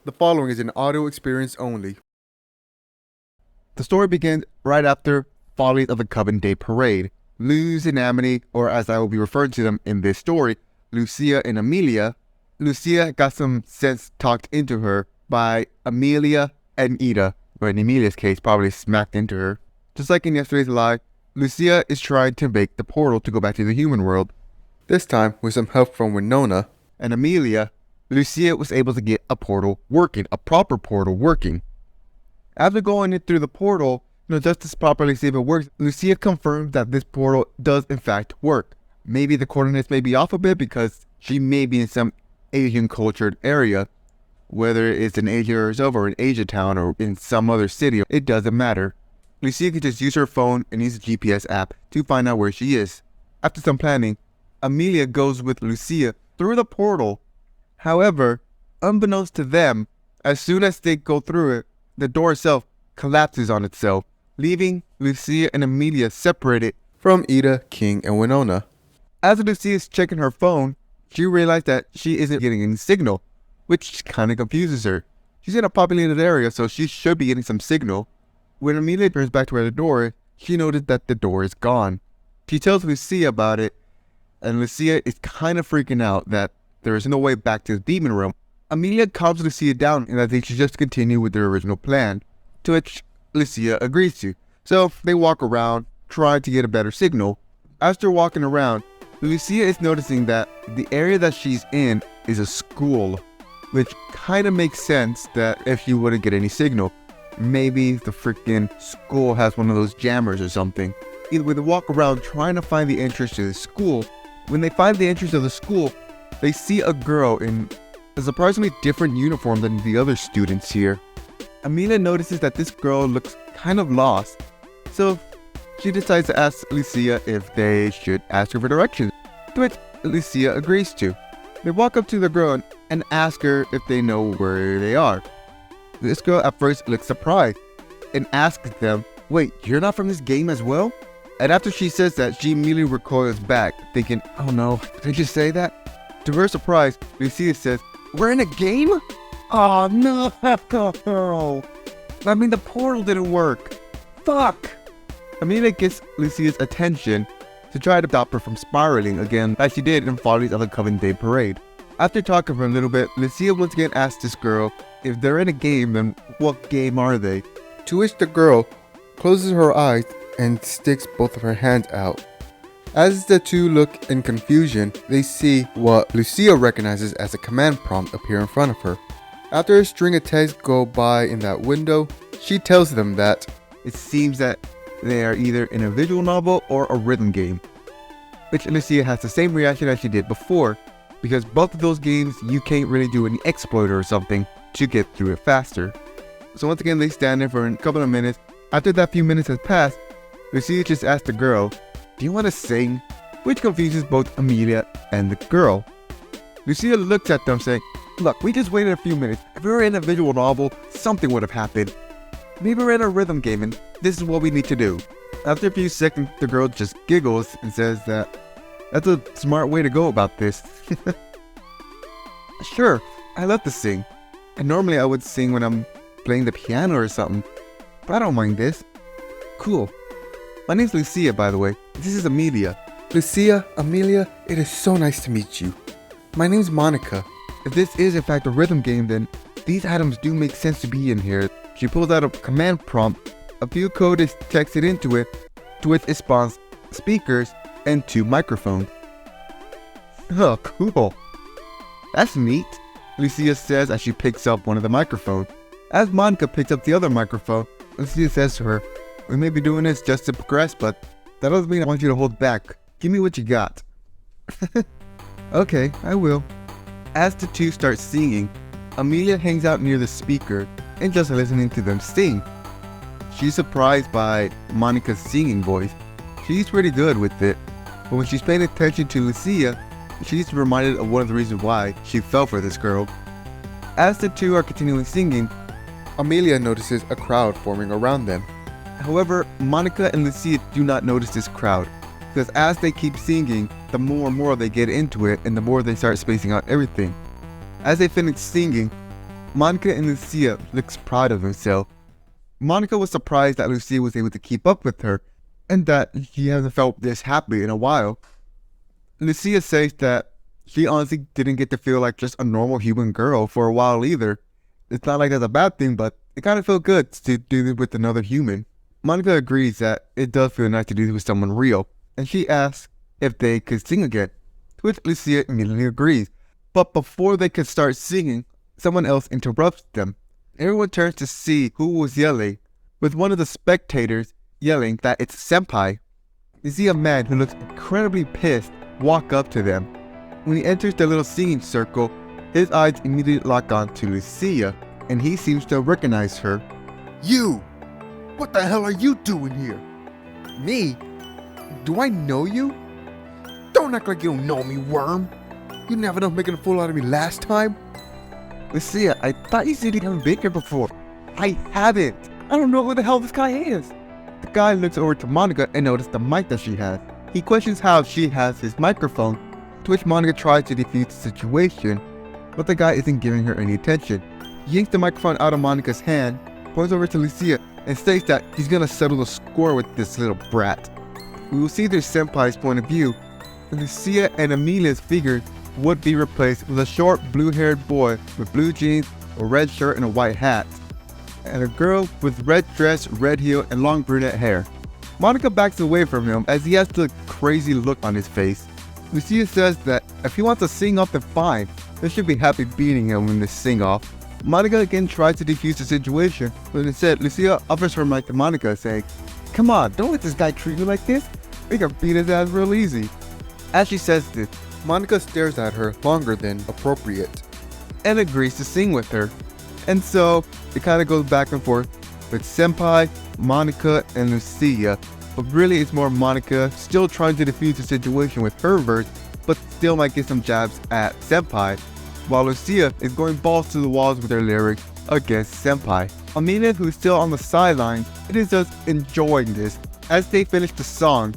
The following is an audio experience only. The story begins right after Follies of the Coven Day Parade. Luz and Amity, or as I will be referring to them in this story, Lucia and Amelia. Lucia got some sense talked into her by Amelia and Ida, or in Amelia's case, probably smacked into her. Just like in yesterday's live, Lucia is trying to make the portal to go back to the human world. This time, with some help from Winona and Amelia, Lucia was able to get a portal working, a proper portal working. After going in through the portal, just to properly see if it works, Lucia confirms that this portal does in fact work. Maybe the coordinates may be off a bit because she may be in some Asian cultured area. Whether it's in Asia herself or in Asia town or in some other city, it doesn't matter. Lucia can just use her phone and use the GPS app to find out where she is. After some planning, Amelia goes with Lucia through the portal. However, unbeknownst to them, as soon as they go through it, the door itself collapses on itself, leaving Lucia and Amelia separated from Ida, King, and Winona. As Lucia is checking her phone, she realized that she isn't getting any signal, which kind of confuses her. She's in a populated area, so she should be getting some signal. When Amelia turns back to where the door is, she noticed that the door is gone. She tells Lucia about it, and Lucia is kind of freaking out that there is no way back to the demon realm. Amelia calms Lucia down and that they should just continue with their original plan, to which Lucia agrees to. So they walk around, trying to get a better signal. As they're walking around, Lucia is noticing that the area that she's in is a school, which kind of makes sense that if she wouldn't get any signal, maybe the freaking school has one of those jammers or something. Either way, they walk around trying to find the entrance to the school. When they find the entrance of the school, they see a girl in a surprisingly different uniform than the other students here. Amelia notices that this girl looks kind of lost, so she decides to ask Lucia if they should ask her for directions, to which Lucia agrees to. They walk up to the girl and ask her if they know where they are. This girl at first looks surprised and asks them, "Wait, you're not from this game as well?" And after she says that, she immediately recoils back, thinking, "Oh no, did I just say that?" To her surprise, Lucia says, "We're in a game? Oh no! I mean, the portal didn't work. Fuck!" Amelia gets Lucia's attention to try to stop her from spiraling again like she did in Follies of the Coven Day Parade. After talking for a little bit, Lucia once again asks this girl if they're in a game, then what game are they? To which the girl closes her eyes and sticks both of her hands out. As the two look in confusion, they see what Lucia recognizes as a command prompt appear in front of her. After a string of texts go by in that window, she tells them that it seems that they are either in a visual novel or a rhythm game, which Lucia has the same reaction as she did before, because both of those games you can't really do any exploiter or something to get through it faster. So once again they stand there for a couple of minutes. After that few minutes has passed, Lucia just asks the girl, "Do you want to sing?" Which confuses both Amelia and the girl. Lucia looks at them saying, "Look, we just waited a few minutes. If we were in a visual novel, something would have happened. Maybe we're in a rhythm game and this is what we need to do." After a few seconds, the girl just giggles and says that that's a smart way to go about this. "Sure, I love to sing. And normally I would sing when I'm playing the piano or something, but I don't mind this. Cool. My name's Lucia, by the way. This is Amelia." "Lucia, Amelia, it is so nice to meet you. My name's Monica. If this is in fact a rhythm game, then these items do make sense to be in here." She pulls out a command prompt. A few code is texted into it, to which it spawns speakers and 2 microphones. "Oh, cool. That's neat," Lucia says as she picks up one of the microphones. As Monica picks up the other microphone, Lucia says to her, "We may be doing this just to progress, but that doesn't mean I want you to hold back. Give me what you got." "Okay, I will." As the two start singing, Amelia hangs out near the speaker and just listening to them sing. She's surprised by Monica's singing voice. She's pretty good with it, but when she's paying attention to Lucia, she's reminded of one of the reasons why she fell for this girl. As the two are continuing singing, Amelia notices a crowd forming around them. However, Monica and Lucia do not notice this crowd, because as they keep singing, the more and more they get into it and the more they start spacing out everything. As they finish singing, Monica and Lucia looks proud of herself. Monica was surprised that Lucia was able to keep up with her, and that she hasn't felt this happy in a while. Lucia says that she honestly didn't get to feel like just a normal human girl for a while either. It's not like that's a bad thing, but it kind of felt good to do this with another human. Monica agrees that it does feel nice to do this with someone real, and she asks if they could sing again, to which Lucia immediately agrees. But before they could start singing, someone else interrupts them. Everyone turns to see who was yelling, with one of the spectators yelling that it's Senpai. They see a man who looks incredibly pissed walk up to them. When he enters the little singing circle, his eyes immediately lock on to Lucia, and he seems to recognize her. You! What the hell are you doing here? Me? Do I know you? Don't act like you don't know me, worm. You never enough making a fool out of me last time. Lucia, I thought you said you haven't been here before. I haven't. I don't know who the hell this guy is. The guy looks over to Monica and notices the mic that she has. He questions how she has his microphone, to which Monica tries to defuse the situation, but the guy isn't giving her any attention. He yanks the microphone out of Monica's hand, points over to Lucia, and states that he's gonna settle the score with this little brat. We will see their senpai's point of view, and Lucia and Amelia's figures would be replaced with a short blue-haired boy with blue jeans, a red shirt, and a white hat, and a girl with red dress, red heel, and long brunette hair. Monica backs away from him as he has the crazy look on his face. Lucia says that if he wants to sing off, then fine. They should be happy beating him in this sing-off. Monica again tries to defuse the situation, but instead, Lucia offers her mic to Monica, saying, "Come on, don't let this guy treat you like this. We can beat his ass real easy." As she says this, Monica stares at her longer than appropriate, and agrees to sing with her. And so, it kind of goes back and forth with Senpai, Monica, and Lucia, but really it's more Monica still trying to defuse the situation with her verse, but still might get some jabs at Senpai, while Lucia is going balls to the walls with her lyrics against Senpai. Amelia, who's still on the sidelines, is just enjoying this. As they finish the song,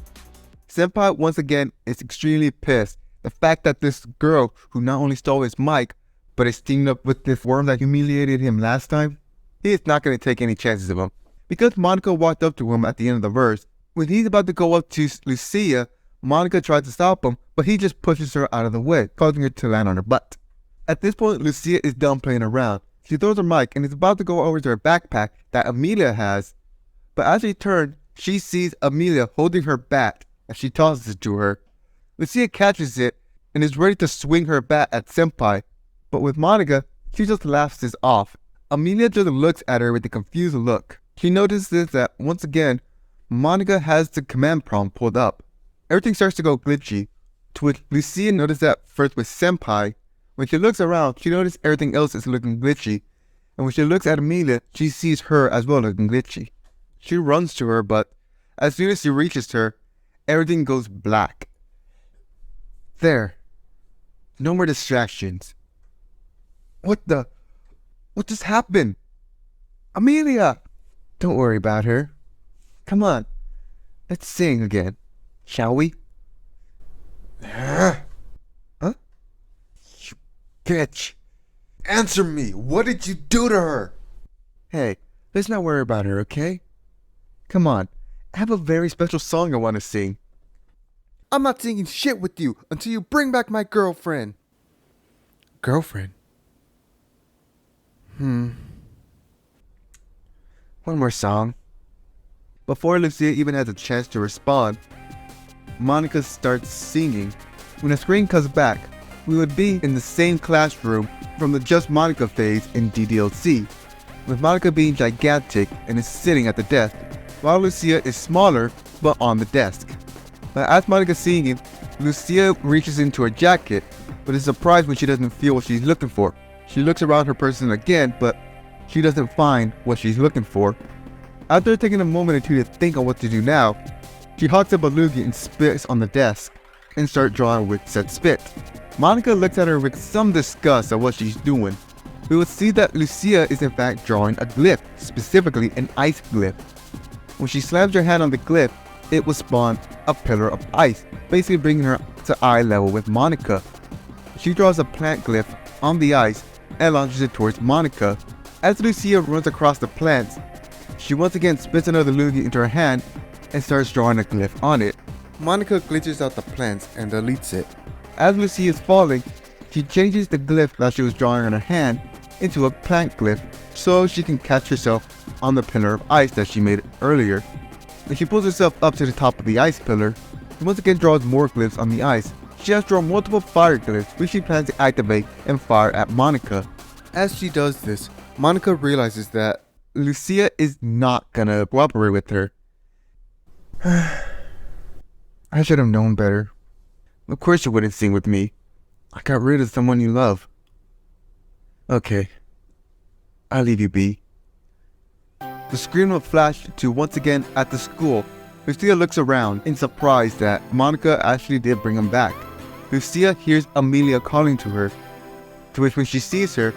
Senpai once again is extremely pissed. The fact that this girl, who not only stole his mic, but is teamed up with this worm that humiliated him last time, he is not going to take any chances of him. Because Monica walked up to him at the end of the verse, when he's about to go up to Lucia, Monica tries to stop him, but he just pushes her out of the way, causing her to land on her butt. At this point, Lucia is done playing around. She throws her mic and is about to go over to her backpack that Amelia has, but as she turns, she sees Amelia holding her bat, and she tosses it to her. Lucia catches it and is ready to swing her bat at Senpai, but with Monica, she just laughs this off. Amelia just looks at her with a confused look. She notices that once again, Monica has the command prompt pulled up. Everything starts to go glitchy, to which Lucia notices that first with Senpai. When she looks around, she notices everything else is looking glitchy, and when she looks at Amelia, she sees her as well looking glitchy. She runs to her, but as soon as she reaches her, everything goes black. There. No more distractions. What just happened? Amelia! Don't worry about her. Come on. Let's sing again. Shall we? Huh? You bitch. Answer me. What did you do to her? Hey, let's not worry about her, okay? Come on. I have a very special song I want to sing. I'm not singing shit with you until you bring back my girlfriend. Girlfriend? One more song. Before Lucia even has a chance to respond, Monica starts singing. When the screen comes back, we would be in the same classroom from the Just Monica phase in DDLC, with Monica being gigantic and is sitting at the desk, while Lucia is smaller but on the desk. But as Monica's singing, Lucia reaches into her jacket, but is surprised when she doesn't feel what she's looking for. She looks around her person again, but she doesn't find what she's looking for. After taking a moment or two to think on what to do now, she hawks up a loogie and spits on the desk, and starts drawing with said spit. Monica looks at her with some disgust at what she's doing. We will see that Lucia is in fact drawing a glyph, specifically an ice glyph. When she slams her hand on the glyph, it will spawn a pillar of ice, basically bringing her to eye level with Monica. She draws a plant glyph on the ice, and launches it towards Monica. As Lucia runs across the plants, she once again spits another Lumity into her hand and starts drawing a glyph on it. Monica glitches out the plants and deletes it. As Lucia is falling, she changes the glyph that she was drawing on her hand into a plant glyph so she can catch herself on the pillar of ice that she made earlier. When she pulls herself up to the top of the ice pillar, she once again draws more glyphs on the ice. She has drawn multiple fire glyphs which she plans to activate and fire at Monica. As she does this, Monica realizes that Lucia is not gonna cooperate with her. I should have known better. Of course you wouldn't sing with me. I got rid of someone you love. Okay. I'll leave you be. The screen will flash to once again at the school. Lucia looks around in surprise that Monica actually did bring him back. Lucia hears Amelia calling to her, to which when she sees her,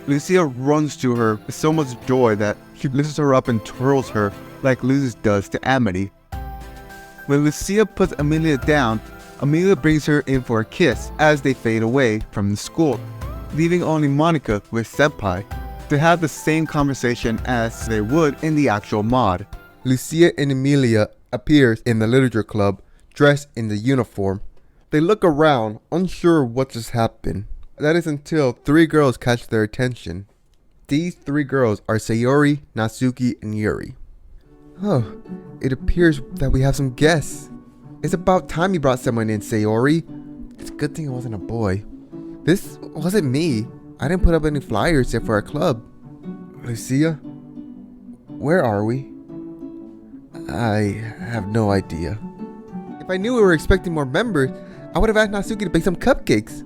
Lucia runs to her with so much joy that she lifts her up and twirls her like Luz does to Amity. When Lucia puts Amelia down, Amelia brings her in for a kiss as they fade away from the school, leaving only Monica with Senpai to have the same conversation as they would in the actual mod. Lucia and Amelia appears in the literature club dressed in the uniform. They look around, unsure what just happened. That is until three girls catch their attention. These three girls are Sayori, Natsuki, and Yuri. Oh, it appears that we have some guests. It's about time you brought someone in, Sayori. It's a good thing it wasn't a boy. This wasn't me. I didn't put up any flyers yet for our club. Lucia, where are we? I have no idea. If I knew we were expecting more members, I would have asked Natsuki to bake some cupcakes.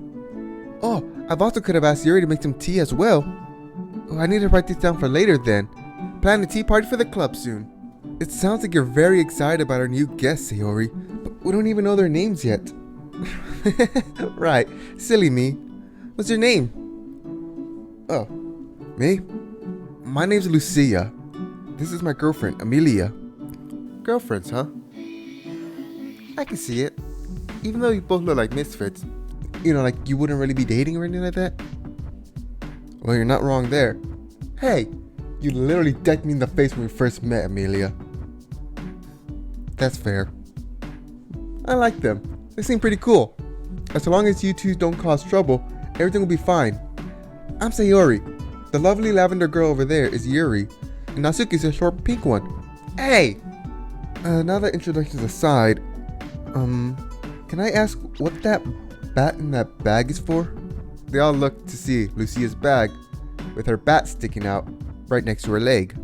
Oh, I've also could have asked Yuri to make some tea as well. Oh, I need to write this down for later then. Plan a tea party for the club soon. It sounds like you're very excited about our new guests, Sayori, but we don't even know their names yet. Right, silly me. What's your name? Oh, me? My name's Lucia. This is my girlfriend, Amelia. Girlfriends, huh? I can see it. Even though you both look like misfits. You know, like you wouldn't really be dating or anything like that? Well, you're not wrong there. Hey, you literally decked me in the face when we first met, Amelia. That's fair. I like them. They seem pretty cool. As long as you two don't cause trouble, everything will be fine. I'm Sayori. The lovely lavender girl over there is Yuri. And Natsuki's a short pink one. Hey! Now that introductions aside, can I ask what that bat in that bag is for? They all look to see Lucia's bag with her bat sticking out right next to her leg.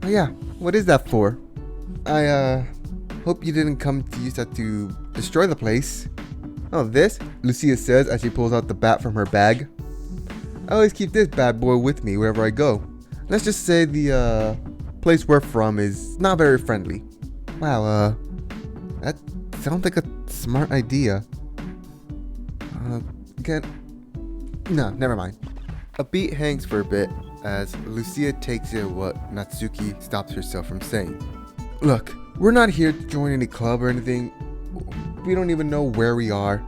Oh yeah, what is that for? I hope you didn't come to use that to destroy the place. Oh, this? Lucia says as she pulls out the bat from her bag. I always keep this bad boy with me wherever I go. Let's just say the place we're from is not very friendly. Wow, that sounds like a smart idea. No, never mind. A beat hangs for a bit as Lucia takes in what Natsuki stops herself from saying. Look, we're not here to join any club or anything. We don't even know where we are.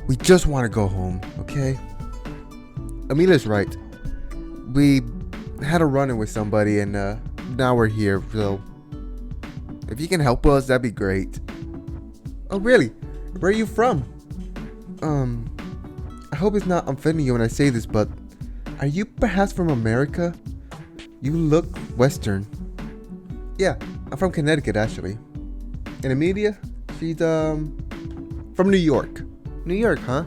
We just want to go home, okay? Amelia's right. We had a run-in with somebody and now we're here, so if you can help us, that'd be great. Oh, really? Where are you from? I hope it's not offending you when I say this, but are you perhaps from America? You look Western. Yeah, I'm from Connecticut, actually. And Amelia, she's from New York. New York, huh?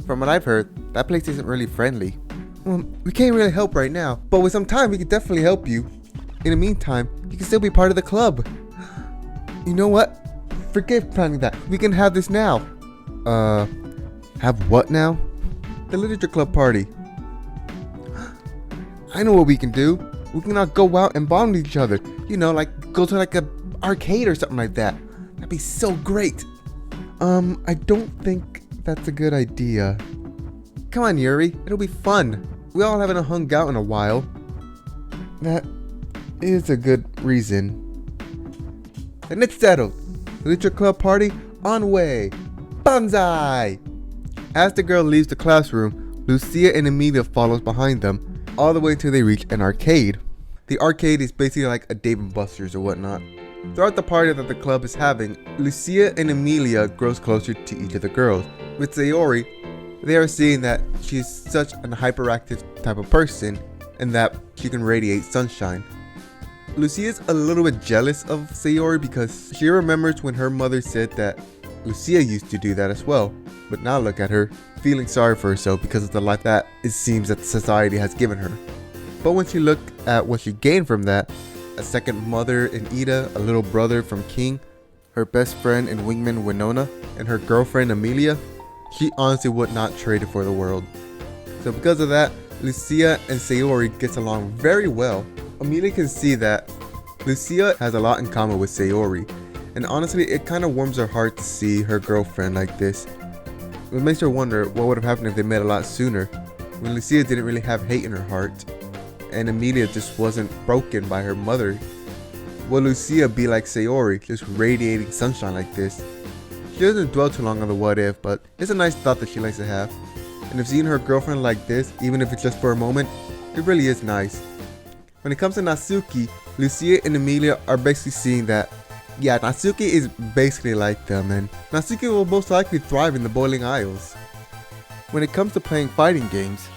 From what I've heard, that place isn't really friendly. Well, we can't really help right now, but with some time, we could definitely help you. In the meantime, you can still be part of the club. You know what? Forget planning that. We can have this now. Have what now? The literature club party. I know what we can do. We can all go out and bond with each other. You know, like go to like a arcade or something like that. That'd be so great. I don't think that's a good idea. Come on, Yuri. It'll be fun. We all haven't hung out in a while. That is a good reason. And it's settled. The literature club party on way. Banzai! As the girl leaves the classroom, Lucia and Emilia follows behind them, all the way until they reach an arcade. The arcade is basically like a Dave & Buster's or whatnot. Throughout the party that the club is having, Lucia and Emilia grows closer to each of the girls. With Sayori, they are seeing that she's such an hyperactive type of person and that she can radiate sunshine. Lucia's a little bit jealous of Sayori because she remembers when her mother said that Lucia used to do that as well. But now look at her, feeling sorry for herself because of the life that it seems that society has given her. But when she looked at what she gained from that, a second mother in Ida, a little brother from King, her best friend and wingman Winona, and her girlfriend Emilia, she honestly would not trade it for the world. So because of that, Lucia and Sayori gets along very well. Emilia can see that Lucia has a lot in common with Sayori, and honestly it kind of warms her heart to see her girlfriend like this. It makes her wonder what would have happened if they met a lot sooner, when Lucia didn't really have hate in her heart, and Emilia just wasn't broken by her mother. Will Lucia be like Sayori, just radiating sunshine like this? She doesn't dwell too long on the what if, but it's a nice thought that she likes to have. And if seeing her girlfriend like this, even if it's just for a moment, it really is nice. When it comes to Natsuki, Lucia and Emilia are basically seeing that, yeah, Natsuki is basically like them, and Natsuki will most likely thrive in the boiling aisles. When it comes to playing fighting games,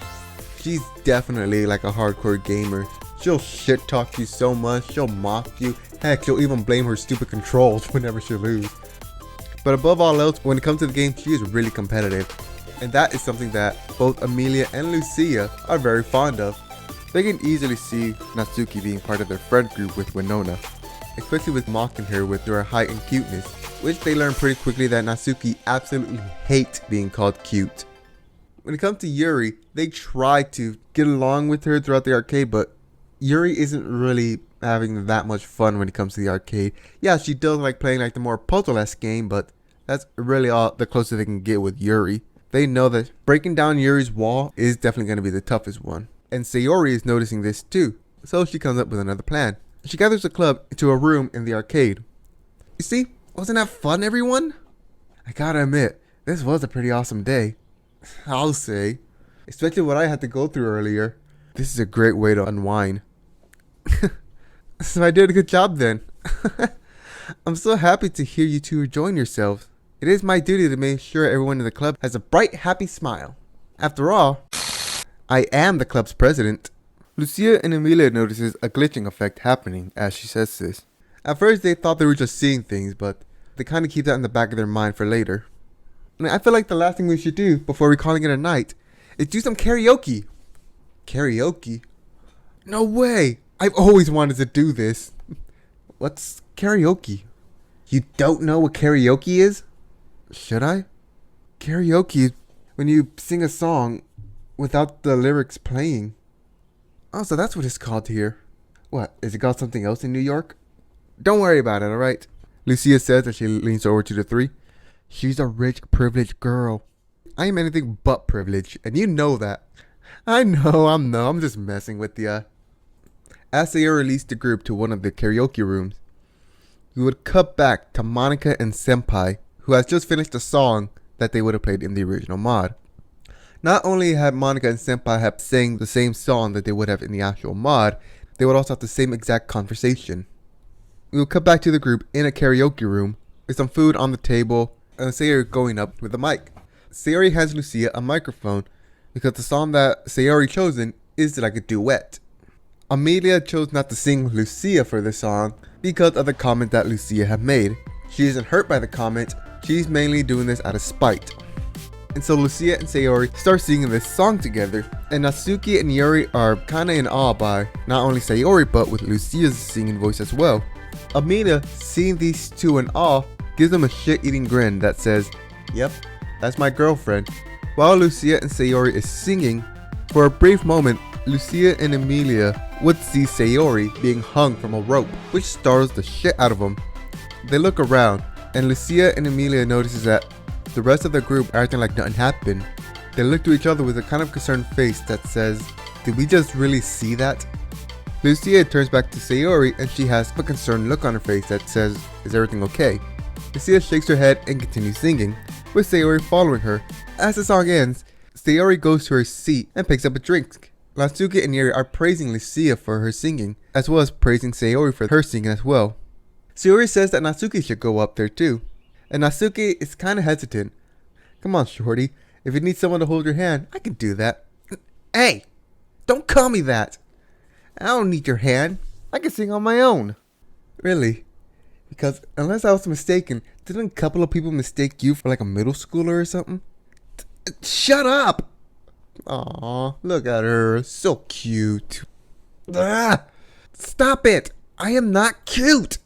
she's definitely like a hardcore gamer. She'll shit talk you so much, she'll mock you, heck, she'll even blame her stupid controls whenever she loses. But above all else, when it comes to the game, she is really competitive. And that is something that both Emilia and Lucia are very fond of. They can easily see Natsuki being part of their friend group with Winona, especially with mocking her with her height and cuteness, which they learn pretty quickly that Natsuki absolutely hates being called cute. When it comes to Yuri, they try to get along with her throughout the arcade, but Yuri isn't really having that much fun when it comes to the arcade. Yeah, she does like playing like the more puzzle-esque game, but that's really all the closest they can get with Yuri. They know that breaking down Yuri's wall is definitely going to be the toughest one. And Sayori is noticing this too, so she comes up with another plan. She gathers the club into a room in the arcade. You see, wasn't that fun, everyone? I gotta admit, this was a pretty awesome day. I'll say. Especially what I had to go through earlier. This is a great way to unwind. So I did a good job then. I'm so happy to hear you two enjoying yourselves. It is my duty to make sure everyone in the club has a bright, happy smile. After all, I am the club's president. Lucia and Emilia notices a glitching effect happening as she says this. At first they thought they were just seeing things, but they kind of keep that in the back of their mind for later. I feel like the last thing we should do before we calling it a night is do some karaoke. Karaoke? No way! I've always wanted to do this. What's karaoke? You don't know what karaoke is? Should I? Karaoke is when you sing a song without the lyrics playing. Oh, so that's what it's called here. What, is it called something else in New York? Don't worry about it, alright? Lucia says as she leans over to the three. She's a rich, privileged girl. I am anything but privileged, and you know that. I know, I'm just messing with ya. As they released the group to one of the karaoke rooms, we would cut back to Monica and Senpai, who has just finished a song that they would have played in the original mod. Not only had Monica and Senpai have sang the same song that they would have in the actual mod, they would also have the same exact conversation. We would cut back to the group in a karaoke room with some food on the table and Sayori going up with a mic. Sayori hands Lucia a microphone because the song that Sayori chosen is like a duet. Emilia chose not to sing Lucia for the song because of the comment that Lucia had made. She isn't hurt by the comment, she's mainly doing this out of spite. And so Lucia and Sayori start singing this song together, and Natsuki and Yuri are kinda in awe by not only Sayori but with Lucia's singing voice as well. Emilia, seeing these two in awe, gives them a shit-eating grin that says, "Yep, that's my girlfriend." While Lucia and Sayori is singing, for a brief moment, Lucia and Emilia would see Sayori being hung from a rope, which startles the shit out of them. They look around, and Lucia and Emilia notices that the rest of the group are acting like nothing happened. They look to each other with a kind of concerned face that says, "Did we just really see that?" Lucia turns back to Sayori and she has a concerned look on her face that says, "Is everything okay?" Lucia shakes her head and continues singing, with Sayori following her. As the song ends, Sayori goes to her seat and picks up a drink. Natsuki and Yuri are praising Lucia for her singing, as well as praising Sayori for her singing as well. Sayori says that Natsuki should go up there too, and Natsuki is kinda hesitant. Come on, shorty, if you need someone to hold your hand, I can do that. Hey, don't call me that. I don't need your hand. I can sing on my own. Really? Because unless I was mistaken, didn't a couple of people mistake you for like a middle schooler or something? Shut up! Aw, look at her. So cute. Ah, stop it! I am not cute!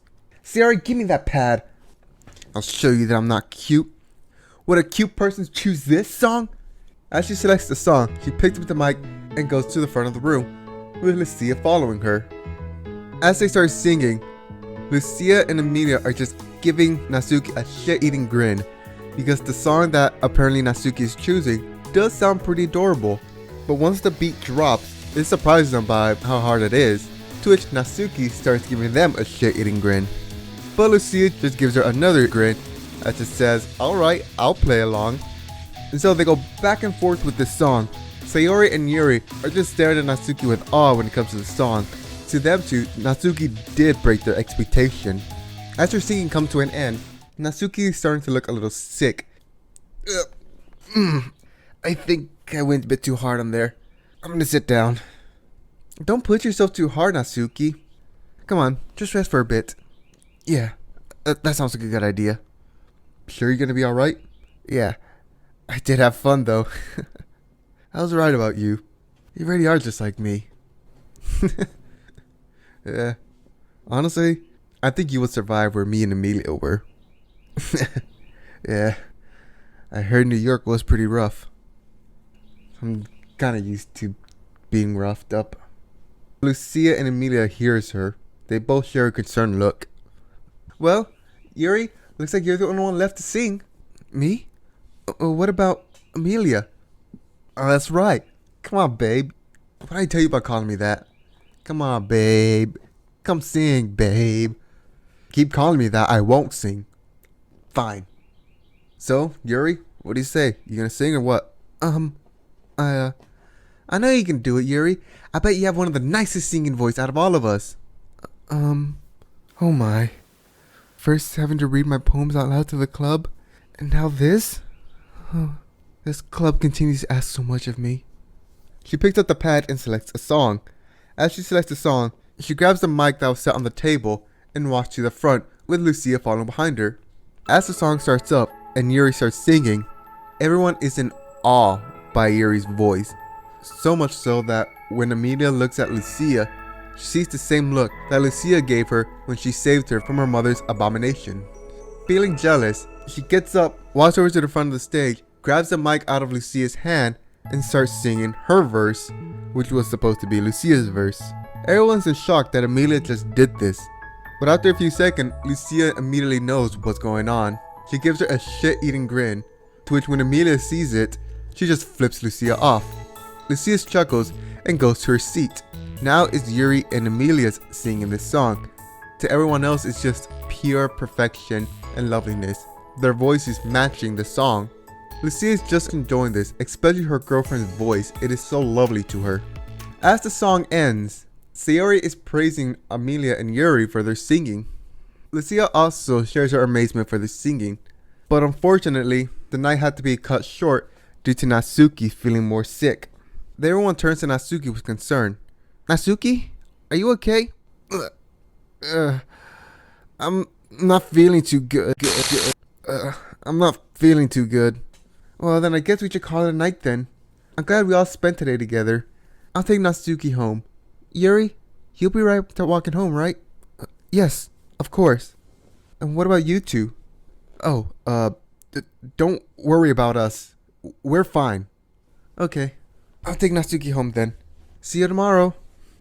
Sayori, give me that pad. I'll show you that I'm not cute. Would a cute person choose this song? As she selects the song, she picks up the mic and goes to the front of the room, with Lucia following her. As they start singing, Lucia and Emilia are just giving Natsuki a shit-eating grin, because the song that apparently Natsuki is choosing does sound pretty adorable. But once the beat drops, it surprises them by how hard it is, to which Natsuki starts giving them a shit-eating grin. But Lucia just gives her another grin as it says, alright, I'll play along. And so they go back and forth with this song. Sayori and Yuri are just staring at Natsuki with awe when it comes to the song. To them two, Natsuki did break their expectation. As her singing comes to an end, Natsuki is starting to look a little sick. I think I went a bit too hard on there. I'm gonna sit down. Don't push yourself too hard, Natsuki. Come on, just rest for a bit. Yeah, that sounds like a good idea. Sure you're gonna be alright? Yeah, I did have fun though. I was right about you. You really are just like me. Yeah, honestly, I think you would survive where me and Emilia were. Yeah, I heard New York was pretty rough. I'm kinda used to being roughed up. Lucia and Emilia hears her. They both share a concerned look. Well, Yuri, looks like you're the only one left to sing. Me? What about Emilia? Oh, that's right. Come on, babe. What did I tell you about calling me that? Come on, babe. Come sing, babe. Keep calling me that, I won't sing. Fine. So, Yuri, what do you say? You gonna sing or what? I know you can do it, Yuri. I bet you have one of the nicest singing voice out of all of us. Oh my. First having to read my poems out loud to the club, and now this? Oh, this club continues to ask so much of me. She picks up the pad and selects a song. As she selects a song, she grabs the mic that was set on the table and walks to the front with Lucia following behind her. As the song starts up and Yuri starts singing, everyone is in awe by Yuri's voice. So much so that when Emilia looks at Lucia, she sees the same look that Lucia gave her when she saved her from her mother's abomination. Feeling jealous, she gets up, walks over to the front of the stage, grabs the mic out of Lucia's hand, and starts singing her verse, which was supposed to be Lucia's verse. Everyone's in shock that Emilia just did this. But after a few seconds, Lucia immediately knows what's going on. She gives her a shit-eating grin, to which when Emilia sees it, she just flips Lucia off. Lucia chuckles and goes to her seat. Now it's Yuri and Emilia's singing this song. To everyone else, it's just pure perfection and loveliness. Their voices matching the song. Lucia is just enjoying this, especially her girlfriend's voice. It is so lovely to her. As the song ends, Sayori is praising Emilia and Yuri for their singing. Lucia also shares her amazement for the singing, but unfortunately, the night had to be cut short due to Natsuki feeling more sick. Everyone turns to Natsuki with concern. Natsuki, are you okay? I'm not feeling too good. I'm not feeling too good. Well, then I guess we should call it a night then. I'm glad we all spent today together. I'll take Natsuki home. Yuri, you'll be right to walking home, right? Yes, of course. And what about you two? Oh, don't worry about us. We're fine. Okay, I'll take Natsuki home then. See you tomorrow.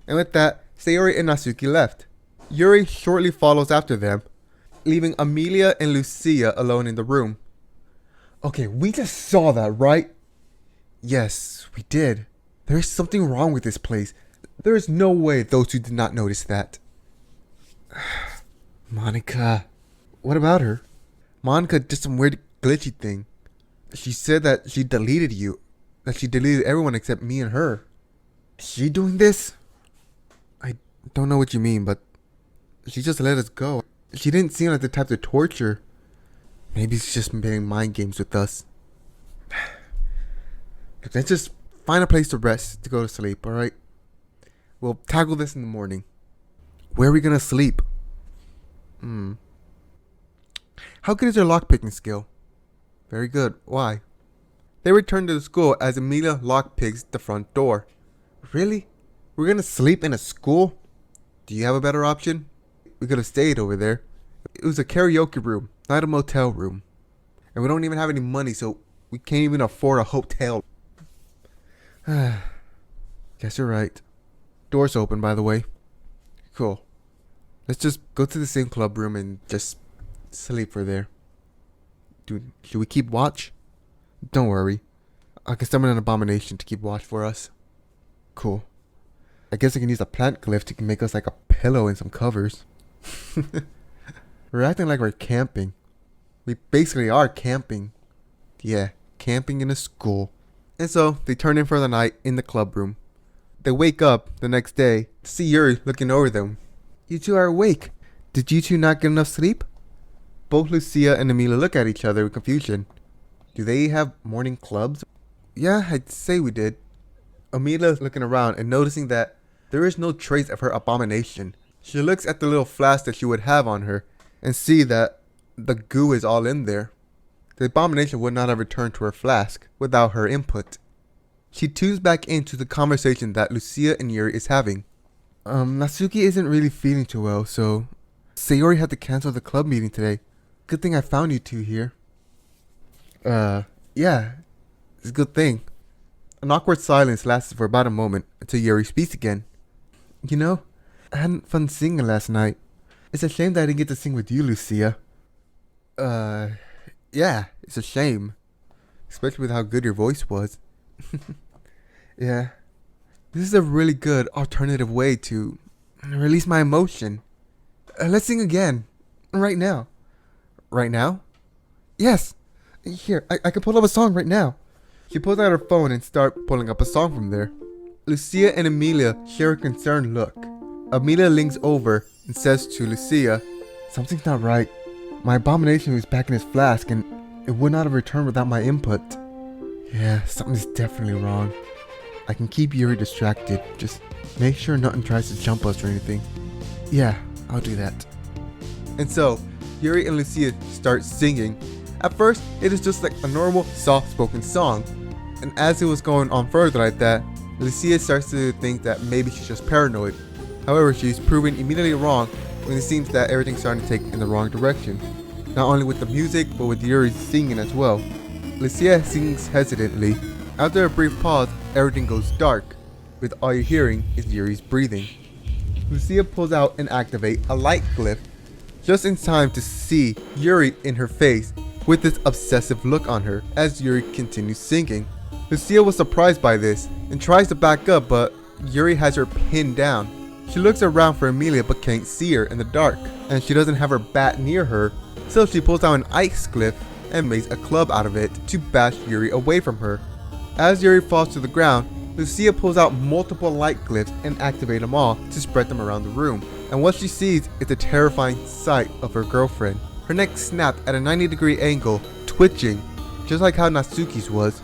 And with that, Sayori and Natsuki left. Yuri shortly follows after them, leaving Emilia and Lucia alone in the room. Okay, we just saw that, right? Yes, we did. There is something wrong with this place. There is no way those two did not notice that. Monica. What about her? Monica did some weird glitchy thing. She said that she deleted you. that she deleted everyone except me and her. Is she doing this? I don't know what you mean, but she just let us go. She didn't seem like the type to torture. Maybe she's just playing mind games with us. Let's just find a place to rest, to go to sleep, alright? We'll tackle this in the morning. Where are we gonna sleep? How good is your lockpicking skill? Very good. Why? They returned to the school as Emilia lockpicks the front door. Really? We're gonna sleep in a school? Do you have a better option? We could have stayed over there. It was a karaoke room, not a motel room. And we don't even have any money, so we can't even afford a hotel. Guess you're right. Door's open, by the way. Cool. Let's just go to the same club room and just sleep for there. Dude, should we keep watch? Don't worry. I can summon an abomination to keep watch for us. Cool. I guess I can use a plant glyph to make us like a pillow and some covers. We're acting like we're camping. We basically are camping. Yeah, camping in a school. And so, they turn in for the night in the club room. They wake up the next day to see Yuri looking over them. You two are awake. Did you two not get enough sleep? Both Lucia and Emilia look at each other with confusion. Do they have morning clubs? Yeah, I'd say we did. Emilia's looking around and noticing that there is no trace of her abomination. She looks at the little flask that she would have on her and see that the goo is all in there. The abomination would not have returned to her flask without her input. She tunes back into the conversation that Lucia and Yuri is having. Natsuki isn't really feeling too well, so Sayori had to cancel the club meeting today. Good thing I found you two here. Yeah, it's a good thing. An awkward silence lasted for about a moment until Yuri speaks again. You know, I had fun singing last night. It's a shame that I didn't get to sing with you, Lucia. Yeah, it's a shame. Especially with how good your voice was. Yeah. This is a really good alternative way to release my emotion. Let's sing again. Right now. Right now? Yes. Here, I can pull up a song right now. She pulls out her phone and starts pulling up a song from there. Lucia and Emilia share a concerned look. Emilia leans over and says to Lucia, something's not right. My abomination was back in his flask and it would not have returned without my input. Yeah, something's definitely wrong. I can keep Yuri distracted. Just make sure nothing tries to jump us or anything. Yeah, I'll do that. And so, Yuri and Lucia start singing. At first, it is just like a normal, soft-spoken song. And as it was going on further like that, Lucia starts to think that maybe she's just paranoid. However, she's proven immediately wrong when it seems that everything's starting to take in the wrong direction. Not only with the music, but with Yuri's singing as well. Lucia sings hesitantly. After a brief pause, everything goes dark, with all you're hearing is Yuri's breathing. Lucia pulls out and activates a light glyph, just in time to see Yuri in her face with this obsessive look on her as Yuri continues singing. Lucia was surprised by this and tries to back up, but Yuri has her pinned down. She looks around for Emilia but can't see her in the dark, and she doesn't have her bat near her, so she pulls out an ice glyph and makes a club out of it to bash Yuri away from her. As Yuri falls to the ground, Lucia pulls out multiple light glyphs and activates them all to spread them around the room. And what she sees is a terrifying sight of her girlfriend. Her neck snapped at a 90-degree angle, twitching, just like how Natsuki's was.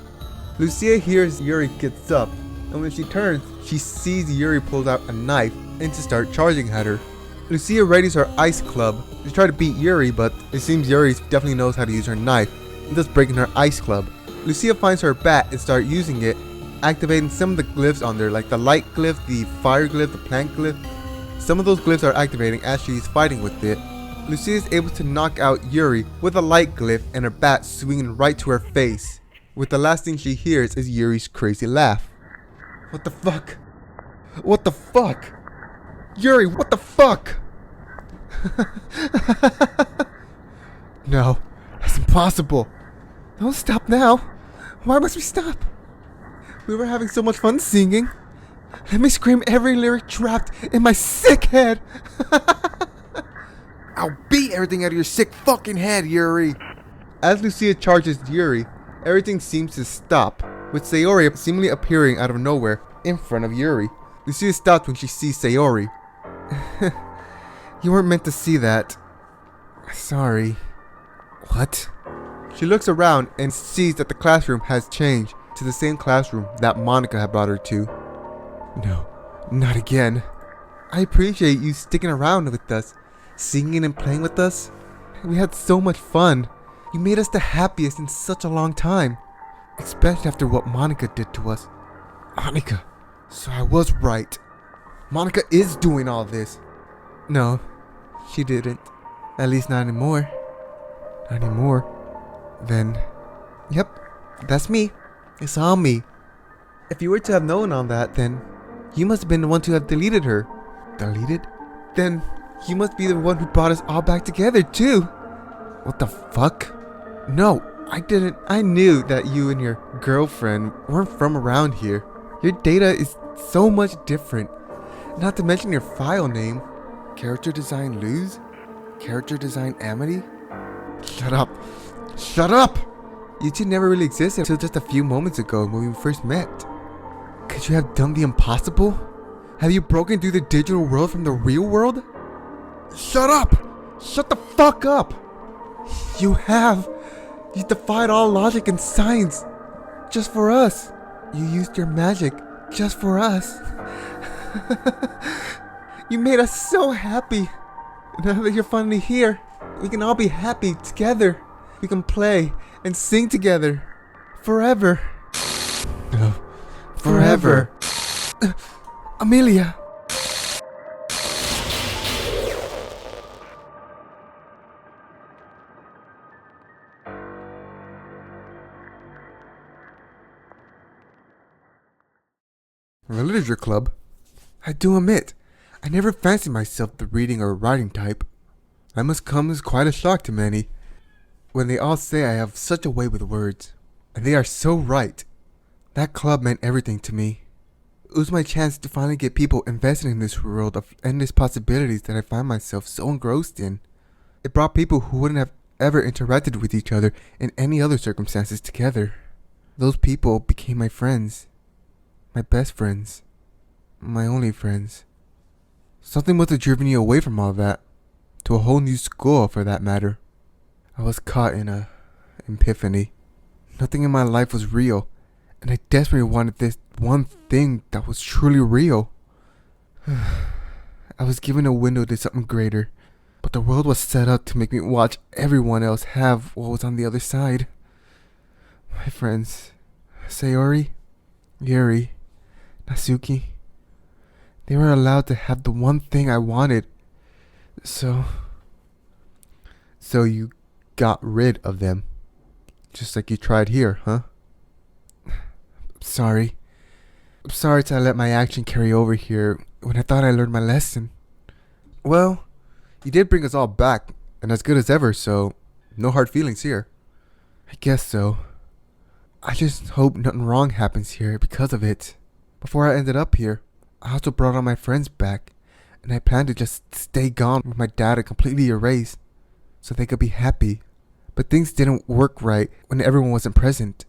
Lucia hears Yuri gets up, and when she turns, she sees Yuri pulls out a knife and to start charging at her. Lucia readies her ice club to try to beat Yuri, but it seems Yuri definitely knows how to use her knife, and thus breaking her ice club. Lucia finds her bat and starts using it, activating some of the glyphs on there, like the light glyph, the fire glyph, the plant glyph. Some of those glyphs are activating as she's fighting with it. Lucia is able to knock out Yuri with a light glyph and her bat swinging right to her face, with the last thing she hears is Yuri's crazy laugh. What the fuck? What the fuck? Yuri, what the fuck? No, that's impossible. Don't stop now. Why must we stop? We were having so much fun singing. Let me scream every lyric trapped in my sick head. I'll beat everything out of your sick fucking head, Yuri. As Lucia charges Yuri, everything seems to stop. with Sayori seemingly appearing out of nowhere in front of Yuri. Lucia stops when she sees Sayori. You weren't meant to see that. Sorry. What? She looks around and sees that the classroom has changed to the same classroom that Monica had brought her to. No, not again. I appreciate you sticking around with us, singing and playing with us. We had so much fun. You made us the happiest in such a long time. Especially after what Monica did to us. Monica. So I was right. Monica is doing all this. No, she didn't. At least not anymore. Not anymore. Then, yep, that's me. It's all me. If you were to have known all that, then you must have been the one to have deleted her. Deleted? Then you must be the one who brought us all back together too. What the fuck? No, I didn't. I knew that you and your girlfriend weren't from around here. Your data is so much different. Not to mention your file name. Character design Luz? Character design Amity? Shut up. Shut up! You two never really existed until just a few moments ago when we first met. Could you have done the impossible? Have you broken through the digital world from the real world? Shut up! Shut the fuck up! You have. You defied all logic and science. Just for us. You used your magic just for us. You made us so happy. Now that you're finally here, we can all be happy together. We can play and sing together. Forever. No. Forever. Amelia. The literature club? I do admit, I never fancied myself the reading or writing type. That must come as quite a shock to many, when they all say I have such a way with words. And they are so right. That club meant everything to me. It was my chance to finally get people invested in this world of endless possibilities that I find myself so engrossed in. It brought people who wouldn't have ever interacted with each other in any other circumstances together. Those people became my friends. My best friends. My only friends. Something must have driven you away from all that. To a whole new school, for that matter. I was caught in a epiphany. Nothing in my life was real, and I desperately wanted this one thing that was truly real. I was given a window to something greater, but the world was set up to make me watch everyone else have what was on the other side. My friends, Sayori, Yuri, Natsuki, they were allowed to have the one thing I wanted. So you got rid of them. Just like you tried here, huh? Sorry. I'm sorry to let my action carry over here when I thought I learned my lesson. Well, you did bring us all back, and as good as ever, so no hard feelings here. I guess so. I just hope nothing wrong happens here because of it. Before I ended up here, I also brought all my friends back, and I planned to just stay gone with my data completely erased, so they could be happy. But things didn't work right when everyone wasn't present.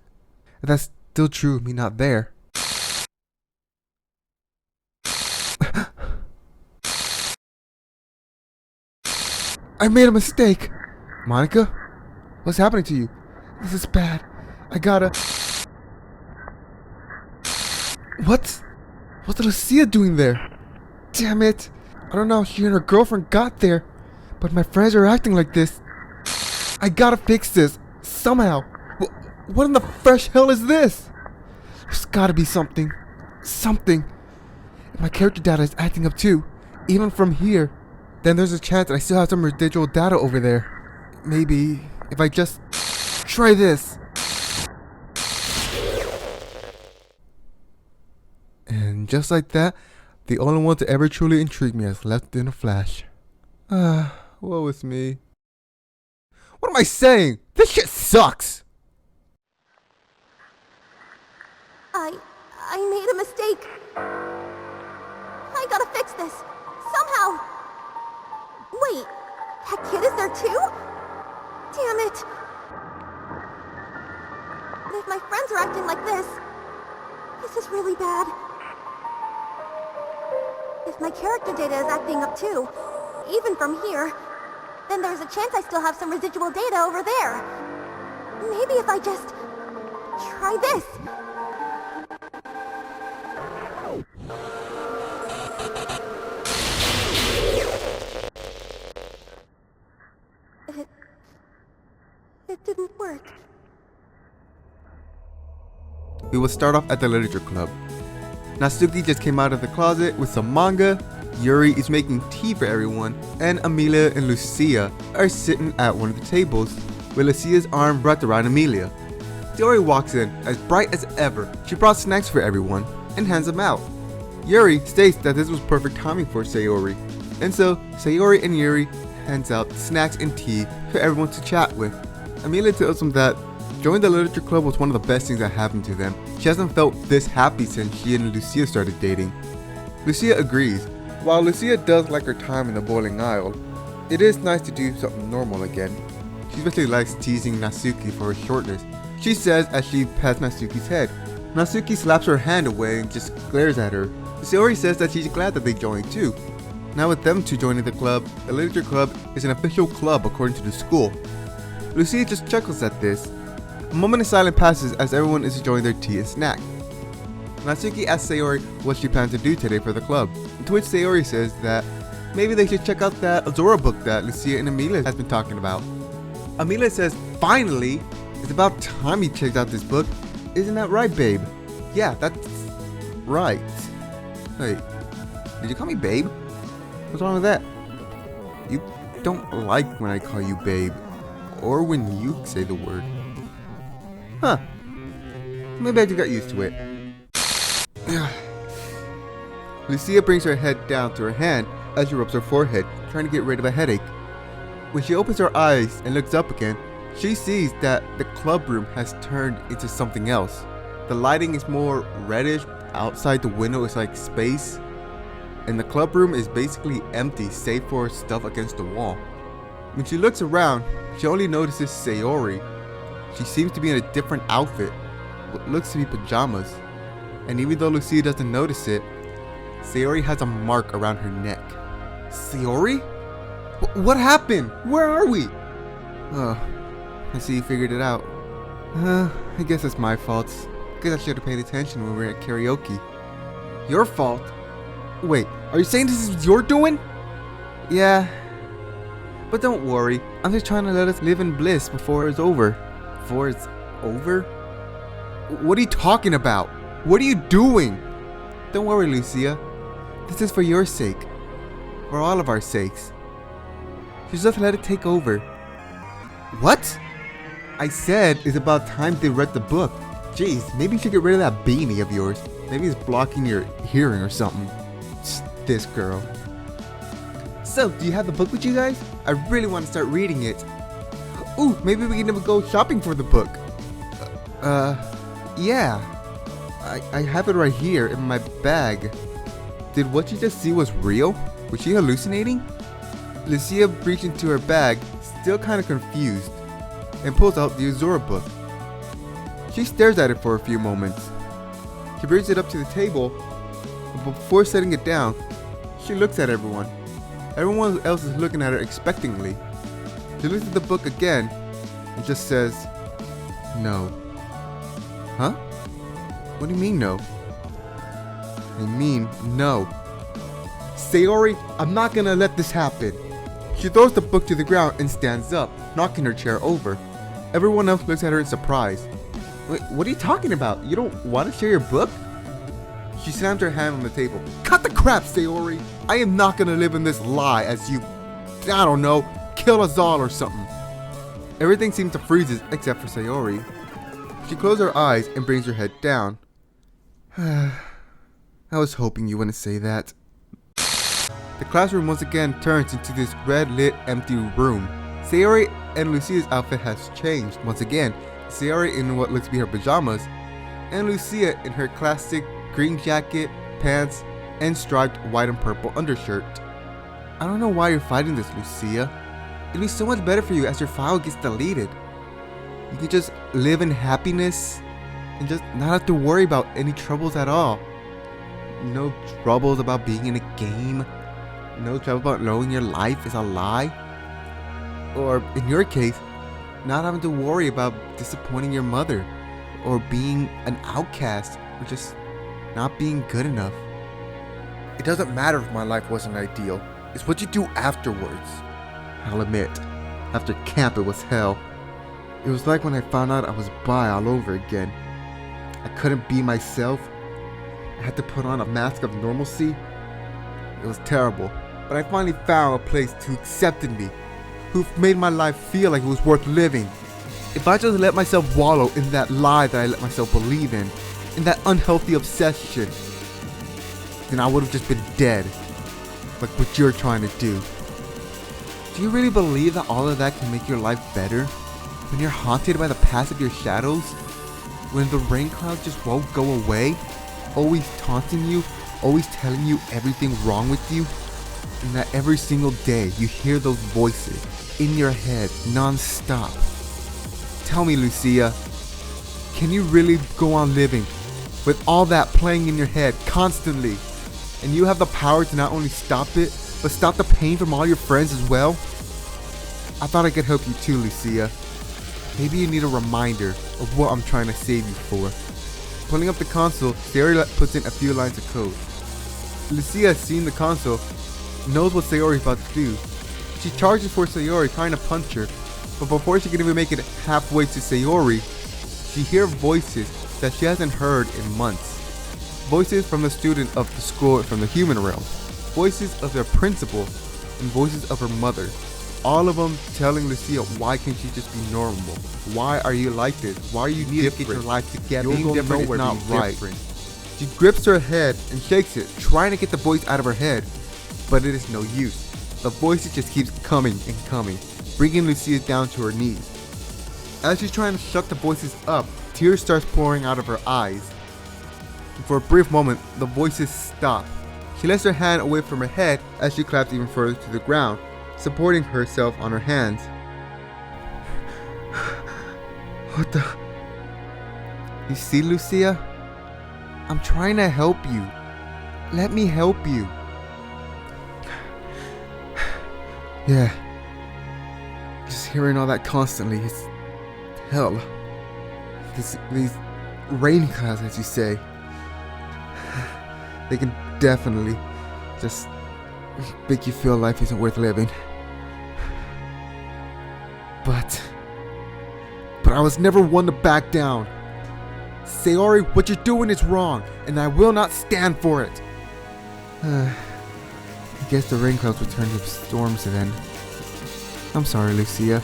And that's still true of me not there. I made a mistake. Monica? What's happening to you? This is bad. I gotta... What's Lucia doing there? Damn it. I don't know how she and her girlfriend got there, but my friends are acting like this. I gotta fix this. Somehow. What in the fresh hell is this? There's gotta be something. Something. If my character data is acting up too, even from here, then there's a chance that I still have some residual data over there. Maybe if I just try this. And just like that, the only one to ever truly intrigue me has left in a flash. Woe is me. What am I saying? This shit sucks! I made a mistake. I gotta fix this. Somehow. Wait, that kid is there too? Damn it. If my friends are acting like this, This is really bad. If my character data is acting up too, even from here, then there's a chance I still have some residual data over there. Maybe if I just try this. It didn't work. We will start off at the literature club. Natsuki just came out of the closet with some manga, Yuri is making tea for everyone, and Amelia and Lucia are sitting at one of the tables with Lucia's arm wrapped around Amelia. Sayori walks in, as bright as ever. She brought snacks for everyone and hands them out. Yuri states that this was perfect timing for Sayori, and so Sayori and Yuri hands out snacks and tea for everyone to chat with. Amelia tells them that joining the literature club was one of the best things that happened to them. She hasn't felt this happy since she and Lucia started dating. Lucia agrees. While Lucia does like her time in the bowling aisle, it is nice to do something normal again. She especially likes teasing Natsuki for her shortness. She says as she pats Natsuki's head. Natsuki slaps her hand away and just glares at her. Sayori says that she's glad that they joined too. Now with them two joining the club, the literature club is an official club according to the school. Lucia just chuckles at this. A moment of silence passes as everyone is enjoying their tea and snack. Natsuki asks Sayori what she plans to do today for the club, to which Sayori says that maybe they should check out that Azora book that Lucia and Amelia has been talking about. Amelia says, finally! It's about time you checked out this book. Isn't that right, babe? Yeah, that's right. Wait, did you call me babe? What's wrong with that? You don't like when I call you babe, or when you say the word. Huh. Maybe I just got used to it. Lucia brings her head down to her hand as she rubs her forehead, trying to get rid of a headache. When she opens her eyes and looks up again, she sees that the club room has turned into something else. The lighting is more reddish, outside the window is like space, and the club room is basically empty save for stuff against the wall. When she looks around, she only notices Sayori. She seems to be in a different outfit, what looks to be pajamas. And even though Lucia doesn't notice it, Sayori has a mark around her neck. Sayori? What happened? Where are we? Oh, I see you figured it out. I guess it's my fault. Guess I should have paid attention when we were at karaoke. Your fault? Wait, are you saying this is your doing? Yeah. But don't worry, I'm just trying to let us live in bliss before it's over. Before it's over? What are you talking about? What are you doing? Don't worry, Lucia. This is for your sake. For all of our sakes. You just let it take over. What? I said it's about time they read the book. Jeez, maybe you should get rid of that beanie of yours. Maybe it's blocking your hearing or something. This girl. So, do you have the book with you guys? I really want to start reading it. Ooh, maybe we can go shopping for the book. Yeah. I have it right here in my bag. Did what you just see was real? Was she hallucinating? Lucia reaches into her bag, still kind of confused, and pulls out the Azora book. She stares at it for a few moments. She brings it up to the table, but before setting it down, she looks at everyone. Everyone else is looking at her expectantly. She looks at the book again and just says, no. Huh? What do you mean no? I mean no. Sayori, I'm not gonna let this happen. She throws the book to the ground and stands up, knocking her chair over. Everyone else looks at her in surprise. Wait, what are you talking about? You don't want to share your book? She slams her hand on the table. Cut the crap, Sayori! I am not gonna live in this lie as you, I don't know, kill us all or something. Everything seems to freeze except for Sayori. She closes her eyes and brings her head down. I was hoping you wouldn't say that. The classroom once again turns into this red-lit, empty room. Sayori and Lucia's outfit has changed once again. Sayori in what looks to be her pajamas, and Lucia in her classic green jacket, pants, and striped white and purple undershirt. I don't know why you're fighting this, Lucia. It'd be so much better for you as your file gets deleted. You can just live in happiness and just not have to worry about any troubles at all. No troubles about being in a game. No trouble about knowing your life is a lie. Or in your case, not having to worry about disappointing your mother, or being an outcast, or just not being good enough. It doesn't matter if my life wasn't ideal. It's what you do afterwards. I'll admit, after camp it was hell. It was like when I found out I was bi all over again. I couldn't be myself. I had to put on a mask of normalcy. It was terrible, but I finally found a place who accepted me, who made my life feel like it was worth living. If I just let myself wallow in that lie that I let myself believe in that unhealthy obsession, then I would have just been dead, like what you're trying to do. Do you really believe that all of that can make your life better? When you're haunted by the past of your shadows? When the rain clouds just won't go away? Always taunting you? Always telling you everything wrong with you? And that every single day you hear those voices in your head non-stop. Tell me, Lucia, can you really go on living with all that playing in your head constantly? And you have the power to not only stop it, but stop the pain from all your friends as well? I thought I could help you too, Lucia. Maybe you need a reminder of what I'm trying to save you for. Pulling up the console, Sayori puts in a few lines of code. Lucia, seeing the console, knows what Sayori's about to do. She charges for Sayori, trying to punch her, but before she can even make it halfway to Sayori, she hears voices that she hasn't heard in months. Voices from the student of the school from the human realm. Voices of their principal and voices of her mother. All of them telling Lucia, why can't she just be normal? Why are you like this? Why are you need to get your life together? Being different is not right. She grips her head and shakes it, trying to get the voice out of her head, but it is no use. The voice just keeps coming and coming, bringing Lucia down to her knees. As she's trying to shut the voices up, tears starts pouring out of her eyes. And for a brief moment, the voices stop. She lets her hand away from her head as she claps even further to the ground, supporting herself on her hands. What the? You see, Lucia? I'm trying to help you. Let me help you. Yeah. Just hearing all that constantly is hell. These rain clouds, as you say, they can definitely just make you feel life isn't worth living. But I was never one to back down. Sayori, what you're doing is wrong, and I will not stand for it. I guess the rain clouds will turn to storms then. I'm sorry, Lucia.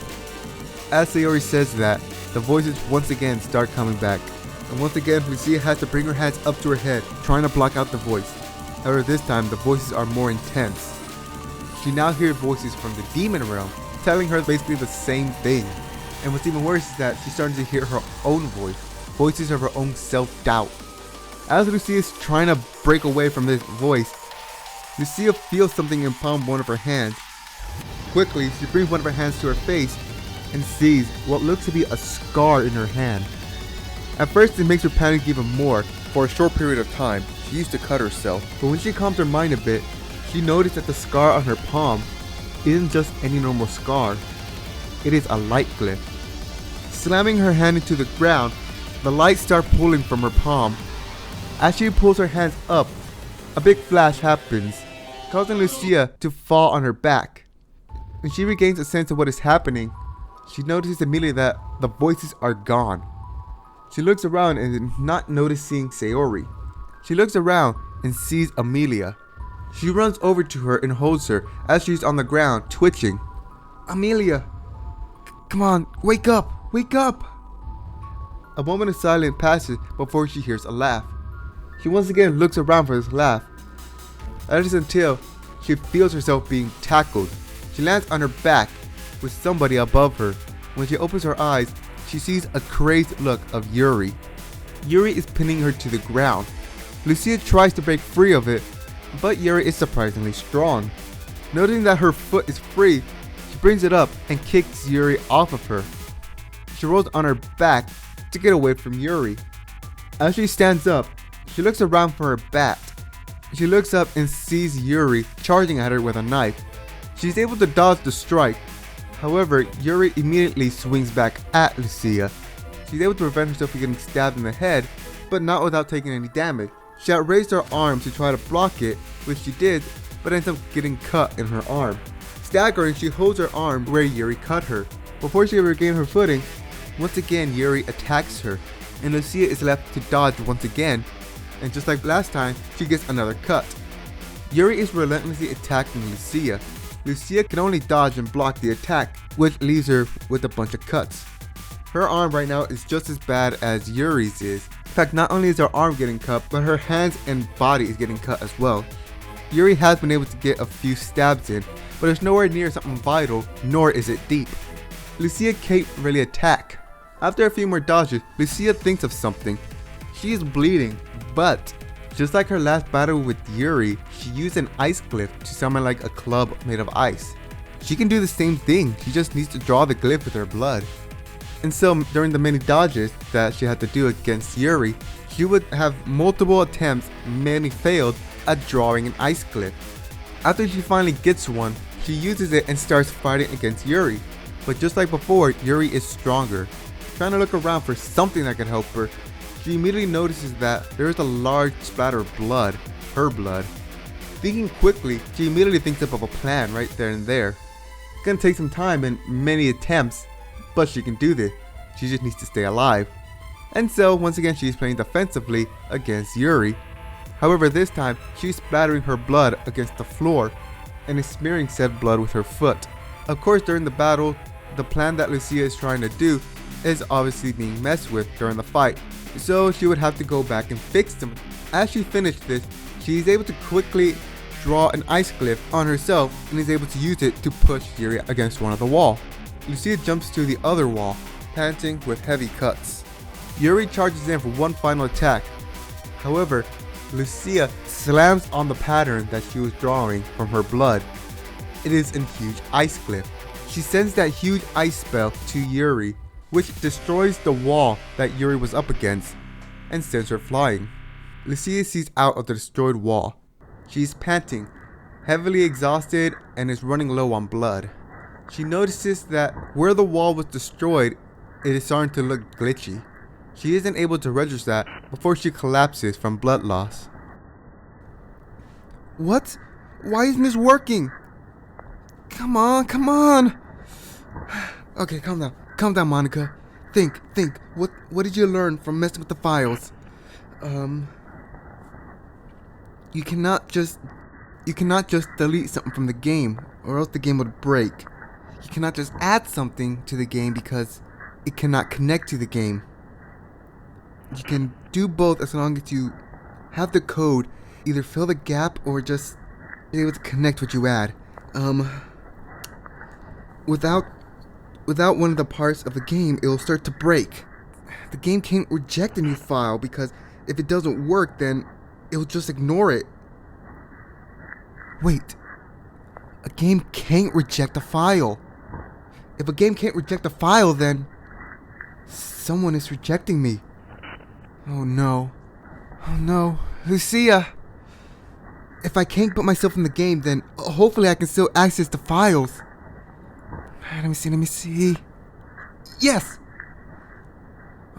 As Sayori says that, the voices once again start coming back. And once again, Lucia has to bring her hands up to her head, trying to block out the voice. However, this time, the voices are more intense. She now hears voices from the demon realm, telling her basically the same thing. And what's even worse is that she's starting to hear her own voice, voices of her own self-doubt. As Lucia is trying to break away from this voice, Lucia feels something in palm one of her hands. Quickly, she brings one of her hands to her face and sees what looks to be a scar in her hand. At first, it makes her panic even more. For a short period of time, she used to cut herself, but when she calms her mind a bit, she noticed that the scar on her palm isn't just any normal scar. It is a light glyph. Slamming her hand into the ground, the light starts pulling from her palm. As she pulls her hands up, a big flash happens, causing Lucia to fall on her back. When she regains a sense of what is happening, she notices immediately that the voices are gone. She looks around and is not noticing Sayori. She looks around and sees Amelia. She runs over to her and holds her as she's on the ground, twitching. Amelia! Come on, wake up! Wake up! A moment of silence passes before she hears a laugh. She once again looks around for this laugh. That is until she feels herself being tackled. She lands on her back with somebody above her. When she opens her eyes, she sees a crazed look of Yuri. Yuri is pinning her to the ground. Lucia tries to break free of it, but Yuri is surprisingly strong. Noticing that her foot is free, she brings it up and kicks Yuri off of her. She rolls on her back to get away from Yuri. As she stands up, she looks around for her bat. She looks up and sees Yuri charging at her with a knife. She's able to dodge the strike. However, Yuri immediately swings back at Lucia. She's able to prevent herself from getting stabbed in the head, but not without taking any damage. She outraised her arm to try to block it, which she did, but ends up getting cut in her arm. Staggering, she holds her arm where Yuri cut her. Before she regains her footing, once again Yuri attacks her, and Lucia is left to dodge once again, and just like last time, she gets another cut. Yuri is relentlessly attacking Lucia. Lucia can only dodge and block the attack, which leaves her with a bunch of cuts. Her arm right now is just as bad as Yuri's is. In fact, not only is her arm getting cut, but her hands and body is getting cut as well. Yuri has been able to get a few stabs in, but it's nowhere near something vital, nor is it deep. Lucia can't really attack. After a few more dodges, Lucia thinks of something. She is bleeding, but just like her last battle with Yuri, she used an ice glyph to summon like a club made of ice. She can do the same thing, she just needs to draw the glyph with her blood. And so during the many dodges that she had to do against Yuri, she would have multiple attempts, many failed, at drawing an ice glyph. After she finally gets one, she uses it and starts fighting against Yuri. But just like before, Yuri is stronger. Trying to look around for something that could help her, she immediately notices that there is a large splatter of blood, her blood. Thinking quickly, she immediately thinks up of a plan right there and there. It's gonna take some time and many attempts, but she can do this. She just needs to stay alive. And so, once again, she's playing defensively against Yuri. However, this time, she's splattering her blood against the floor and is smearing said blood with her foot. Of course, during the battle, the plan that Lucia is trying to do is obviously being messed with during the fight, so she would have to go back and fix them. As she finished this, she is able to quickly draw an ice glyph on herself and is able to use it to push Yuri against one of the wall. Lucia jumps to the other wall, panting with heavy cuts. Yuri charges in for one final attack. However, Lucia slams on the pattern that she was drawing from her blood. It is a huge ice glyph. She sends that huge ice spell to Yuri, which destroys the wall that Yuri was up against and sends her flying. Lucia sees out of the destroyed wall. She is panting, heavily exhausted, and is running low on blood. She notices that where the wall was destroyed, it is starting to look glitchy. She isn't able to register that before she collapses from blood loss. What? Why isn't this working? Come on. Okay, calm down. Calm down, Monica. Think. What did you learn from messing with the files? You cannot just delete something from the game, or else the game would break. You cannot just add something to the game because it cannot connect to the game. You can do both as long as you have the code either fill the gap or just be able to connect what you add. Without one of the parts of the game, it will start to break. The game can't reject a new file because if it doesn't work, then it will just ignore it. Wait. A game can't reject a file. If a game can't reject a file, then someone is rejecting me. Oh no. Lucia! If I can't put myself in the game, then hopefully I can still access the files. Let me see. Yes!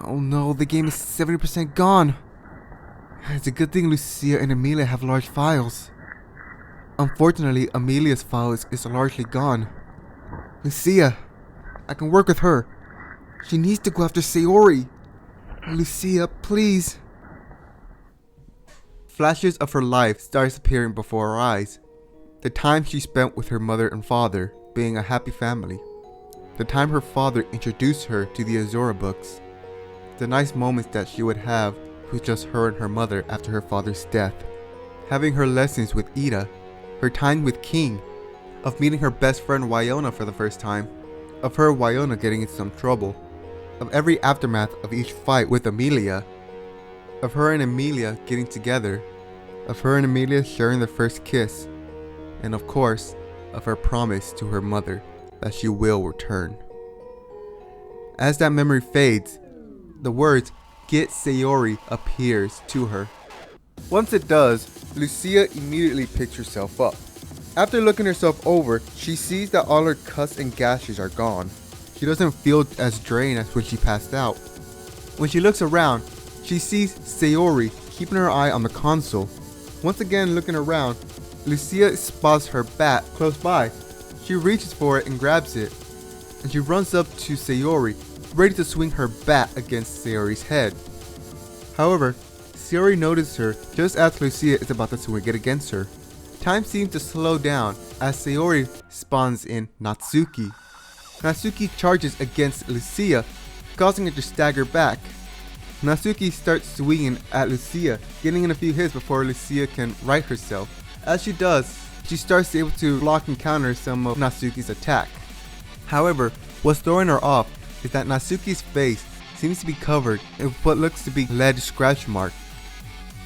Oh no, the game is 70% gone. It's a good thing Lucia and Amelia have large files. Unfortunately, Amelia's file is largely gone. Lucia, I can work with her. She needs to go after Sayori. Lucia, please. Flashes of her life starts appearing before her eyes. The time she spent with her mother and father, being a happy family. The time her father introduced her to the Azura books. The nice moments that she would have with just her and her mother after her father's death. Having her lessons with Ida. Her time with King. Of meeting her best friend Wyona for the first time. Of her and Wyona getting into some trouble. Of every aftermath of each fight with Amelia. Of her and Amelia getting together. Of her and Amelia sharing their first kiss. And of course, of her promise to her mother that she will return. As that memory fades, the words, Get Sayori appears to her. Once it does, Lucia immediately picks herself up. After looking herself over, she sees that all her cuts and gashes are gone. She doesn't feel as drained as when she passed out. When she looks around, she sees Sayori keeping her eye on the console. Once again looking around, Lucia spots her bat close by. She reaches for it and grabs it, and she runs up to Sayori, ready to swing her bat against Sayori's head. However, Sayori notices her just as Lucia is about to swing it against her. Time seems to slow down as Sayori spawns in Natsuki. Natsuki charges against Lucia, causing her to stagger back. Natsuki starts swinging at Lucia, getting in a few hits before Lucia can right herself. As she does, she starts able to block and counter some of Natsuki's attack. However, what's throwing her off is that Natsuki's face seems to be covered in what looks to be lead scratch mark.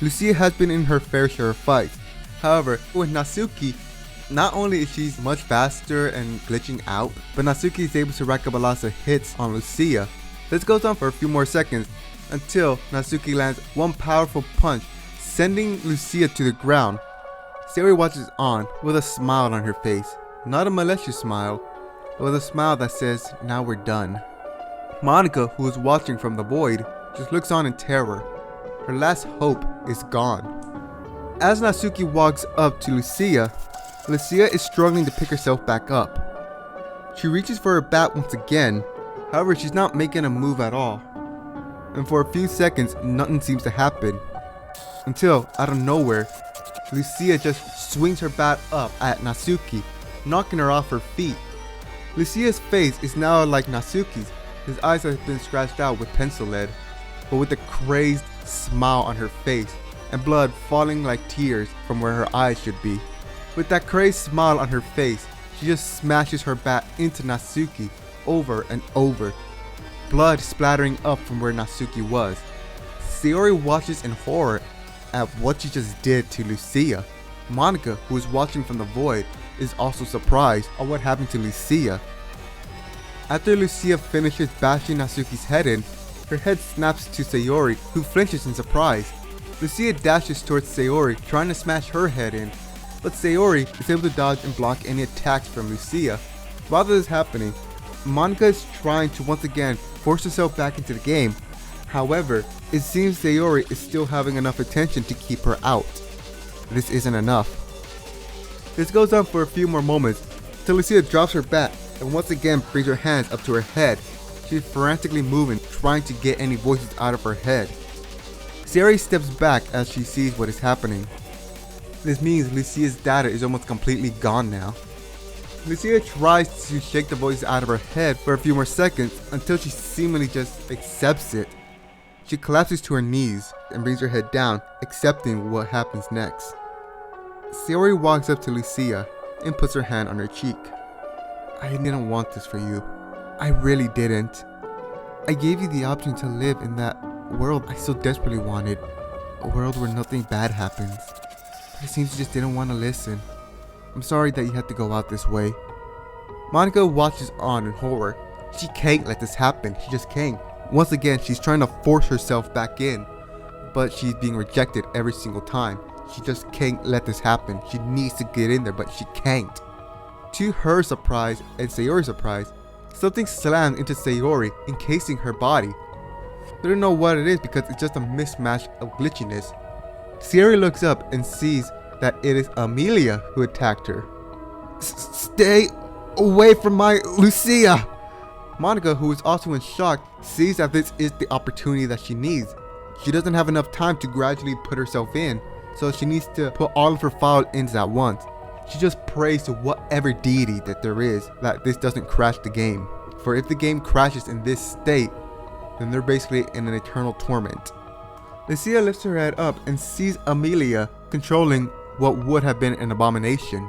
Lucia has been in her fair share of fights. However, with Natsuki, not only is she much faster and glitching out, but Natsuki is able to rack up a lot of hits on Lucia. This goes on for a few more seconds until Natsuki lands one powerful punch, sending Lucia to the ground. Sayori watches on with a smile on her face. Not a malicious smile, but with a smile that says, "Now we're done." Monika, who is watching from the void, just looks on in terror. Her last hope is gone. As Natsuki walks up to Lucia, Lucia is struggling to pick herself back up. She reaches for her bat once again, however she's not making a move at all. And for a few seconds, nothing seems to happen. Until, out of nowhere, Lucia just swings her bat up at Natsuki, knocking her off her feet. Lucia's face is now like Natsuki's. His eyes have been scratched out with pencil lead, but with a crazed smile on her face and blood falling like tears from where her eyes should be. With that crazed smile on her face, she just smashes her bat into Natsuki over and over, blood splattering up from where Natsuki was. Sayori watches in horror at what she just did to Lucia. Monika, who is watching from the void, is also surprised at what happened to Lucia. After Lucia finishes bashing Natsuki's head in, her head snaps to Sayori, who flinches in surprise. Lucia dashes towards Sayori, trying to smash her head in, but Sayori is able to dodge and block any attacks from Lucia. While this is happening, Monika is trying to once again force herself back into the game. However, it seems Sayori is still having enough attention to keep her out. This isn't enough. This goes on for a few more moments, till Lucia drops her bat and once again brings her hands up to her head. She's frantically moving, trying to get any voices out of her head. Sayori steps back as she sees what is happening. This means Lucia's data is almost completely gone now. Lucia tries to shake the voices out of her head for a few more seconds until she seemingly just accepts it. She collapses to her knees and brings her head down, accepting what happens next. Sayori walks up to Lucia and puts her hand on her cheek. "I didn't want this for you. I really didn't. I gave you the option to live in that world I so desperately wanted. A world where nothing bad happens. But it seems you just didn't want to listen. I'm sorry that you had to go out this way." Monika watches on in horror. She can't let this happen. She just can't. Once again, she's trying to force herself back in, but she's being rejected every single time. She just can't let this happen. She needs to get in there, but she can't. To her surprise and Sayori's surprise, something slams into Sayori, encasing her body. They don't know what it is because it's just a mismatch of glitchiness. Sayori looks up and sees that it is Amelia who attacked her. "Stay away from my Lucia!" Monika, who is also in shock, sees that this is the opportunity that she needs. She doesn't have enough time to gradually put herself in, so she needs to put all of her file ins at once. She just prays to whatever deity that there is that this doesn't crash the game. For if the game crashes in this state, then they're basically in an eternal torment. Lucia lifts her head up and sees Amelia controlling what would have been an abomination.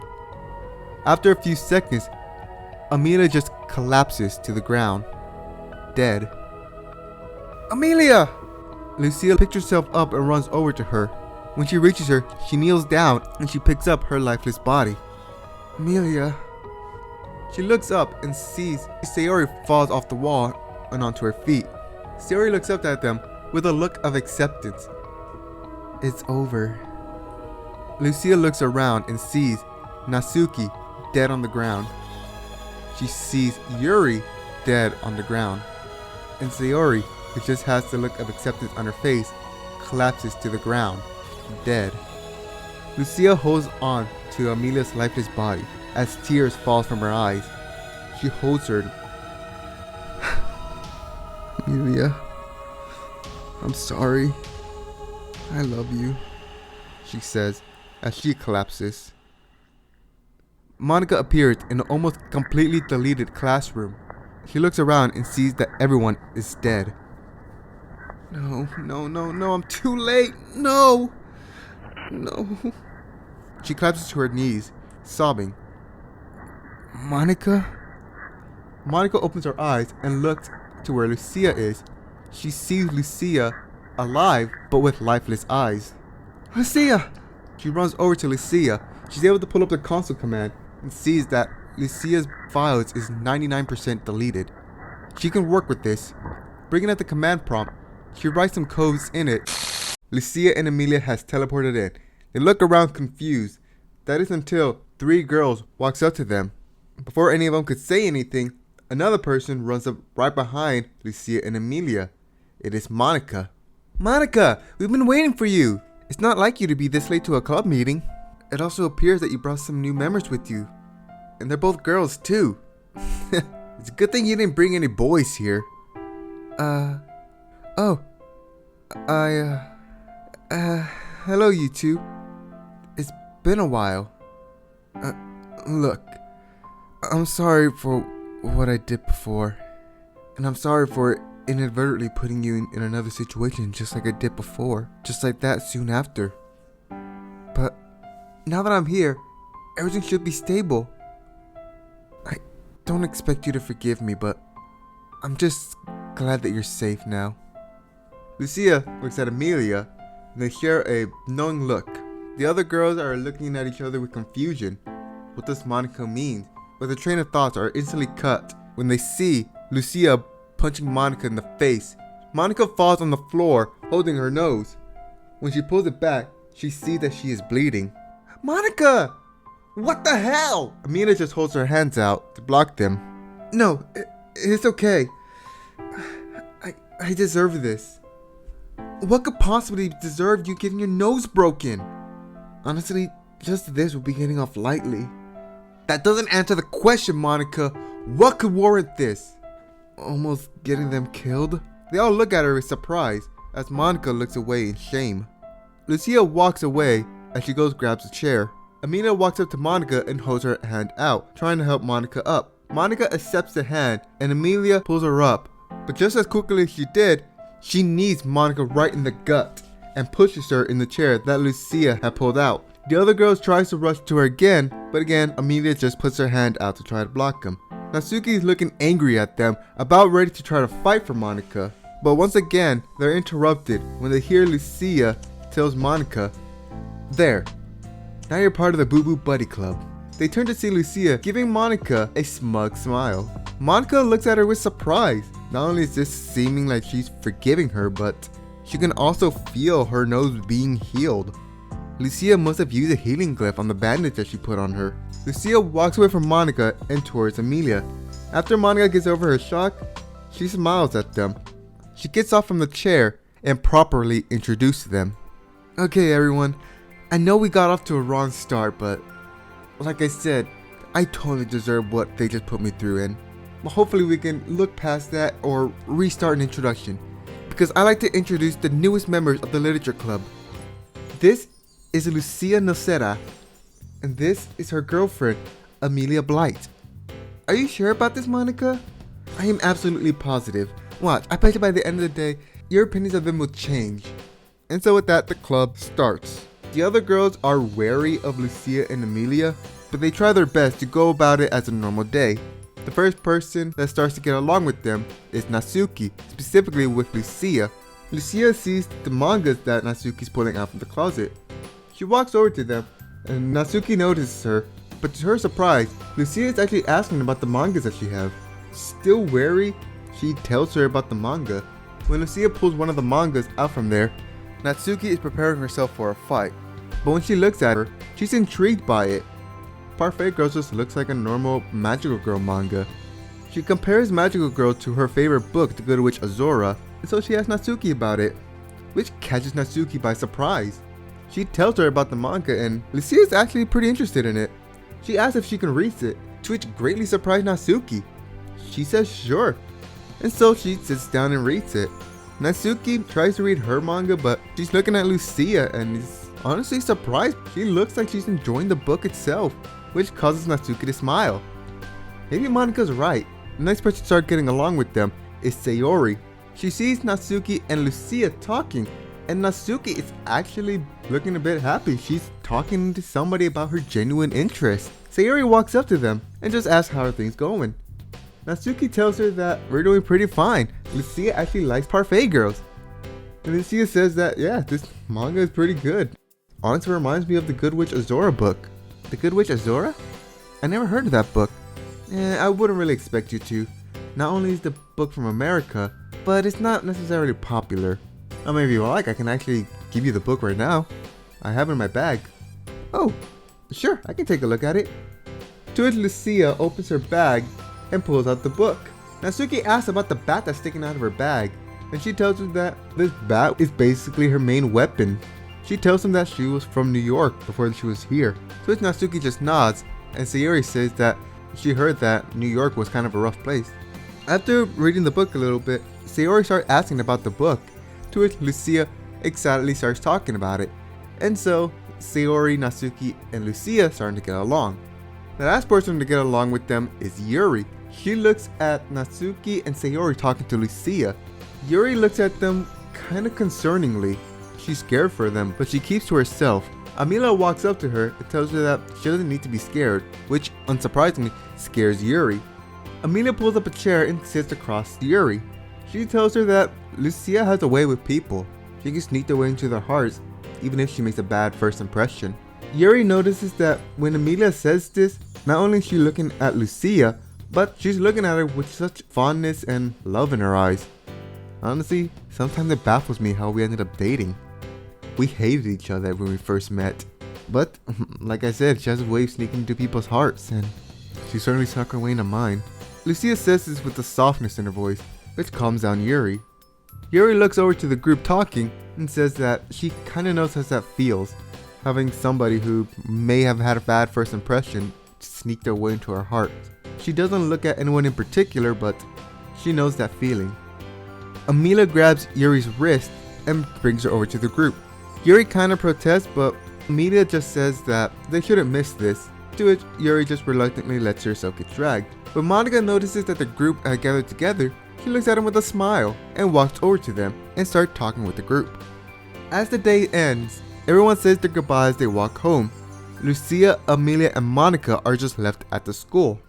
After a few seconds, Amelia just collapses to the ground, dead. "Amelia!" Lucia picks herself up and runs over to her. When she reaches her, she kneels down and she picks up her lifeless body. "Amelia." She looks up and sees Sayori falls off the wall and onto her feet. Sayori looks up at them with a look of acceptance. It's over. Lucia looks around and sees Natsuki dead on the ground. She sees Yuri dead on the ground. And Sayori, who just has the look of acceptance on her face, collapses to the ground, dead. Lucia holds on to Amelia's lifeless body as tears fall from her eyes. She holds her. Amelia, I'm sorry. I love you, she says as she collapses. Monica appears in an almost completely deleted classroom. She looks around and sees that everyone is dead. No, I'm too late. No. She collapses to her knees, sobbing. Monica? Monica opens her eyes and looks to where Lucia is. She sees Lucia alive, but with lifeless eyes. Lucia! She runs over to Lucia. She's able to pull up the console command and sees that Lucia's files is 99% deleted. She can work with this. Bringing up the command prompt, she writes some codes in it. Lucia and Amelia has teleported in. They look around confused. That is until 3 girls walks up to them. Before any of them could say anything, another person runs up right behind Lucia and Amelia. It is Monica. Monica, we've been waiting for you. It's not like you to be this late to a club meeting. It also appears that you brought some new members with you. And they're both girls too. It's a good thing you didn't bring any boys here. Hello you two. It's been a while. Look, I'm sorry for what I did before. And I'm sorry for inadvertently putting you in another situation just like I did before. Just like that soon after. But now that I'm here, everything should be stable. I don't expect you to forgive me, but I'm just glad that you're safe now. Lucia looks at Amelia and they share a knowing look. The other girls are looking at each other with confusion. What does Monica mean? But their train of thoughts are instantly cut when they see Lucia punching Monica in the face. Monica falls on the floor holding her nose. When she pulls it back, she sees that she is bleeding. Monica! What the hell? Amelia just holds her hands out to block them. No, it's okay. I deserve this. What could possibly deserve you getting your nose broken? Honestly, just this would be getting off lightly. That doesn't answer the question, Monica. What could warrant this? Almost getting them killed? They all look at her with surprise as Monica looks away in shame. Lucia walks away as she grabs a chair. Amelia walks up to Monica and holds her hand out, trying to help Monica up. Monica accepts the hand and Amelia pulls her up. But just as quickly as she did, she knees Monica right in the gut and pushes her in the chair that Lucia had pulled out. The other girl tries to rush to her again, but again, Amelia just puts her hand out to try to block them. Natsuki is looking angry at them, about ready to try to fight for Monica. But once again, they're interrupted when they hear Lucia tells Monica, "There, now you're part of the Boo Boo Buddy Club." They turn to see Lucia giving Monica a smug smile. Monica looks at her with surprise. Not only is this seeming like she's forgiving her, but she can also feel her nose being healed. Lucia must have used a healing glyph on the bandage that she put on her. Lucia walks away from Monica and towards Amelia. After Monica gets over her shock, she smiles at them. She gets off from the chair and properly introduces them. Okay everyone, I know we got off to a wrong start, but like I said, I totally deserve what they just put me through in. But hopefully we can look past that or restart an introduction, because I like to introduce the newest members of the Literature Club. This is Lucia Nocera, and this is her girlfriend, Amelia Blight. Are you sure about this, Monica? I am absolutely positive. Watch, I bet you by the end of the day, your opinions of them will change. And so with that, the club starts. The other girls are wary of Lucia and Amelia, but they try their best to go about it as a normal day. The first person that starts to get along with them is Natsuki, specifically with Lucia. Lucia sees the mangas that Natsuki's pulling out from the closet. She walks over to them, and Natsuki notices her, but to her surprise, Lucia is actually asking about the mangas that she have. Still wary, she tells her about the manga. When Lucia pulls one of the mangas out from there, Natsuki is preparing herself for a fight. But when she looks at her, she's intrigued by it. Parfait Girl just looks like a normal Magical Girl manga. She compares Magical Girl to her favorite book, The Good Witch Azura, and so she asks Natsuki about it, which catches Natsuki by surprise. She tells her about the manga and Lucia is actually pretty interested in it. She asks if she can read it, to which greatly surprised Natsuki. She says sure, and so she sits down and reads it. Natsuki tries to read her manga, but she's looking at Lucia and is honestly surprised. She looks like she's enjoying the book itself, which causes Natsuki to smile. Maybe Monika's right. The next person to start getting along with them is Sayori. She sees Natsuki and Lucia talking, and Natsuki is actually looking a bit happy. She's talking to somebody about her genuine interest. Sayori walks up to them and just asks how are things going. Natsuki tells her that we're doing pretty fine. Lucia actually likes Parfait Girls. And Lucia says that, yeah, this manga is pretty good. Honestly reminds me of the Good Witch Azura book. The Good Witch Azura? I never heard of that book. I wouldn't really expect you to. Not only is the book from America, but it's not necessarily popular. I mean, if you like, I can actually give you the book right now. I have it in my bag. Oh, sure, I can take a look at it. To which Lucia opens her bag and pulls out the book. Natsuki asks about the bat that's sticking out of her bag, and she tells her that this bat is basically her main weapon. She tells him that she was from New York before she was here, to which Natsuki just nods, and Sayori says that she heard that New York was kind of a rough place. After reading the book a little bit, Sayori starts asking about the book, to which Lucia excitedly starts talking about it, and so Sayori, Natsuki, and Lucia starting to get along. The last person to get along with them is Yuri. She looks at Natsuki and Sayori talking to Lucia. Yuri looks at them kinda concerningly. She's scared for them, but she keeps to herself. Amelia walks up to her and tells her that she doesn't need to be scared, which unsurprisingly scares Yuri. Amelia pulls up a chair and sits across Yuri. She tells her that Lucia has a way with people. She can sneak their way into their hearts, even if she makes a bad first impression. Yuri notices that when Amelia says this, not only is she looking at Lucia, but she's looking at her with such fondness and love in her eyes. Honestly, sometimes it baffles me how we ended up dating. We hated each other when we first met, but like I said, she has a way of sneaking into people's hearts, and she certainly snuck her way into mine. Lucia says this with a softness in her voice, which calms down Yuri. Yuri looks over to the group talking and says that she kinda knows how that feels, having somebody who may have had a bad first impression sneak their way into her heart. She doesn't look at anyone in particular, but she knows that feeling. Amelia grabs Yuri's wrist and brings her over to the group. Yuri kinda protests, but Amelia just says that they shouldn't miss this, to which Yuri just reluctantly lets herself get dragged. When Monica notices that the group had gathered together, she looks at him with a smile and walks over to them and starts talking with the group. As the day ends, everyone says their goodbyes as they walk home. Lucia, Amelia, and Monica are just left at the school.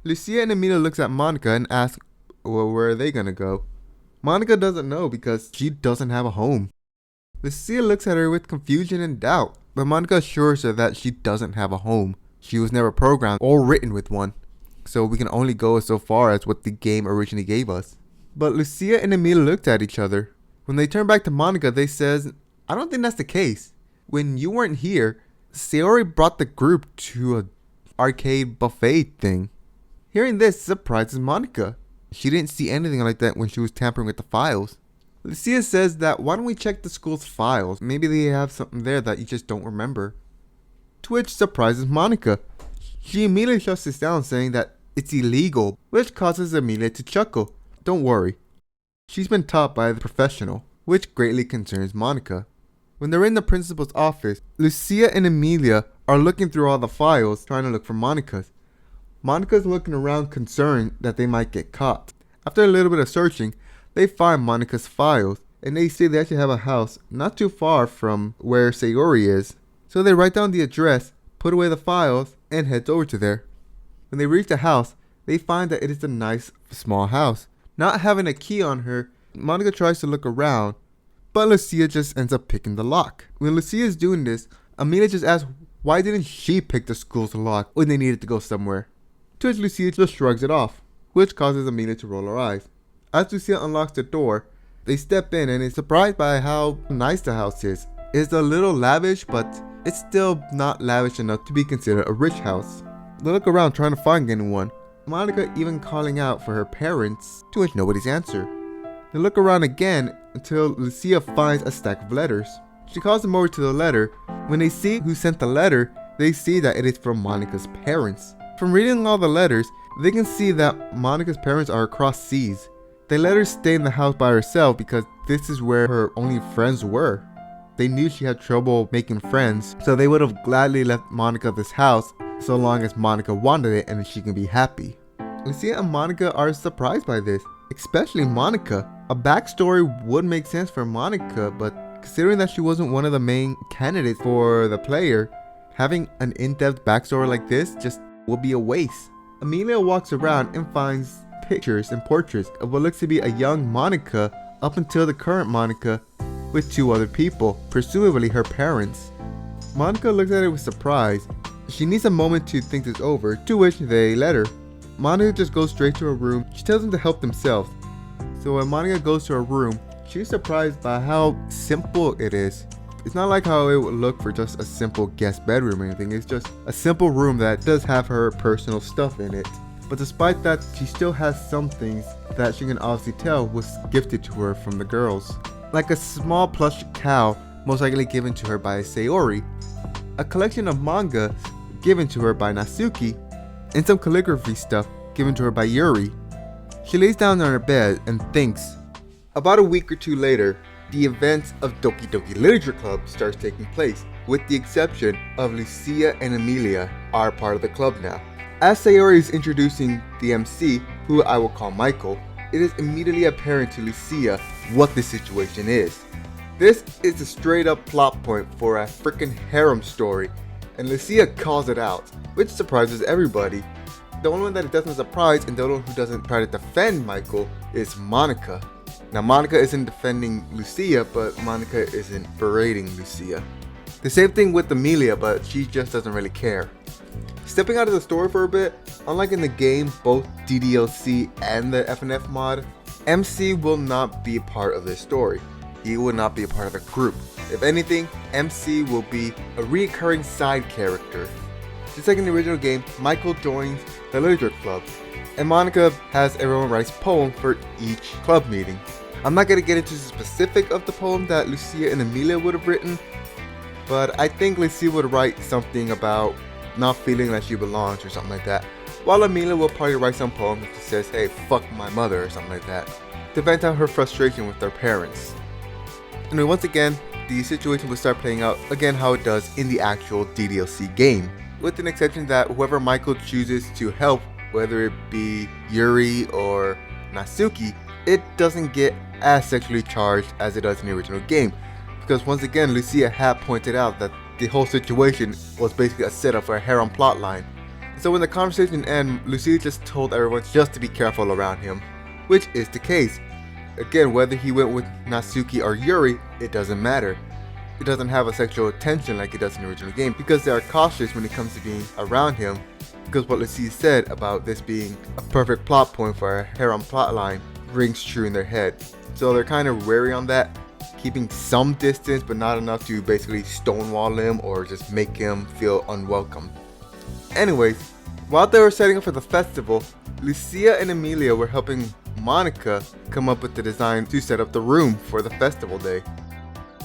Lucia and Amelia looks at Monica and asks, well, where are they gonna go? Monica doesn't know because she doesn't have a home. Lucia looks at her with confusion and doubt, but Monica assures her that she doesn't have a home. She was never programmed or written with one, so we can only go so far as what the game originally gave us. But Lucia and Amelia looked at each other. When they turn back to Monica, they says, I don't think that's the case. When you weren't here, Sayori brought the group to a arcade buffet thing. Hearing this surprises Monica. She didn't see anything like that when she was tampering with the files. Lucia says that why don't we check the school's files? Maybe they have something there that you just don't remember. To which surprises Monica. She immediately shuts this down, saying that it's illegal, which causes Amelia to chuckle. Don't worry. She's been taught by the professional, which greatly concerns Monica. When they're in the principal's office, Lucia and Amelia are looking through all the files trying to look for Monica's. Monica's looking around concerned that they might get caught. After a little bit of searching, they find Monica's files, and they say they actually have a house not too far from where Sayori is. So they write down the address, put away the files, and heads over to there. When they reach the house, they find that it is a nice, small house. Not having a key on her, Monica tries to look around, but Lucia just ends up picking the lock. When Lucia is doing this, Amelia just asks why didn't she pick the school's lock when they needed to go somewhere. To which Lucia just shrugs it off, which causes Amelia to roll her eyes. As Lucia unlocks the door, They step in and is surprised by how nice the house is. It's a little lavish, but it's still not lavish enough to be considered a rich house. They look around trying to find anyone, Monica even calling out for her parents, to which nobody's answer. They look around again until Lucia finds a stack of letters. She calls them over to the letter. When they see who sent the letter, they see that it is from Monica's parents. From reading all the letters, they can see that Monica's parents are across seas. They let her stay in the house by herself because this is where her only friends were. They knew she had trouble making friends, so they would have gladly left Monica this house so long as Monica wanted it and she can be happy. Lucia and Monica are surprised by this, especially Monica. A backstory would make sense for Monica, but considering that she wasn't one of the main candidates for the player, having an in-depth backstory like this just would be a waste. Amelia walks around and finds pictures and portraits of what looks to be a young Monica up until the current Monica with two other people, presumably her parents. Monica looks at it with surprise. She needs a moment to think this over, to which they let her. Monica just goes straight to her room. She tells them to help themselves. So when Monica goes to her room, she's surprised by how simple it is. It's not like how it would look for just a simple guest bedroom or anything. It's just a simple room that does have her personal stuff in it. But despite that, she still has some things that she can obviously tell was gifted to her from the girls. Like a small plush cow, most likely given to her by Sayori, a collection of manga given to her by Natsuki, and some calligraphy stuff given to her by Yuri. She lays down on her bed and thinks. About a week or two later, the events of Doki Doki Literature Club starts taking place, with the exception of Lucia and Amelia are part of the club now. As Sayori is introducing the MC, who I will call Michael, it is immediately apparent to Lucia what the situation is. This is a straight up plot point for a freaking harem story, and Lucia calls it out, which surprises everybody. The only one that it doesn't surprise and the only one who doesn't try to defend Michael is Monica. Now Monica isn't defending Lucia, but Monica isn't berating Lucia. The same thing with Amelia, but she just doesn't really care. Stepping out of the story for a bit, unlike in the game, both DDLC and the FNF mod, MC will not be a part of this story. He will not be a part of the group. If anything, MC will be a recurring side character. Just like in the original game, Michael joins the literature club, and Monica has everyone writes poems for each club meeting. I'm not going to get into the specific of the poem that Lucia and Amelia would have written, but I think Lucia would write something about not feeling like she belongs or something like that, while Amelia will probably write some poem that says, hey, fuck my mother or something like that, to vent out her frustration with their parents. And once again, the situation will start playing out again how it does in the actual DDLC game, with an exception that whoever Michael chooses to help, whether it be Yuri or Natsuki, it doesn't get as sexually charged as it does in the original game, because once again Lucia had pointed out that the whole situation was basically a setup for a harem plotline. So when the conversation ended, Lucia just told everyone just to be careful around him, which is the case. Again, whether he went with Natsuki or Yuri, it doesn't matter. It doesn't have a sexual tension like it does in the original game, because they are cautious when it comes to being around him, because what Lucia said about this being a perfect plot point for a harem plotline rings true in their head. So they're kind of wary on that, keeping some distance but not enough to basically stonewall him or just make him feel unwelcome. Anyways, while they were setting up for the festival, Lucia and Amelia were helping Monica come up with the design to set up the room for the festival day.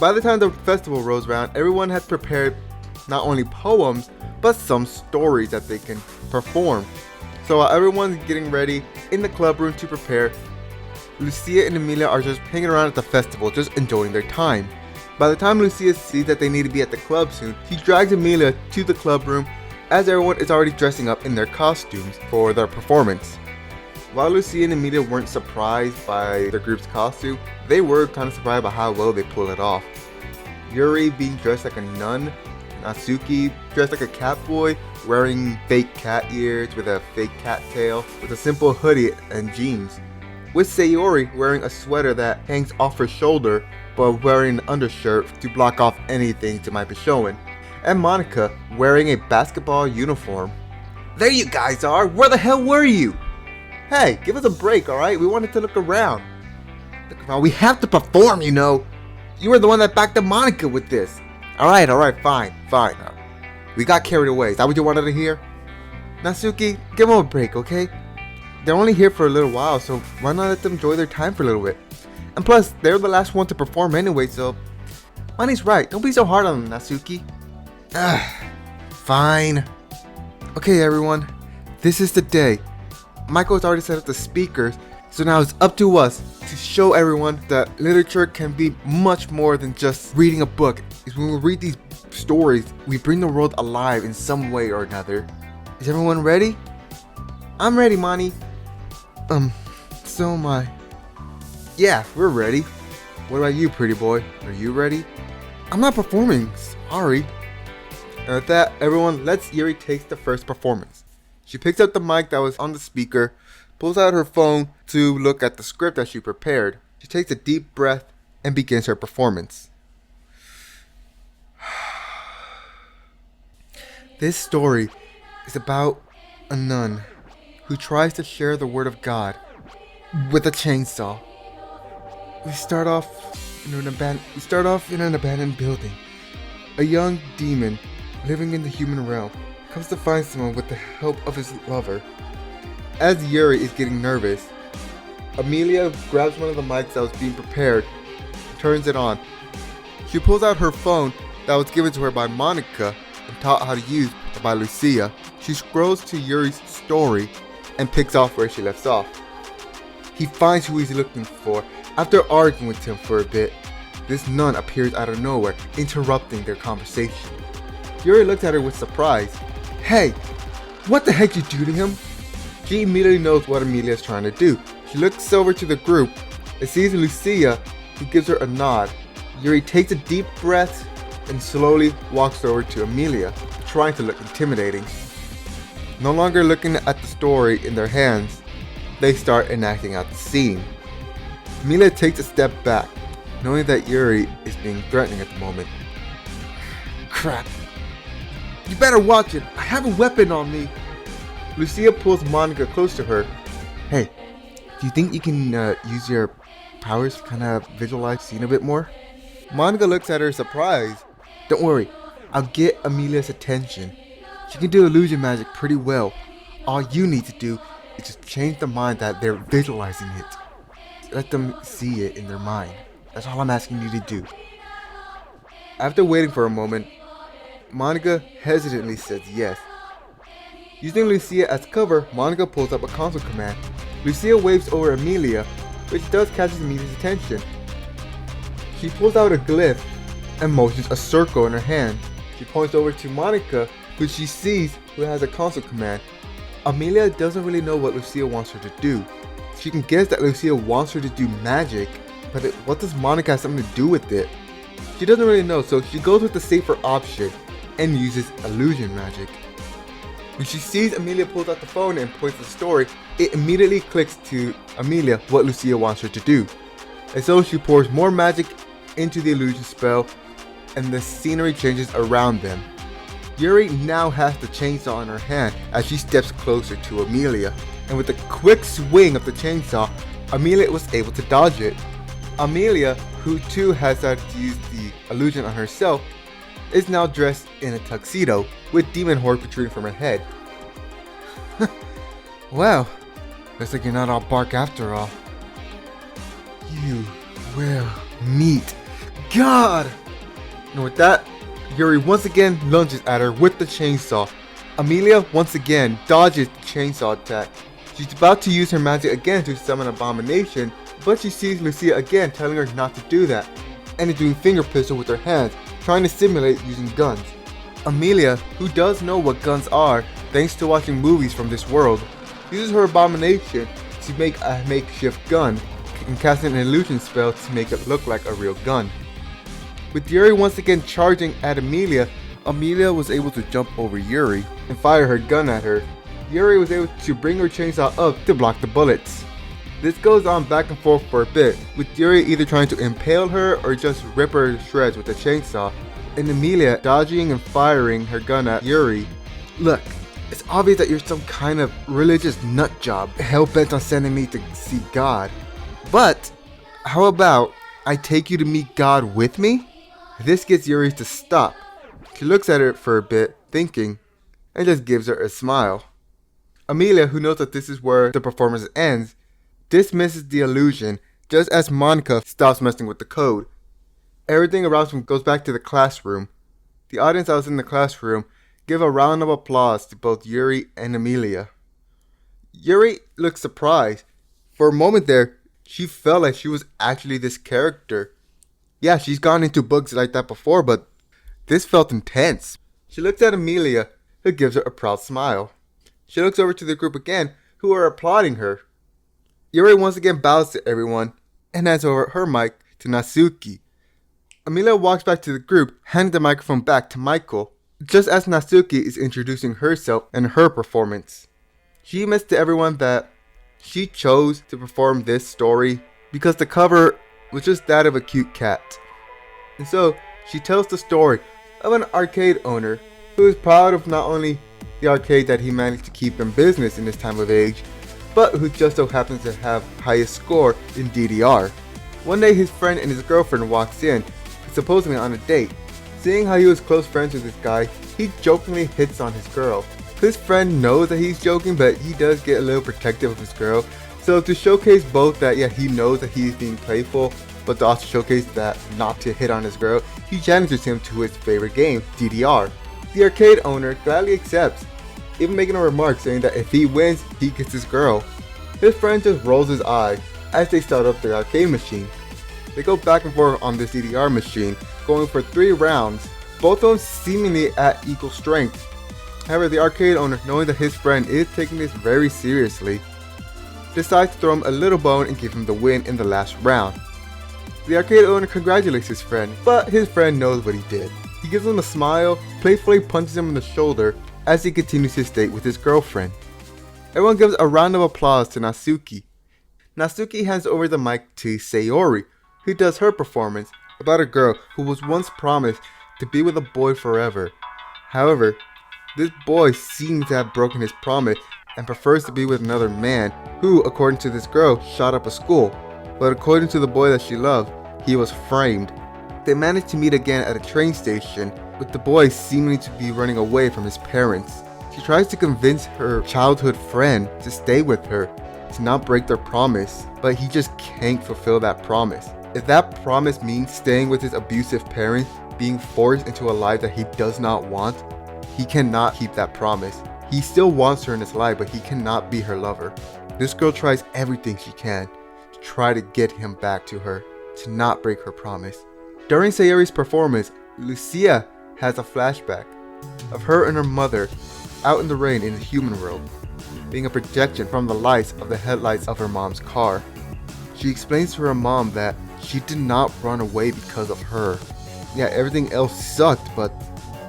By the time the festival rolls around, everyone has prepared not only poems, but some stories that they can perform. So while everyone's getting ready in the club room to prepare, Lucia and Amelia are just hanging around at the festival, just enjoying their time. By the time Lucia sees that they need to be at the club soon, she drags Amelia to the club room as everyone is already dressing up in their costumes for their performance. While Lucia and Amelia weren't surprised by their group's costume, they were kind of surprised by how well they pulled it off. Yuri being dressed like a nun, Natsuki dressed like a cat boy, wearing fake cat ears with a fake cat tail, with a simple hoodie and jeans. With Sayori wearing a sweater that hangs off her shoulder, but wearing an undershirt to block off anything that might be showing. And Monica wearing a basketball uniform. There you guys are! Where the hell were you? Hey, give us a break, alright? We wanted to look around. Look, we have to perform, you know. You were the one that backed up Monica with this. Alright, fine. We got carried away. Is that what you wanted to hear? Natsuki, give them a break, okay? They're only here for a little while, so why not let them enjoy their time for a little bit? And plus, they're the last one to perform anyway, so... Manny's right, don't be so hard on them, Natsuki. Fine. Okay, everyone. This is the day. Michael's already set up the speakers, so now it's up to us to show everyone that literature can be much more than just reading a book. It's when we read these stories, we bring the world alive in some way or another. Is everyone ready? I'm ready, Monty. So am I. Yeah, we're ready. What about you, pretty boy? Are you ready? I'm not performing, sorry. And with that, everyone, let's Yuri take the first performance. She picks up the mic that was on the speaker, pulls out her phone to look at the script that she prepared. She takes a deep breath and begins her performance. This story is about a nun who tries to share the word of God with a chainsaw. We start off in an abandoned building. A young demon living in the human realm comes to find someone with the help of his lover. As Yuri is getting nervous, Amelia grabs one of the mics that was being prepared, turns it on. She pulls out her phone that was given to her by Monica and taught how to use by Lucia. She scrolls to Yuri's story and picks off where she left off. He finds who he's looking for. After arguing with him for a bit, this nun appears out of nowhere, interrupting their conversation. Yuri looks at her with surprise. Hey, what the heck you do to him? She immediately knows what Amelia is trying to do. She looks over to the group and sees Lucia, who gives her a nod. Yuri takes a deep breath and slowly walks over to Amelia, trying to look intimidating. No longer looking at the story in their hands, they start enacting out the scene. Amelia takes a step back, knowing that Yuri is being threatening at the moment. Crap. You better watch it. I have a weapon on me. Lucia pulls Monica close to her. Hey, do you think you can use your powers to kind of visualize the scene a bit more? Monica looks at her surprised. Don't worry, I'll get Amelia's attention. She can do illusion magic pretty well. All you need to do is just change the mind that they're visualizing it. Let them see it in their mind. That's all I'm asking you to do. After waiting for a moment, Monica hesitantly says yes. Using Lucia as cover, Monica pulls up a console command. Lucia waves over Amelia, which does catch Amelia's attention. She pulls out a glyph and motions a circle in her hand. She points over to Monica, which she sees who has a console command. Amelia doesn't really know what Lucia wants her to do. She can guess that Lucia wants her to do magic, but what does Monica have something to do with it? She doesn't really know, so she goes with the safer option and uses illusion magic. When she sees Amelia pulls out the phone and points the story, it immediately clicks to Amelia what Lucia wants her to do. And so she pours more magic into the illusion spell, and the scenery changes around them. Yuri now has the chainsaw in her hand as she steps closer to Amelia, and with a quick swing of the chainsaw, Amelia was able to dodge it. Amelia, who too has had to use the illusion on herself, is now dressed in a tuxedo with demon horn protruding from her head. Well, looks like you're not all bark after all. You will meet God! And with that, Yuri once again lunges at her with the chainsaw. Amelia once again dodges the chainsaw attack. She's about to use her magic again to summon Abomination, but she sees Lucia again telling her not to do that, and is doing finger pistol with her hands, trying to simulate using guns. Amelia, who does know what guns are thanks to watching movies from this world, uses her Abomination to make a makeshift gun and casting an illusion spell to make it look like a real gun. With Yuri once again charging at Amelia, Amelia was able to jump over Yuri and fire her gun at her. Yuri was able to bring her chainsaw up to block the bullets. This goes on back and forth for a bit, with Yuri either trying to impale her or just rip her to shreds with the chainsaw, and Amelia dodging and firing her gun at Yuri. Look, it's obvious that you're some kind of religious nut job, hell-bent on sending me to see God. But How about I take you to meet God with me? This gets Yuri to stop. She looks at her for a bit, thinking, and just gives her a smile. Amelia, who knows that this is where the performance ends, dismisses the illusion just as Monica stops messing with the code. Everything around them goes back to the classroom. The audience that was in the classroom give a round of applause to both Yuri and Amelia. Yuri looks surprised. For a moment there, she felt like she was actually this character. Yeah, she's gone into books like that before, but this felt intense. She looks at Amelia, who gives her a proud smile. She looks over to the group again, who are applauding her. Yuri once again bows to everyone and hands over her mic to Natsuki. Amelia walks back to the group, handing the microphone back to Michael, just as Natsuki is introducing herself and her performance. She admits to everyone that she chose to perform this story because the cover was just that of a cute cat. And so she tells the story of an arcade owner who is proud of not only the arcade that he managed to keep in business in this time of age, but who just so happens to have highest score in DDR. One day his friend and his girlfriend walks in, supposedly on a date. Seeing how he was close friends with this guy, he jokingly hits on his girl. His friend knows that he's joking, but he does get a little protective of his girl. So to showcase both that yeah, he knows that he's being playful, but to also showcase that not to hit on his girl, he challenges him to his favorite game, DDR. The arcade owner gladly accepts, even making a remark saying that if he wins, he gets his girl. His friend just rolls his eye as they start up the arcade machine. They go back and forth on this DDR machine, going for 3 rounds, both of them seemingly at equal strength. However, the arcade owner, knowing that his friend is taking this very seriously, decides to throw him a little bone and give him the win in the last round. The arcade owner congratulates his friend, but his friend knows what he did. He gives him a smile, playfully punches him in the shoulder as he continues his date with his girlfriend. Everyone gives a round of applause to Natsuki. Natsuki hands over the mic to Sayori, who does her performance about a girl who was once promised to be with a boy forever. However, this boy seems to have broken his promise and prefers to be with another man who, according to this girl, shot up a school. But according to the boy that she loved, he was framed. They manage to meet again at a train station, with the boy seemingly to be running away from his parents. She tries to convince her childhood friend to stay with her, to not break their promise, but he just can't fulfill that promise. If that promise means staying with his abusive parents, being forced into a life that he does not want, he cannot keep that promise. He still wants her in his life, but he cannot be her lover. This girl tries everything she can to try to get him back to her, to not break her promise. During Sayori's performance, Lucia has a flashback of her and her mother out in the rain in the human world, being a projection from the lights of the headlights of her mom's car. She explains to her mom that she did not run away because of her. Yeah, everything else sucked, but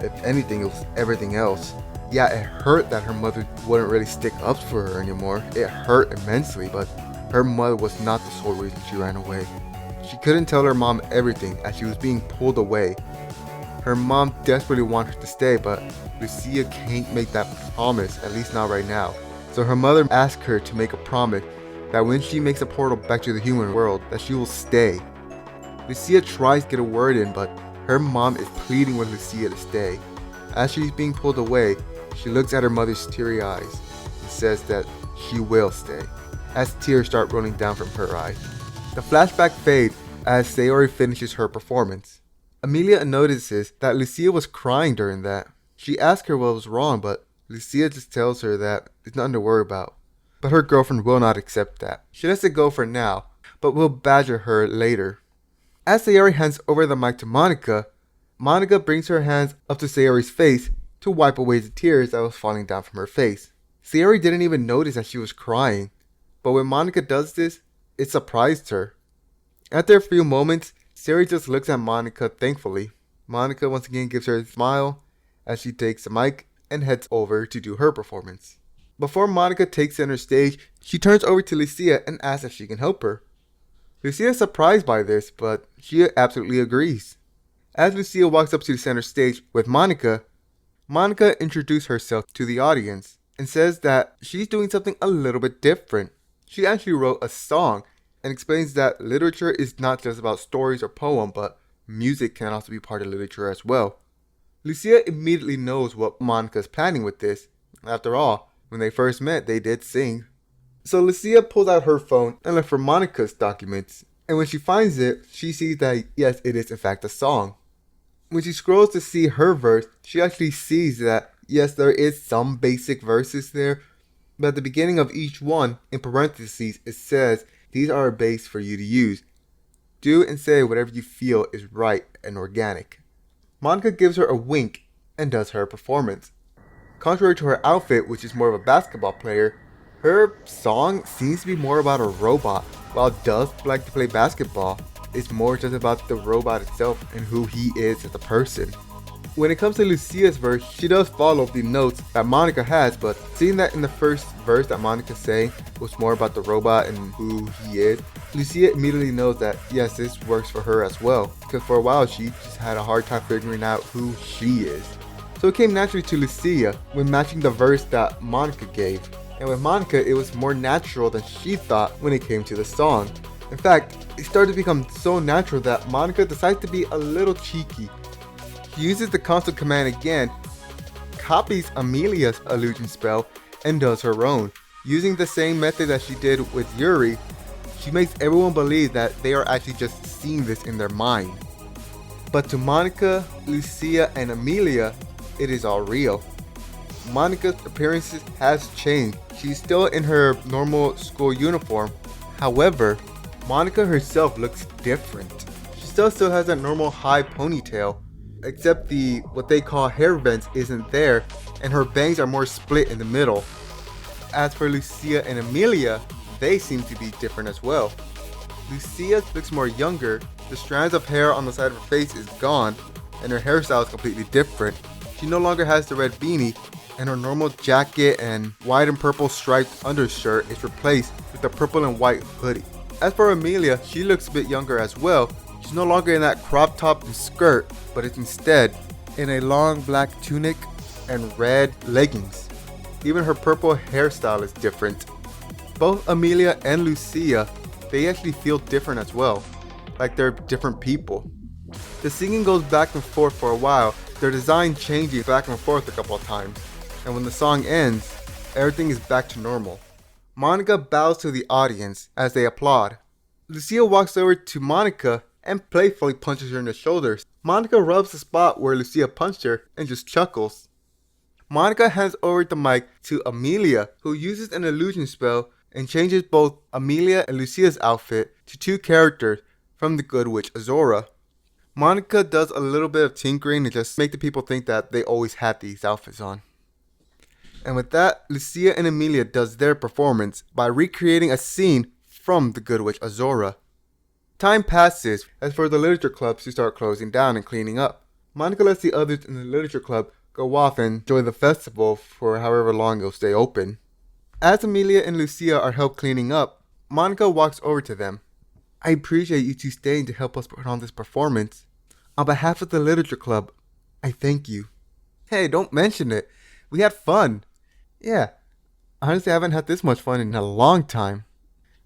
if anything, it was everything else. Yeah, it hurt that her mother wouldn't really stick up for her anymore. It hurt immensely, but her mother was not the sole reason she ran away. She couldn't tell her mom everything as she was being pulled away. Her mom desperately wanted her to stay, but Lucia can't make that promise, at least not right now. So her mother asked her to make a promise that when she makes a portal back to the human world, that she will stay. Lucia tries to get a word in, but her mom is pleading with Lucia to stay. As she's being pulled away, she looks at her mother's teary eyes and says that she will stay, as tears start rolling down from her eyes. The flashback fades as Sayori finishes her performance. Amelia notices that Lucia was crying during that. She asks her what was wrong, but Lucia just tells her that it's nothing to worry about. But her girlfriend will not accept that. She lets it go for now, but will badger her later. As Sayori hands over the mic to Monica, Monica brings her hands up to Sayori's face to wipe away the tears that was falling down from her face. Sayori didn't even notice that she was crying, but when Monica does this, it surprised her. After a few moments, Sayori just looks at Monica thankfully. Monica once again gives her a smile as she takes the mic and heads over to do her performance. Before Monica takes center stage, she turns over to Lucia and asks if she can help her. Lucia is surprised by this, but she absolutely agrees. As Lucia walks up to the center stage with Monica, Monica introduces herself to the audience and says that she's doing something a little bit different. She actually wrote a song and explains that literature is not just about stories or poem, but music can also be part of literature as well. Lucia immediately knows what Monica's planning with this. After all, when they first met, they did sing. So Lucia pulls out her phone and looks for Monica's documents. And when she finds it, she sees that yes, it is in fact a song. When she scrolls to see her verse, she actually sees that yes, there is some basic verses there, but at the beginning of each one, in parentheses, it says, these are a base for you to use. Do and say whatever you feel is right and organic. Monica gives her a wink and does her performance. Contrary to her outfit, which is more of a basketball player, her song seems to be more about a robot. While does like to play basketball, it's more just about the robot itself and who he is as a person. When it comes to Lucia's verse, she does follow the notes that Monica has, but seeing that in the first verse that Monica sang was more about the robot and who he is, Lucia immediately knows that yes, this works for her as well, because for a while she just had a hard time figuring out who she is. So it came naturally to Lucia when matching the verse that Monica gave, and with Monica it was more natural than she thought when it came to the song. In fact, it started to become so natural that Monica decides to be a little cheeky. She uses the console command again, copies Amelia's illusion spell, and does her own. Using the same method that she did with Yuri, she makes everyone believe that they are actually just seeing this in their mind. But to Monica, Lucia, and Amelia, it is all real. Monica's appearances has changed. She's still in her normal school uniform. However, Monica herself looks different. She still has that normal high ponytail, except the what they call hair vents isn't there, and her bangs are more split in the middle. As for Lucia and Amelia, they seem to be different as well. Lucia looks more younger, the strands of hair on the side of her face is gone, and her hairstyle is completely different. She no longer has the red beanie, and her normal jacket and white and purple striped undershirt is replaced with a purple and white hoodie. As for Amelia, she looks a bit younger as well. She's no longer in that crop top and skirt, but it's instead in a long black tunic and red leggings. Even her purple hairstyle is different. Both Amelia and Lucia, they actually feel different as well, like they're different people. The singing goes back and forth for a while, their design changing back and forth a couple of times, and when the song ends, everything is back to normal. Monica bows to the audience as they applaud. Lucia walks over to Monica and playfully punches her in the shoulders. Monica rubs the spot where Lucia punched her and just chuckles. Monica hands over the mic to Amelia, who uses an illusion spell and changes both Amelia and Lucia's outfit to two characters from the Good Witch Azora. Monica does a little bit of tinkering to just make the people think that they always had these outfits on. And with that, Lucia and Amelia does their performance by recreating a scene from the Good Witch Azora. Time passes as for the literature clubs to start closing down and cleaning up. Monica lets the others in the literature club go off and enjoy the festival for however long it'll stay open. As Amelia and Lucia are helped cleaning up, Monica walks over to them. I appreciate you two staying to help us put on this performance. On behalf of the literature club, I thank you. Hey, don't mention it. We had fun. Yeah, honestly I haven't had this much fun in a long time.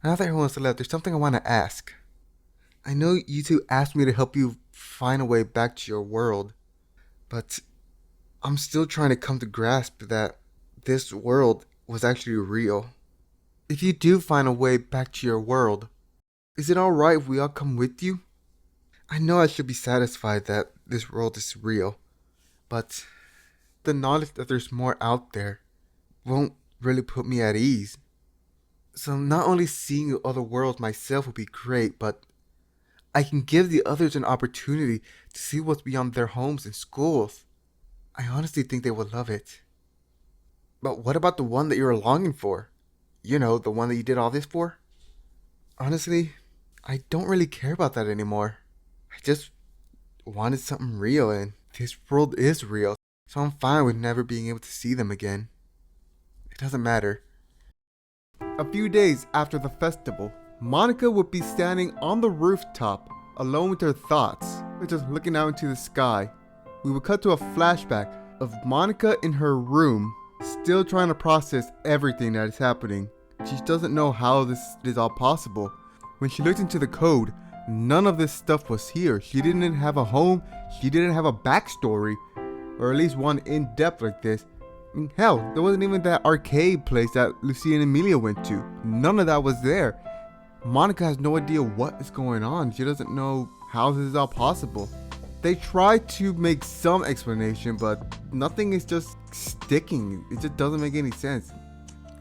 Now that everyone's left, there's something I want to ask. I know you two asked me to help you find a way back to your world, but I'm still trying to come to grasp that this world was actually real. If you do find a way back to your world, is it alright if we all come with you? I know I should be satisfied that this world is real, but the knowledge that there's more out there won't really put me at ease. So not only seeing other worlds myself would be great, but I can give the others an opportunity to see what's beyond their homes and schools. I honestly think they would love it. But what about the one that you're longing for? You know, the one that you did all this for? Honestly, I don't really care about that anymore. I just wanted something real, and this world is real, so I'm fine with never being able to see them again. It doesn't matter. A few days after the festival, Monica would be standing on the rooftop, alone with her thoughts, just looking out into the sky. We would cut to a flashback of Monica in her room, still trying to process everything that is happening. She doesn't know how this is all possible. when she looked into the code, none of this stuff was here. She didn't have a home, she didn't have a backstory, or at least one in depth like this. I mean, hell, there wasn't even that arcade place that Lucia and Emilia went to. None of that was there. Monica has no idea what is going on. She doesn't know how this is all possible. They try to make some explanation, but nothing is just sticking. It just doesn't make any sense.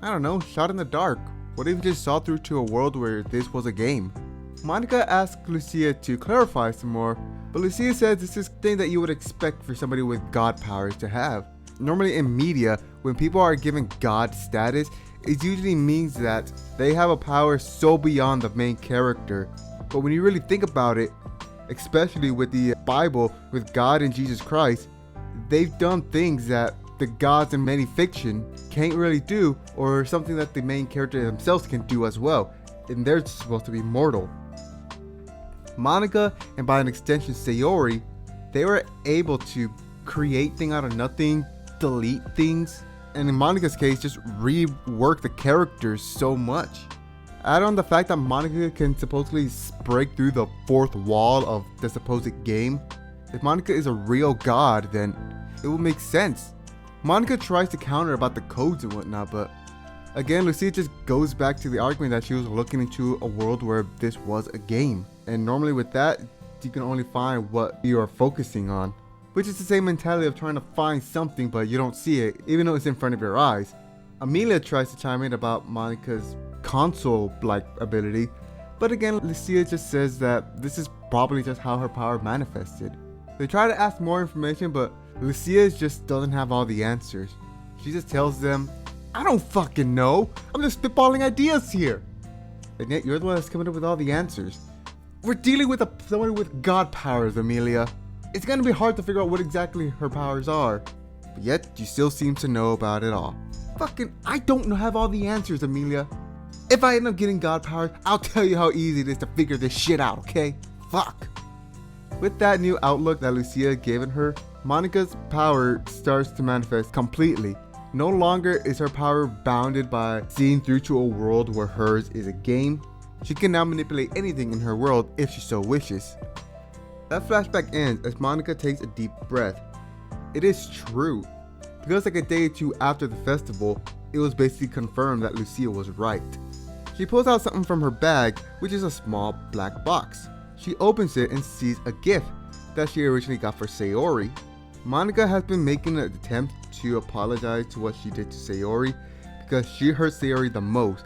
I don't know, shot in the dark. What if you just saw through to a world where this was a game? Monica asked Lucia to clarify some more, but Lucia says this is the thing that you would expect for somebody with god powers to have. Normally in media, when people are given god status, it usually means that they have a power so beyond the main character. But when you really think about it, especially with the Bible, with God and Jesus Christ, they've done things that the gods in many fiction can't really do, or something that the main character themselves can do as well, and they're supposed to be mortal. Monica, and by an extension Sayori, they were able to create things out of nothing, delete things, and in Monica's case, just rework the characters so much. Add on the fact that Monica can supposedly break through the fourth wall of the supposed game. If Monica is a real god, then it would make sense. Monica tries to counter about the codes and whatnot, but again, Lucia just goes back to the argument that she was looking into a world where this was a game. And normally with that, you can only find what you are focusing on. Which is the same mentality of trying to find something but you don't see it, even though it's in front of your eyes. Emilia tries to chime in about Monica's console-like ability, but again, Lucia just says that this is probably just how her power manifested. They try to ask more information, but Lucia just doesn't have all the answers. She just tells them, I don't fucking know, I'm just spitballing ideas here. And yet you're the one that's coming up with all the answers. We're dealing with someone with god powers, Emilia. It's gonna be hard to figure out what exactly her powers are, but yet you still seem to know about it all. Fucking, I don't have all the answers, Emilia. If I end up getting god powers, I'll tell you how easy it is to figure this shit out, okay? Fuck. With that new outlook that Lucia had given her, Monica's power starts to manifest completely. No longer is her power bounded by seeing through to a world where hers is a game. She can now manipulate anything in her world if she so wishes. That flashback ends as Monica takes a deep breath. It is true. Because like a day or two after the festival, it was basically confirmed that Lucia was right. She pulls out something from her bag, which is a small black box. She opens it and sees a gift that she originally got for Sayori. Monica has been making an attempt to apologize to what she did to Sayori because she hurt Sayori the most,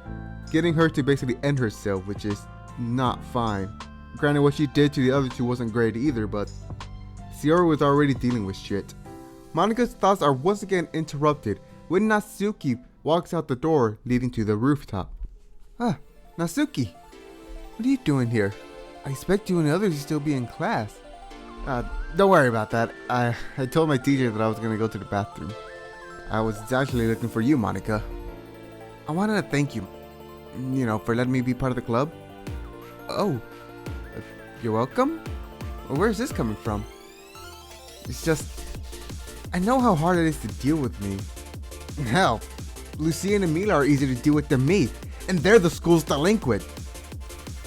getting her to basically end herself, which is not fine. Granted, what she did to the other two wasn't great either, but Sayori was already dealing with shit. Monica's thoughts are once again interrupted when Natsuki walks out the door leading to the rooftop. Ah, Natsuki, what are you doing here? I expect you and the others to still be in class. Don't worry about that. I told my teacher that I was gonna go to the bathroom. I was actually looking for you, Monica. I wanted to thank you, for letting me be part of the club. Oh, you're welcome? Where's this coming from? It's just, I know how hard it is to deal with me. Hell, Lucia and Emilia are easier to deal with than me, and they're the school's delinquent.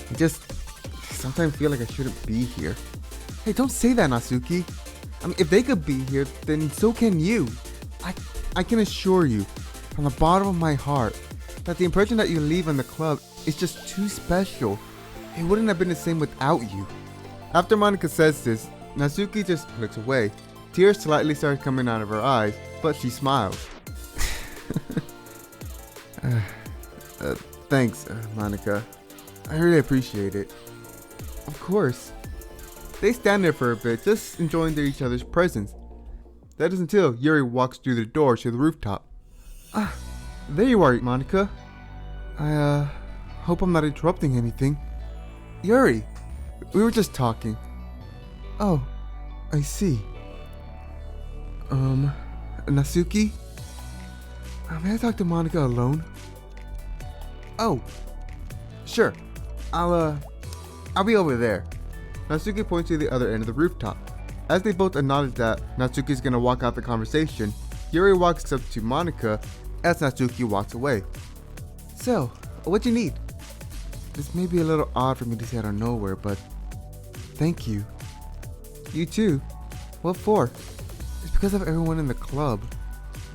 I just sometimes feel like I shouldn't be here. Hey, don't say that, Natsuki. I mean, if they could be here, then so can you. I can assure you, from the bottom of my heart, that the impression that you leave on the club is just too special. It wouldn't have been the same without you. After Monica says this, Natsuki just looks away. Tears slightly start coming out of her eyes, but she smiles. Thanks, Monica. I really appreciate it. Of course. They stand there for a bit, just enjoying each other's presence. That is until Yuri walks through the door to the rooftop. Ah, there you are, Monica. I hope I'm not interrupting anything. Yuri, we were just talking. Oh, I see. Natsuki? May I talk to Monica alone? Oh, sure. I'll be over there. Natsuki points to the other end of the rooftop. As they both acknowledge that Natsuki's gonna walk out the conversation, Yuri walks up to Monica as Natsuki walks away. So, what you need? This may be a little odd for me to say out of nowhere, but thank you. You too. What for? It's because of everyone in the club.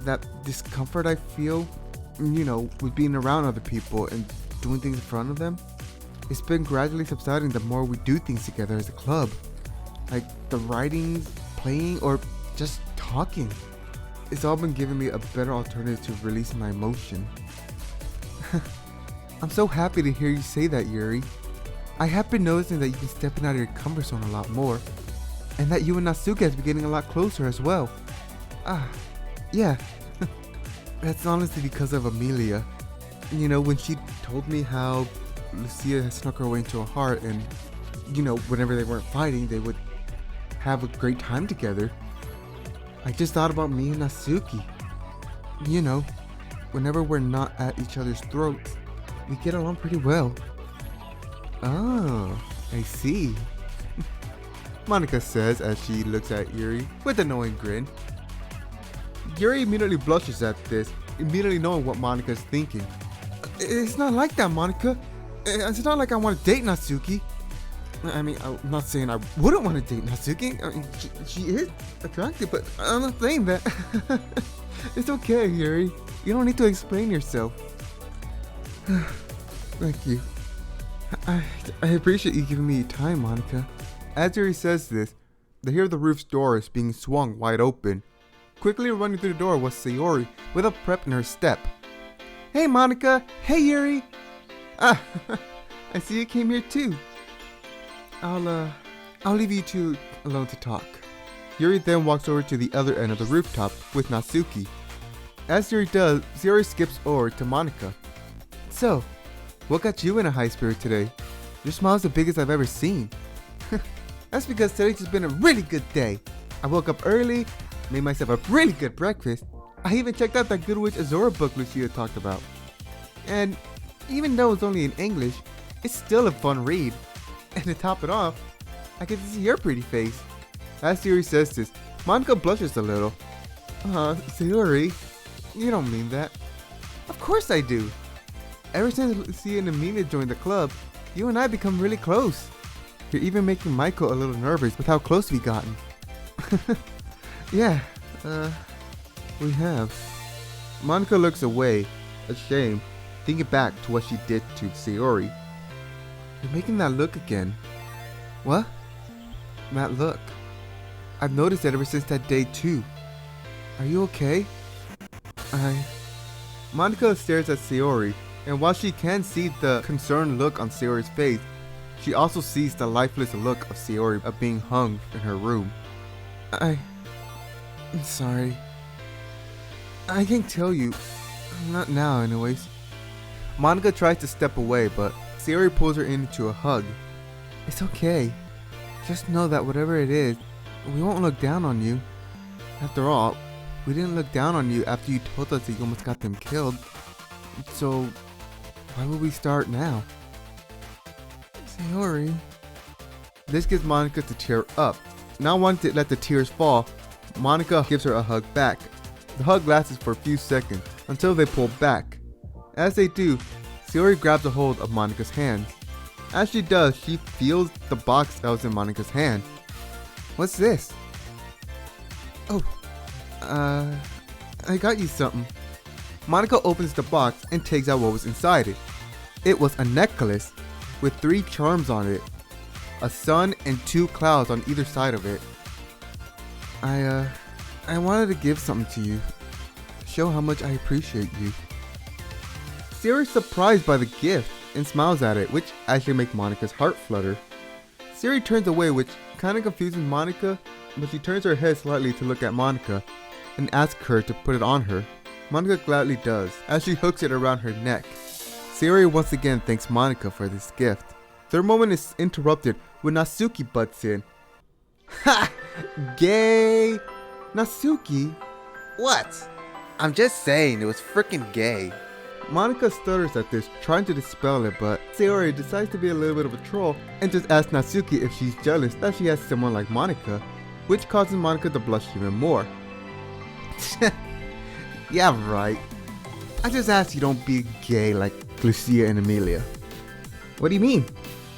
That discomfort I feel, with being around other people and doing things in front of them, it's been gradually subsiding the more we do things together as a club. Like the writing, playing, or just talking. It's all been giving me a better alternative to release my emotion. I'm so happy to hear you say that, Yuri. I have been noticing that you've been stepping out of your comfort zone a lot more, and that you and Natsuki has been getting a lot closer as well. Yeah. That's honestly because of Amelia. When she told me how Lucia had snuck her way into her heart, and whenever they weren't fighting, they would have a great time together. I just thought about me and Natsuki. Whenever we're not at each other's throats, we get along pretty well. Oh, I see. Monika says as she looks at Yuri with a knowing grin. Yuri immediately blushes at this, immediately knowing what Monika is thinking. It's not like that, Monika. It's not like I want to date Natsuki. I mean, I'm not saying I wouldn't want to date Natsuki. I mean, she is attractive, but I'm not saying that. It's okay, Yuri. You don't need to explain yourself. Thank you. I appreciate you giving me your time, Monika. As Yuri says this, they hear the roof's doors being swung wide open. Quickly running through the door was Sayori with a prep in her step. Hey, Monika. Hey, Yuri. I see you came here too. I'll leave you two alone to talk. Yuri then walks over to the other end of the rooftop with Natsuki. As Yuri does, Sayori skips over to Monika. So, what got you in a high spirit today? Your smile's the biggest I've ever seen. That's because today's just been a really good day. I woke up early, made myself a really good breakfast. I even checked out that Good Witch Azora book Lucia talked about. And even though it's only in English, it's still a fun read. And to top it off, I get to see your pretty face. As Sayori says this, Monika blushes a little. Sayori, you don't mean that. Of course I do. Ever since Lucia and Amelia joined the club, you and I become really close. You're even making Michael a little nervous with how close we've gotten. Yeah, we have. Monika looks away, ashamed, thinking back to what she did to Sayori. You're making that look again. What? That look. I've noticed it ever since that day too. Are you okay? Monika stares at Sayori, and while she can see the concerned look on Sayori's face, she also sees the lifeless look of Sayori of being hung in her room. I'm sorry. I can't tell you. Not now, anyways. Monika tries to step away, but Sayori pulls her into a hug. It's okay. Just know that whatever it is, we won't look down on you. After all, we didn't look down on you after you told us that you almost got them killed. So, why would we start now? Sayori. This gets Monika to tear up. Not wanting to let the tears fall, Monika gives her a hug back. The hug lasts for a few seconds until they pull back. As they do, Sayori grabs a hold of Monika's hand. As she does, she feels the box that was in Monika's hand. What's this? Oh, I got you something. Monika opens the box and takes out what was inside it. It was a necklace with 3 charms on it. A sun and 2 clouds on either side of it. I wanted to give something to you. Show how much I appreciate you. Sayori's surprised by the gift and smiles at it, which actually makes Monika's heart flutter. Sayori turns away, which kind of confuses Monika, but she turns her head slightly to look at Monika and asks her to put it on her. Monika gladly does, as she hooks it around her neck. Sayori once again thanks Monika for this gift. Their moment is interrupted when Natsuki butts in. Ha! Gay! Natsuki? What? I'm just saying, it was freaking gay. Monika stutters at this, trying to dispel it, but Sayori decides to be a little bit of a troll and just asks Natsuki if she's jealous that she has someone like Monika, which causes Monika to blush even more. Yeah, right. I just asked you don't be gay like Lucia and Amelia. What do you mean?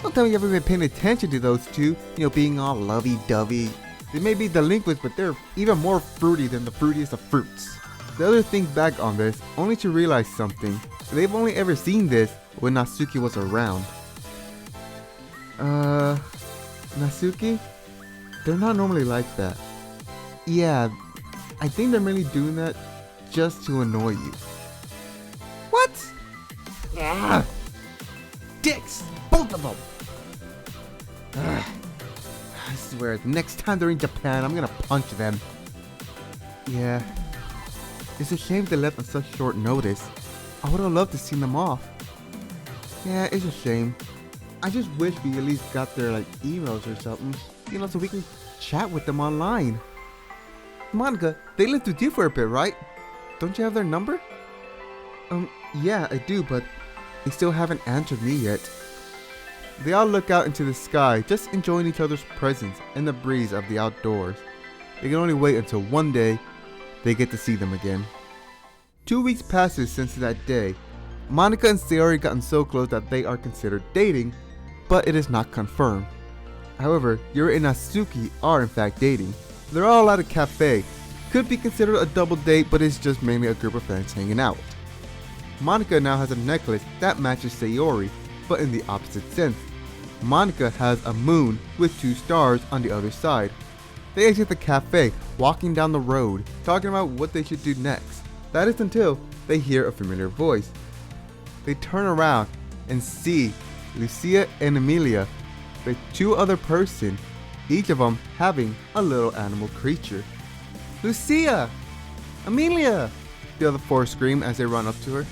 Don't tell me you haven't been paying attention to those two, being all lovey-dovey. They may be delinquents, but they're even more fruity than the fruitiest of fruits. The other thing back on this, only to realize something. They've only ever seen this when Natsuki was around. Natsuki? They're not normally like that. Yeah, I think they're mainly doing that just to annoy you. What? Ah! Dicks! Both of them! Ugh. I swear, next time they're in Japan, I'm gonna punch them. Yeah. It's a shame they left on such short notice. I would've loved to see them off. Yeah, it's a shame. I just wish we at least got their emails or something. So we can chat with them online. Monica, they lived with you for a bit, right? Don't you have their number? Yeah, I do, but they still haven't answered me yet. They all look out into the sky, just enjoying each other's presence and the breeze of the outdoors. They can only wait until one day they get to see them again. 2 weeks passes since that day. Monica and Sayori gotten so close that they are considered dating, but it is not confirmed. However, Yuri and Natsuki are in fact dating. They're all at a cafe. Could be considered a double date, but it's just mainly a group of friends hanging out. Monica now has a necklace that matches Sayori, but in the opposite sense. Monica has a moon with 2 stars on the other side. They exit the cafe, walking down the road, talking about what they should do next. That is until they hear a familiar voice. They turn around and see Lucia and Emilia, the 2 other person, each of them having a little animal creature. Lucia! Emilia! The other 4 scream as they run up to her.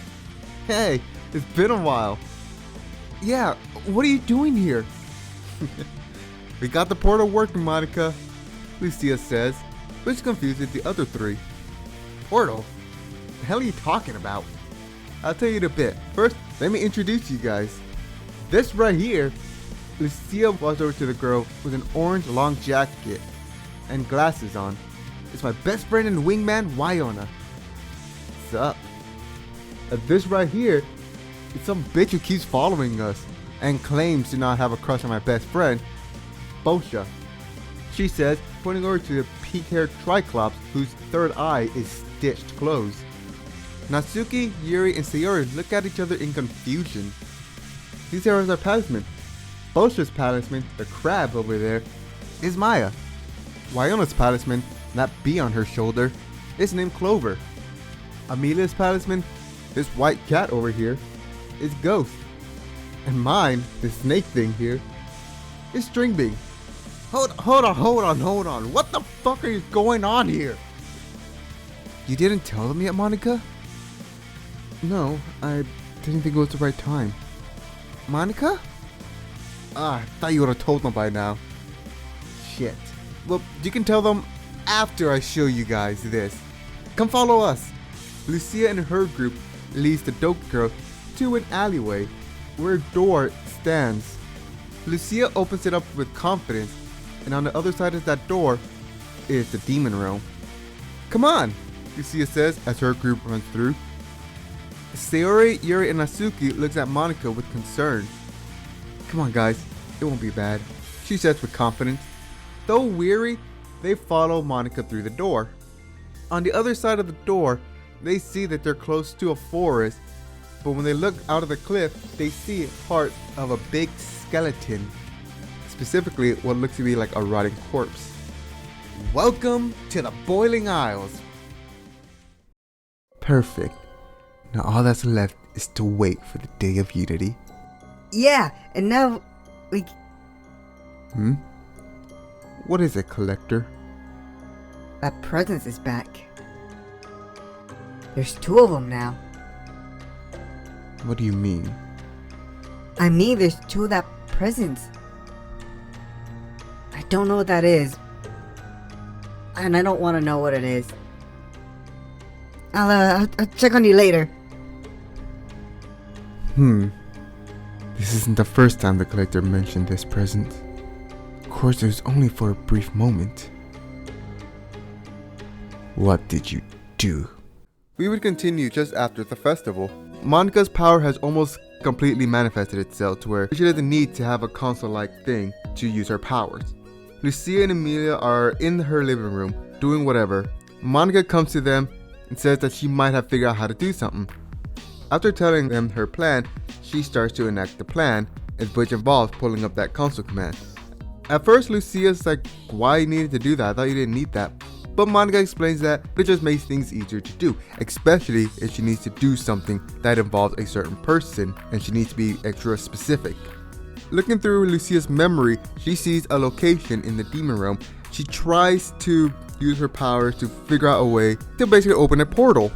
Hey, it's been a while. Yeah, what are you doing here? We got the portal working, Monica, Lucia says, which confuses the other 3. Portal? The hell are you talking about? I'll tell you in a bit. First, let me introduce you guys. This right here, Lucia walks over to the girl with an orange long jacket and glasses on. It's my best friend and wingman, Wyona. What's up? This right here is some bitch who keeps following us and claims to not have a crush on my best friend, Bosha. She says, pointing over to the pink-haired Triclops whose third eye is stitched closed. Natsuki, Yuri, and Sayori look at each other in confusion. These are our talisman. Bosha's talisman, the crab over there, is Maya. Wyona's talisman, that bee on her shoulder, is named Clover. Amelia's talisman, this white cat over here, is Ghost. And mine, this snake thing here, is Stringbean. Hold on. What the fuck is going on here? You didn't tell them yet, Monica? No, I didn't think it was the right time. Monica? I thought you would have told them by now. Shit. Well, you can tell them after I show you guys this. Come follow us. Lucia and her group leads the Doki girl to an alleyway where a door stands. Lucia opens it up with confidence, and on the other side of that door is the demon realm. Come on, Lucia says as her group runs through. Sayori, Yuri, and Natsuki looks at Monica with concern. Come on guys, it won't be bad, she says with confidence. Though weary, they follow Monica through the door. On the other side of the door, they see that they're close to a forest, but when they look out of the cliff, they see part of a big skeleton. Specifically, what looks to be like a rotting corpse. Welcome to the Boiling Isles. Perfect. Now all that's left is to wait for the Day of Unity. Yeah, and now we... What is it, Collector? That presence is back. There's 2 of them now. What do you mean? I mean, there's 2 of that presence. I don't know what that is. And I don't want to know what it is. I'll check on you later. This isn't the first time the Collector mentioned this presence. Of course, it was only for a brief moment. What did you do? We would continue just after the festival. Monika's power has almost completely manifested itself to where she doesn't need to have a console-like thing to use her powers. Lucia and Emilia are in her living room doing whatever. Monika comes to them and says that she might have figured out how to do something. After telling them her plan, she starts to enact the plan, which involves pulling up that console command. At first, Lucia's like, why you needed to do that? I thought you didn't need that. But Monika explains that it just makes things easier to do, especially if she needs to do something that involves a certain person and she needs to be extra specific. Looking through Lucia's memory, she sees a location in the demon realm. She tries to use her powers to figure out a way to basically open a portal.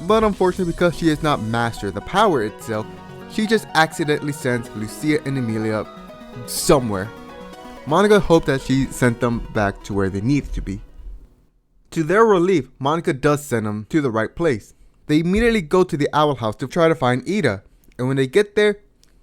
But unfortunately, because she has not mastered the power itself, she just accidentally sends Lucia and Emilia somewhere. Monika hoped that she sent them back to where they need to be. To their relief, Monika does send them to the right place. They immediately go to the Owl House to try to find Ida, and when they get there,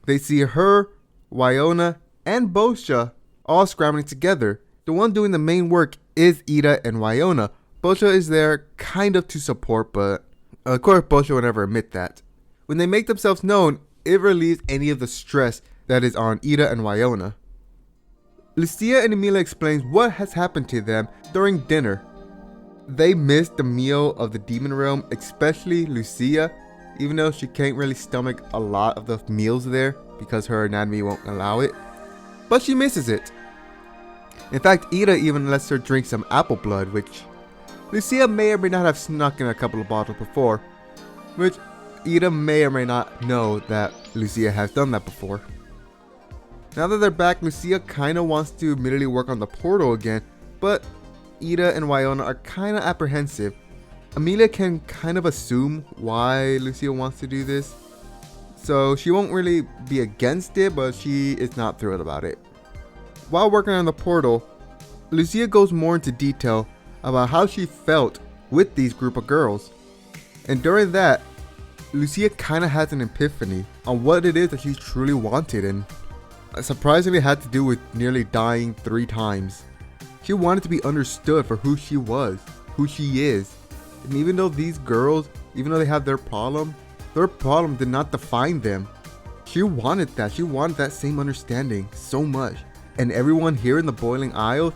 they see her, Wyona, and Boscha all scrambling together. The one doing the main work is Ida and Wyona. Boscha is there kind of to support, but of course Boscha would never admit that. When they make themselves known, it relieves any of the stress that is on Ida and Wyona. Lucia and Emilia explains what has happened to them during dinner. They missed the meal of the demon realm, especially Lucia, even though she can't really stomach a lot of the meals there because her anatomy won't allow it. But she misses it. In fact, Ida even lets her drink some apple blood, which Lucia may or may not have snuck in a couple of bottles before, which Ida may or may not know that Lucia has done that before. Now that they're back, Lucia kinda wants to immediately work on the portal again, but Ida and Wyona are kinda apprehensive. Emilia can kind of assume why Lucia wants to do this, so she won't really be against it, but she is not thrilled about it. While working on the portal, Lucia goes more into detail about how she felt with these group of girls. And during that, Lucia kinda has an epiphany on what it is that she truly wanted, and surprisingly had to do with nearly dying 3 times. She wanted to be understood for who she was, who she is. And even though these girls, even though they have their problem did not define them. She wanted that. She wanted that same understanding so much. And everyone here in the Boiling Isle,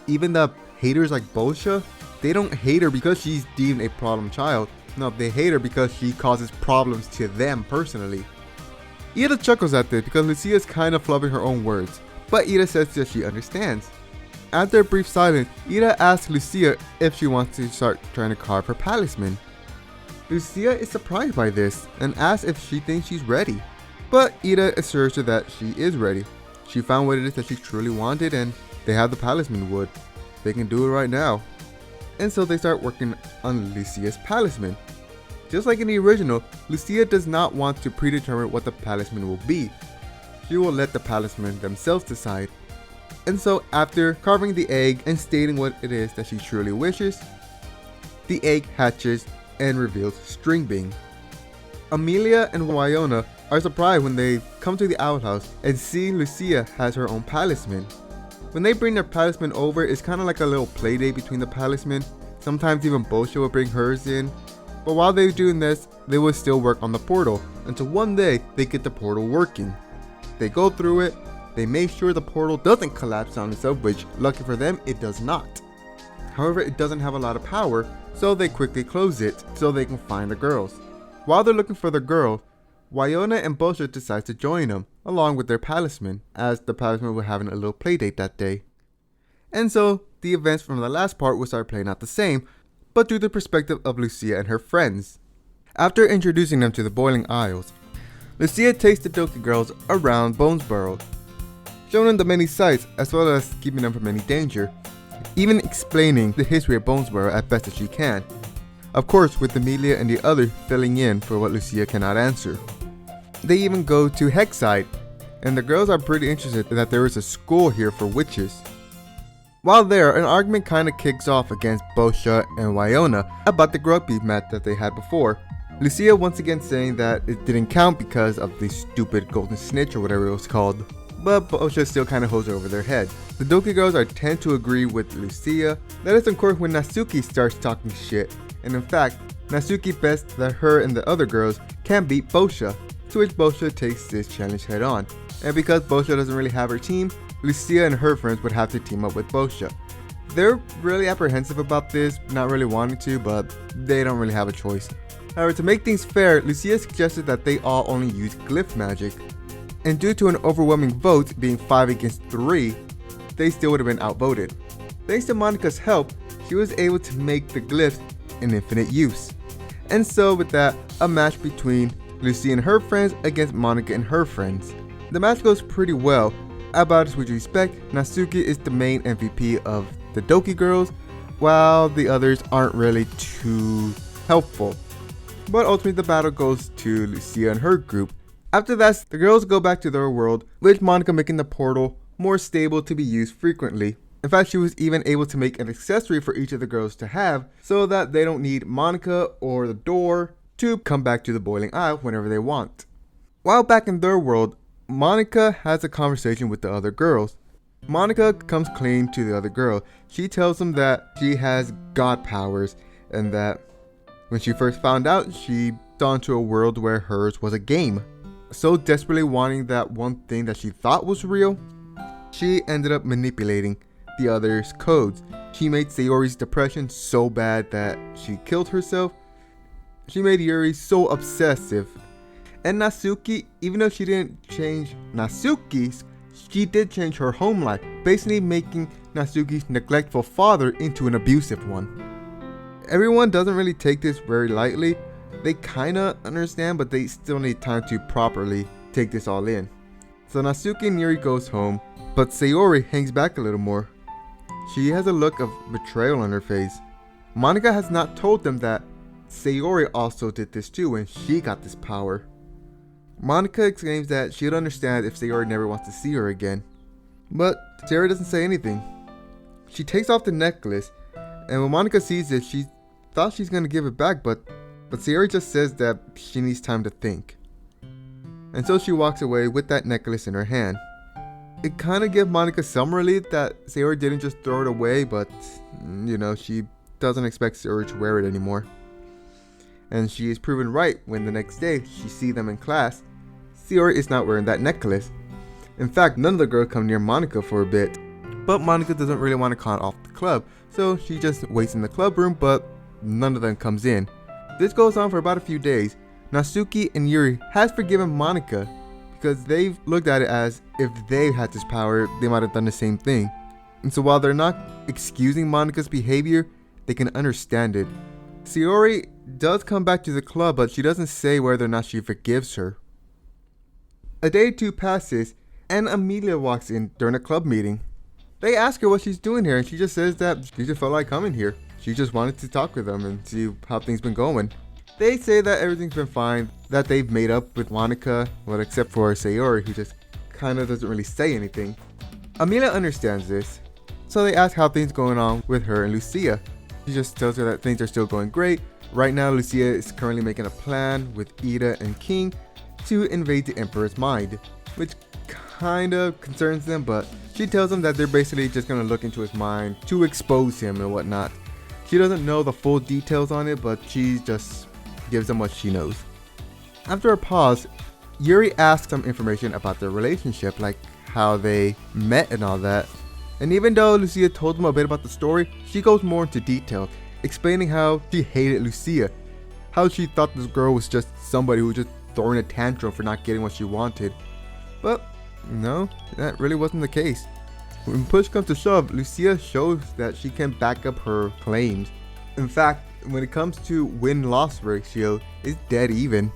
even the haters like Boscha, they don't hate her because she's deemed a problem child. No, they hate her because she causes problems to them personally. Ida chuckles at this because Lucia is kind of flubbing her own words, but Ida says that she understands. After a brief silence, Ida asks Lucia if she wants to start trying to carve her talisman. Lucia is surprised by this and asks if she thinks she's ready, but Ida assures her that she is ready. She found what it is that she truly wanted, and they have the talisman wood. They can do it right now. And so they start working on Lucia's talisman. Just like in the original, Lucia does not want to predetermine what the talisman will be. She will let the talisman themselves decide. And so after carving the egg and stating what it is that she truly wishes, the egg hatches and reveals String Bean. Emilia and Wyona are surprised when they come to the Owl House and see Lucia has her own talisman. When they bring their talisman over, it's kind of like a little play date between the talisman. Sometimes even Boscha will bring hers in. But while they're doing this, they will still work on the portal until one day they get the portal working. They go through it. They make sure the portal doesn't collapse on itself, which, lucky for them, it does not. However, it doesn't have a lot of power, so they quickly close it so they can find the girls. While they're looking for the girls, Wyona and Boscha decide to join them, along with their talisman, as the talisman were having a little play date that day. And so, the events from the last part will start playing out the same, but through the perspective of Lucia and her friends. After introducing them to the Boiling Isles, Lucia takes the Doki girls around Bonesborough, showing them the many sights as well as keeping them from any danger, even explaining the history of Bonesborough as best as she can. Of course, with Emilia and the others filling in for what Lucia cannot answer. They even go to Hexside, and the girls are pretty interested that there is a school here for witches. While there, an argument kinda kicks off against Boscha and Wyona about the rugby match that they had before. Lucia once again saying that it didn't count because of the stupid golden snitch or whatever it was called, but Boscha still kinda holds it over their head. The Doki girls tend to agree with Lucia. That is of course when Natsuki starts talking shit, and in fact, Natsuki bets that her and the other girls can beat Bosha, to which Bosha takes this challenge head on. And because Bosha doesn't really have her team, Lucia and her friends would have to team up with Bosha. They're really apprehensive about this, not really wanting to, but they don't really have a choice. However, to make things fair, Lucia suggested that they all only use glyph magic. And due to an overwhelming vote being 5 against 3, they still would have been outvoted. Thanks to Monika's help, she was able to make the glyphs in infinite use. And so with that, a match between Lucia and her friends against Monika and her friends. The match goes pretty well. About as we expect, Natsuki is the main MVP of the Doki girls, while the others aren't really too helpful. But ultimately the battle goes to Lucia and her group. After that, the girls go back to their world, with Monika making the portal more stable to be used frequently. In fact, she was even able to make an accessory for each of the girls to have, so that they don't need Monika or the door to come back to the Boiling Isle whenever they want. While back in their world, Monika has a conversation with the other girls. Monika comes clean to the other girl. She tells them that she has god powers, and that when she first found out, she saw into a world where hers was a game. So desperately wanting that one thing that she thought was real, she ended up manipulating the others' codes. She made Sayori's depression so bad that she killed herself. She made Yuri so obsessive. And Natsuki, even though she didn't change Natsuki's, she did change her home life, basically making Natsuki's neglectful father into an abusive one. Everyone doesn't really take this very lightly. They kinda understand, but they still need time to properly take this all in. So Natsuki and Yuri goes home, but Sayori hangs back a little more. She has a look of betrayal on her face. Monika has not told them that Sayori also did this too when she got this power. Monika exclaims that she'd understand if Sayori never wants to see her again. But Sayori doesn't say anything. She takes off the necklace, and when Monika sees it, she thought she's gonna give it back, but Sayori just says that she needs time to think. And so she walks away with that necklace in her hand. It kinda gives Monika some relief that Sayori didn't just throw it away, but you know, she doesn't expect Sayori to wear it anymore. And she is proven right when the next day she sees them in class. Sayori is not wearing that necklace. In fact, none of the girls come near Monika for a bit. But Monika doesn't really want to con off the club, so she just waits in the club room, but none of them comes in. This goes on for about a few days. Natsuki and Yuri has forgiven Monika because they've looked at it as if they had this power, they might have done the same thing. And so while they're not excusing Monika's behavior, they can understand it. Sayori does come back to the club, but she doesn't say whether or not she forgives her. A day or two passes, and Amelia walks in during a club meeting. They ask her what she's doing here, and she just says that she just felt like coming here. She just wanted to talk with them and see how things been going. They say that everything's been fine, that they've made up with Monika, well, except for Sayori, who just kind of doesn't really say anything. Amelia understands this, so they ask how things going on with her and Lucia. She just tells her that things are still going great. Right now, Lucia is currently making a plan with Ida and King to invade the Emperor's mind, which kind of concerns them, but she tells them that they're basically just going to look into his mind to expose him and whatnot. She doesn't know the full details on it, but she just gives them what she knows. After a pause, Yuri asks some information about their relationship, like how they met and all that. And even though Lucia told them a bit about the story, she goes more into detail, explaining how she hated Lucia, how she thought this girl was just somebody who was just throwing a tantrum for not getting what she wanted. But no, that really wasn't the case. When push comes to shove, Lucia shows that she can back up her claims. In fact, when it comes to win-loss ratio, it's dead even.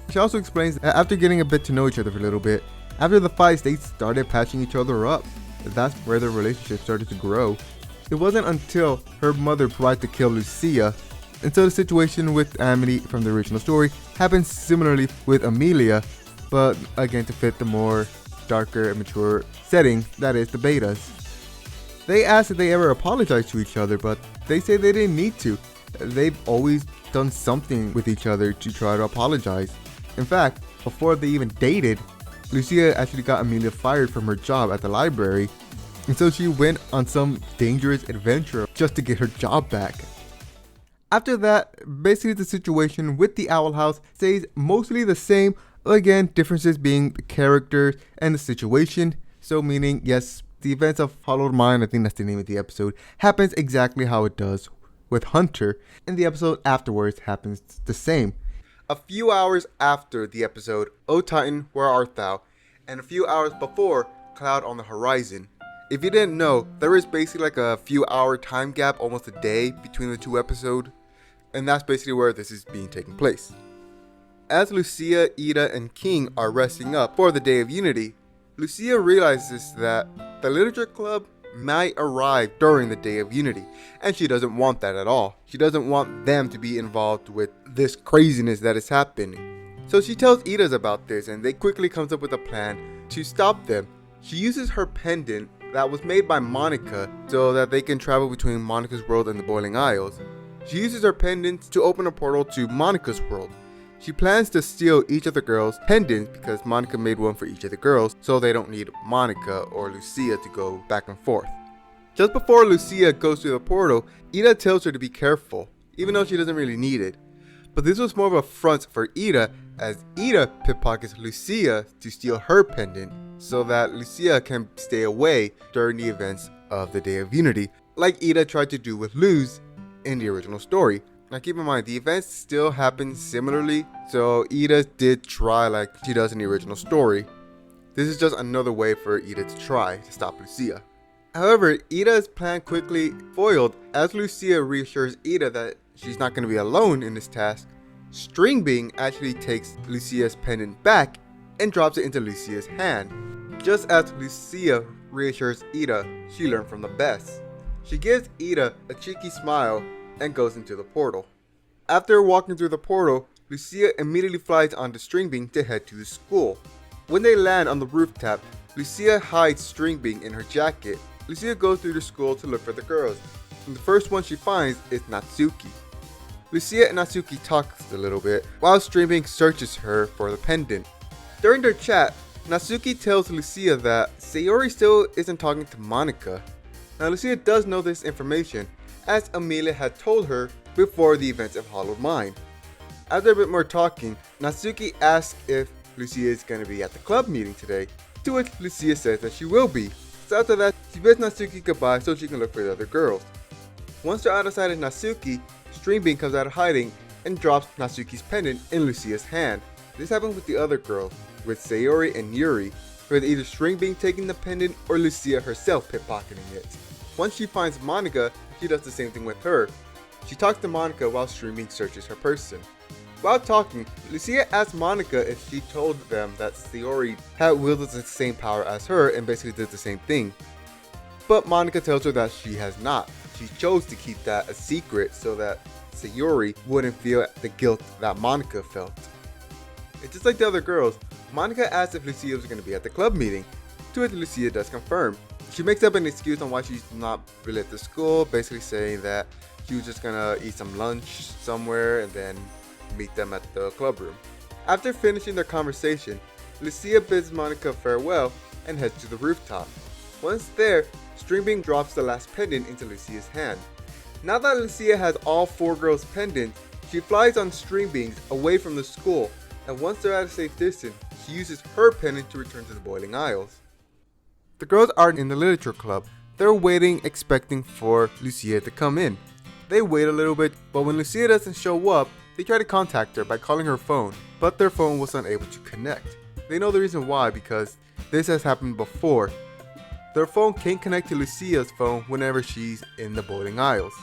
She also explains that after getting a bit to know each other for a little bit, after the fights they started patching each other up. That's where their relationship started to grow. It wasn't until her mother tried to kill Lucia, and so the situation with Amity from the original story happened similarly with Amelia, but again to fit the more darker and mature setting that is the betas. They asked if they ever apologized to each other, but they say they didn't need to. They've always done something with each other to try to apologize. In fact, before they even dated, Lucia actually got Amelia fired from her job at the library, and so she went on some dangerous adventure just to get her job back. After that, basically the situation with the Owl House stays mostly the same. Again, differences being the characters and the situation. So meaning, yes, the events of Hollowed Mind, I think that's the name of the episode, happens exactly how it does with Hunter. And the episode afterwards happens the same. A few hours after the episode, O Titan, Where Art Thou? And a few hours before, Cloud on the Horizon. If you didn't know, there is basically like a few hour time gap, almost a day between the two episodes. And that's basically where this is being taken place. As Lucia, Ida, and King are resting up for the Day of Unity, Lucia realizes that the Literature Club might arrive during the Day of Unity, and she doesn't want that at all. She doesn't want them to be involved with this craziness that is happening. So she tells Ida about this, and they quickly comes up with a plan to stop them. She uses her pendant that was made by Monica so that they can travel between Monica's world and the Boiling Isles. She uses her pendant to open a portal to Monica's world. She plans to steal each of the girls' pendants because Monica made one for each of the girls, so they don't need Monica or Lucia to go back and forth. Just before Lucia goes through the portal, Ida tells her to be careful, even though she doesn't really need it. But this was more of a front for Ida, as Ida pickpockets Lucia to steal her pendant, so that Lucia can stay away during the events of the Day of Unity, like Ida tried to do with Luz in the original story. Now keep in mind, the events still happen similarly, so Ida did try like she does in the original story. This is just another way for Ida to try to stop Lucia. However, Ida's plan quickly foiled as Lucia reassures Ida that she's not going to be alone in this task. String Being actually takes Lucia's pendant back and drops it into Lucia's hand. Just as Lucia reassures Ida, she learned from the best. She gives Ida a cheeky smile and goes into the portal. After walking through the portal, Lucia immediately flies onto String Being to head to the school. When they land on the rooftop, Lucia hides String Being in her jacket. Lucia goes through the school to look for the girls, and the first one she finds is Natsuki. Lucia and Natsuki talk a little bit, while String Being searches her for the pendant. During their chat, Natsuki tells Lucia that Sayori still isn't talking to Monica. Now Lucia does know this information, as Amelia had told her before the events of Hollowed Mind. After a bit more talking, Natsuki asks if Lucia is going to be at the club meeting today, to which Lucia says that she will be. So after that, she bids Natsuki goodbye so she can look for the other girls. Once they're out of sight of Natsuki, String Being comes out of hiding and drops Natsuki's pendant in Lucia's hand. This happens with the other girls, with Sayori and Yuri, with either String Being taking the pendant or Lucia herself pickpocketing it. Once she finds Monica, she does the same thing with her. She talks to Monica while String Being searches her person. While talking, Lucia asks Monica if she told them that Sayori had wielded the same power as her and basically did the same thing. But Monica tells her that she has not. She chose to keep that a secret so that Sayori wouldn't feel the guilt that Monica felt. It's just like the other girls, Monica asks if Lucia was going to be at the club meeting, to which Lucia does confirm. She makes up an excuse on why she's not really at the school, basically saying that she was just gonna eat some lunch somewhere and then meet them at the club room. After finishing their conversation, Lucia bids Monica farewell and heads to the rooftop. Once there, String Being drops the last pendant into Lucia's hand. Now that Lucia has all four girls' pendants, she flies on String Beings away from the school, and once they're at a safe distance, she uses her pendant to return to the Boiling Isles. The girls aren't in the literature club. They're waiting, expecting for Lucia to come in. They wait a little bit, but when Lucia doesn't show up, they try to contact her by calling her phone, but their phone was unable to connect. They know the reason why, because this has happened before. Their phone can't connect to Lucia's phone whenever she's in the Boiling Isles.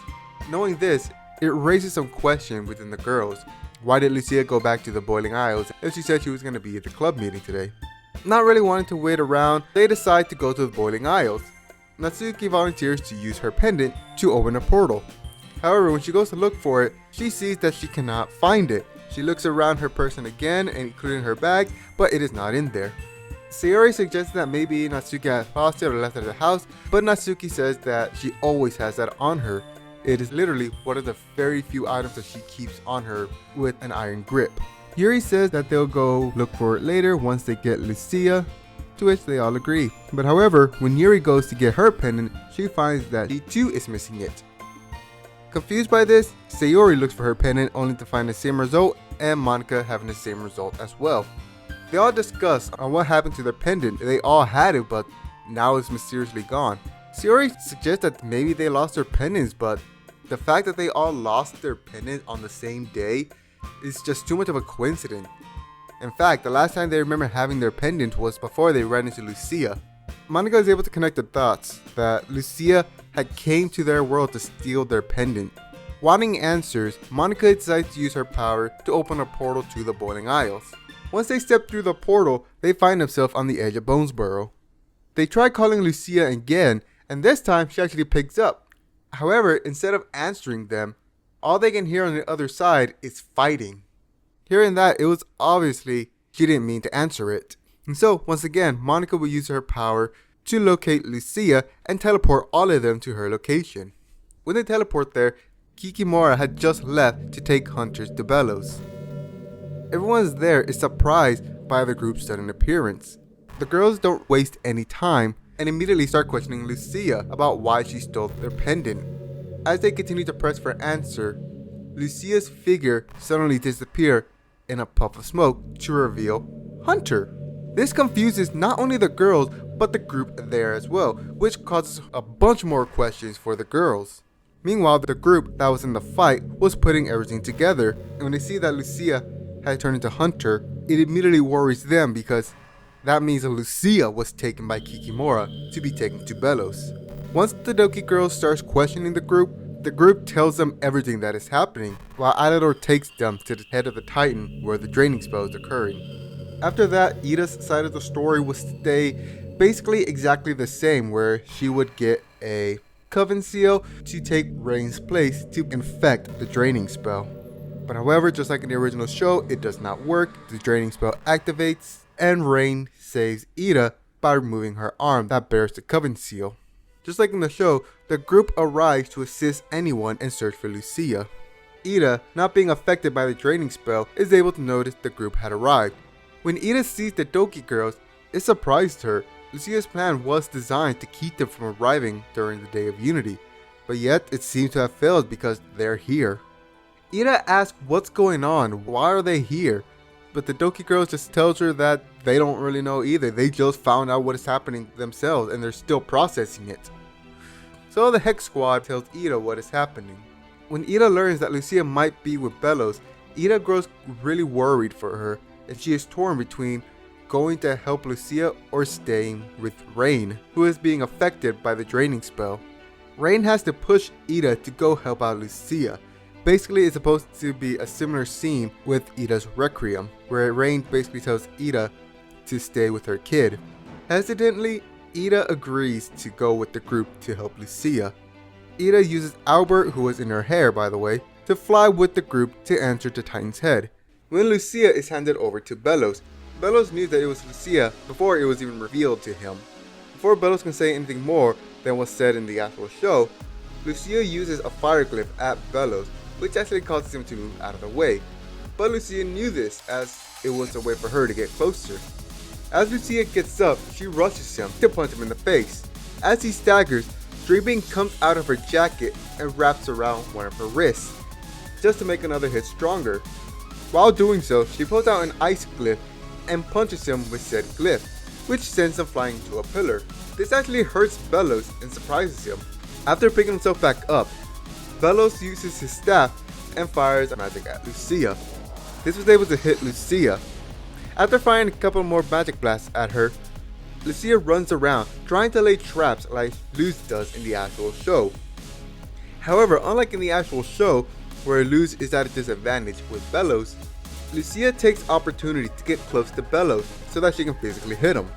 Knowing this, it raises some question within the girls. Why did Lucia go back to the Boiling Isles if she said she was going to be at the club meeting today? Not really wanting to wait around, they decide to go to the Boiling Isles. Natsuki volunteers to use her pendant to open a portal. However, when she goes to look for it, she sees that she cannot find it. She looks around her person again, including her bag, but it is not in there. Sayori suggests that maybe Natsuki has lost it or left it at the house, but Natsuki says that she always has that on her. It is literally one of the very few items that she keeps on her with an iron grip. Yuri says that they'll go look for it later once they get Lucia, to which they all agree. But however, when Yuri goes to get her pendant, she finds that she too is missing it. Confused by this, Sayori looks for her pendant only to find the same result and Monica having the same result as well. They all discuss on what happened to their pendant. They all had it, but now it's mysteriously gone. Sayori suggests that maybe they lost their pendants, but the fact that they all lost their pendant on the same day is just too much of a coincidence. In fact, the last time they remember having their pendant was before they ran into Lucia. Monica is able to connect the dots that Lucia had came to their world to steal their pendant. Wanting answers, Monica decides to use her power to open a portal to the Boiling Isles. Once they step through the portal, they find themselves on the edge of Bonesboro. They try calling Lucia again, and this time she actually picks up. However, instead of answering them, all they can hear on the other side is fighting. Hearing that, it was obviously she didn't mean to answer it. And so, once again, Monica will use her power to locate Lucia and teleport all of them to her location. When they teleport there, Kikimora had just left to take hunters to Bellows. Everyone there is surprised by the group's sudden appearance. The girls don't waste any time and immediately start questioning Lucia about why she stole their pendant. As they continue to press for an answer, Lucia's figure suddenly disappears in a puff of smoke to reveal Hunter. This confuses not only the girls but the group there as well, which causes a bunch more questions for the girls. Meanwhile, the group that was in the fight was putting everything together, and when they see that Lucia had turned into Hunter, it immediately worries them because that means that Lucia was taken by Kikimora to be taken to Bellows. Once the Doki girls starts questioning the group tells them everything that is happening, while Alador takes them to the head of the Titan where the draining spell is occurring. After that, Ida's side of the story would stay basically exactly the same, where she would get a Coven Seal to take Raine's place to infect the draining spell. But however, just like in the original show, it does not work. The draining spell activates and Raine saves Ida by removing her arm that bears the Coven Seal. Just like in the show, the group arrives to assist anyone and search for Lucia. Ida, not being affected by the draining spell, is able to notice the group had arrived. When Ida sees the Doki girls, it surprised her. Lucia's plan was designed to keep them from arriving during the Day of Unity, but yet it seems to have failed because they're here. Ida asks what's going on, why are they here? But the Doki girls just tells her that they don't really know either. They just found out what is happening themselves and they're still processing it. So the Hex Squad tells Ida what is happening. When Ida learns that Lucia might be with Bellows, Ida grows really worried for her, and she is torn between going to help Lucia or staying with Raine, who is being affected by the draining spell. Raine has to push Ida to go help out Lucia. Basically, it's supposed to be a similar scene with Ida's Requiem, where Raine basically tells Ida to stay with her kid. Hesitantly, Ida agrees to go with the group to help Lucia. Ida uses Albert, who was in her hair by the way, to fly with the group to answer the Titan's head. When Lucia is handed over to Bellows, Bellows knew that it was Lucia before it was even revealed to him. Before Bellows can say anything more than was said in the actual show, Lucia uses a fire glyph at Bellows, which actually causes him to move out of the way. But Lucia knew this as it was a way for her to get closer. As Lucia gets up, she rushes him to punch him in the face. As he staggers, Dreambeam comes out of her jacket and wraps around one of her wrists, just to make another hit stronger. While doing so, she pulls out an ice glyph and punches him with said glyph, which sends him flying to a pillar. This actually hurts Bellows and surprises him. After picking himself back up, Bellows uses his staff and fires magic at Lucia. This was able to hit Lucia. After firing a couple more magic blasts at her, Lucia runs around trying to lay traps like Luz does in the actual show. However, unlike in the actual show, where Luz is at a disadvantage with Bellows, Lucia takes opportunity to get close to Bellows so that she can physically hit him.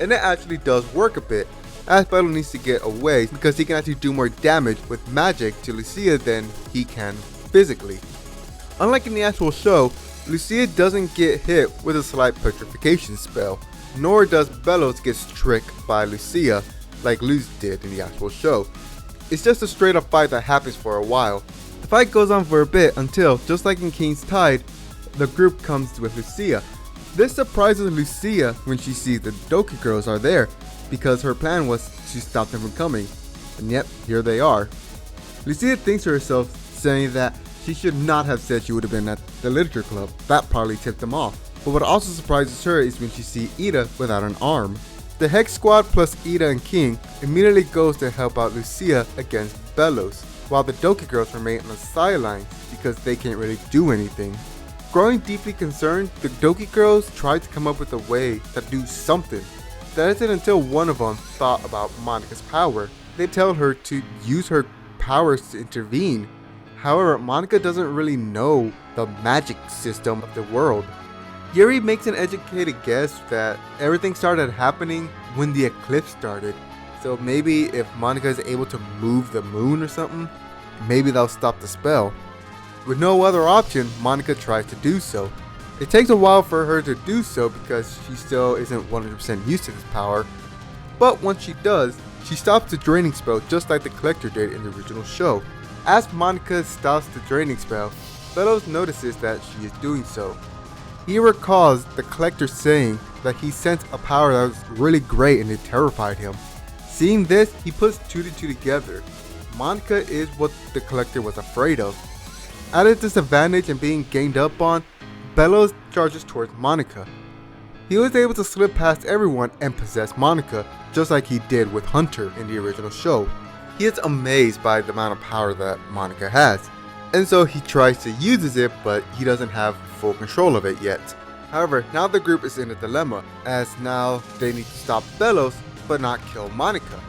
And it actually does work a bit, as Bellows needs to get away because he can actually do more damage with magic to Lucia than he can physically. Unlike in the actual show, Lucia doesn't get hit with a slight petrification spell, nor does Bellows get tricked by Lucia like Luz did in the actual show. It's just a straight up fight that happens for a while. The fight goes on for a bit until, just like in King's Tide, the group comes with Lucia. This surprises Lucia when she sees the Doki girls are there, because her plan was to stop them from coming, and yet here they are. Lucia thinks to herself saying that she should not have said she would have been at the literature club. That probably tipped them off. But what also surprises her is when she sees Ida without an arm. The Hex Squad plus Ida and King immediately goes to help out Lucia against Bellows, while the Doki girls remain on the sidelines because they can't really do anything. Growing deeply concerned, the Doki girls try to come up with a way to do something. That isn't until one of them thought about Monika's power. They tell her to use her powers to intervene. However, Monika doesn't really know the magic system of the world. Yuri makes an educated guess that everything started happening when the eclipse started. So maybe if Monika is able to move the moon or something, maybe that'll stop the spell. With no other option, Monika tries to do so. It takes a while for her to do so because she still isn't 100% used to this power, but once she does, she stops the draining spell just like the Collector did in the original show. As Monika stops the draining spell, Bellows notices that she is doing so. He recalls the Collector saying that he sensed a power that was really great and it terrified him. Seeing this, he puts 2 to 2 together. Monika is what the Collector was afraid of. At a disadvantage and being ganged up on, Bellows charges towards Monika. He was able to slip past everyone and possess Monika, just like he did with Hunter in the original show. He is amazed by the amount of power that Monika has, and so he tries to use it, but he doesn't have full control of it yet. However, now the group is in a dilemma, as now they need to stop Bellows, but not kill Monika.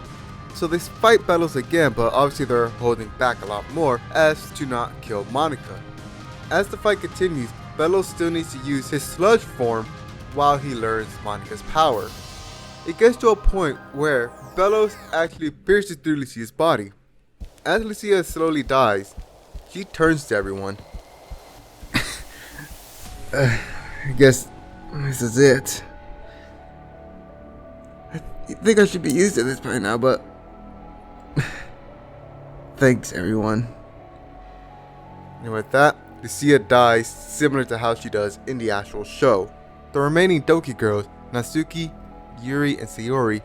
So they fight Bellows again, but obviously they're holding back a lot more as to not kill Monika. As the fight continues, Bellows still needs to use his sludge form while he learns Monika's power. It gets to a point where Bellows actually pierces through Lucia's body. As Lucia slowly dies, she turns to everyone. I guess this is it. I think I should be used to this by now, but thanks everyone. And with that, Lucia dies similar to how she does in the actual show. The remaining Doki girls, Natsuki, Yuri, and Sayori,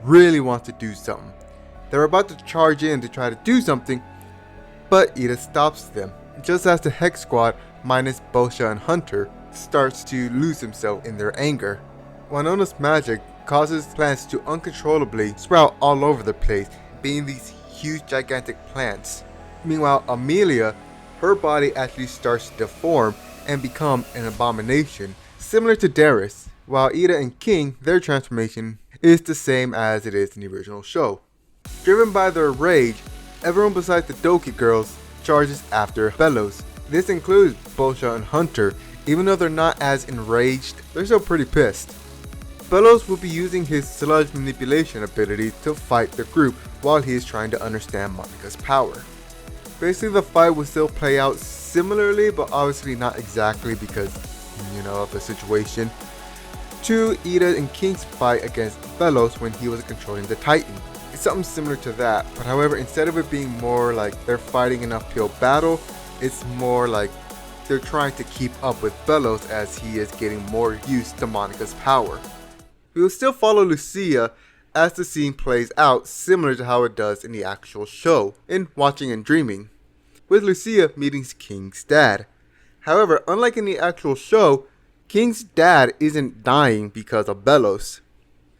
really want to do something. They're about to charge in to try to do something, but Ida stops them. Just as the Hex Squad, minus Bosha and Hunter, starts to lose himself in their anger. Wanona's magic causes plants to uncontrollably sprout all over the place, being these huge gigantic plants. Meanwhile, Amelia, her body actually starts to deform and become an abomination, similar to Darius, while Ida and King, their transformation is the same as it is in the original show. Driven by their rage, everyone besides the Doki girls charges after Bellows. This includes Bosha and Hunter. Even though they're not as enraged, they're still pretty pissed. Bellows will be using his sludge manipulation ability to fight the group while he is trying to understand Monika's power. Basically, the fight will still play out similarly, but obviously not exactly because, of the situation, to Ida and King's fight against Bellows when he was controlling the Titan. It's something similar to that, but however, instead of it being more like they're fighting an uphill battle, it's more like they're trying to keep up with Bellows as he is getting more used to Monika's power. We will still follow Lucia as the scene plays out similar to how it does in the actual show, in Watching and Dreaming, with Lucia meeting King's dad. However, unlike in the actual show, King's dad isn't dying because of Bellows,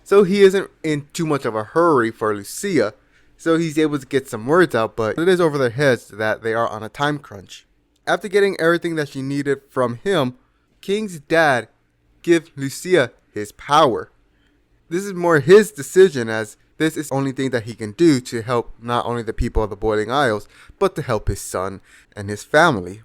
so he isn't in too much of a hurry for Lucia, so he's able to get some words out, but it is over their heads that they are on a time crunch. After getting everything that she needed from him, King's dad gives Lucia his power. This is more his decision, as this is the only thing that he can do to help not only the people of the Boiling Isles, but to help his son and his family.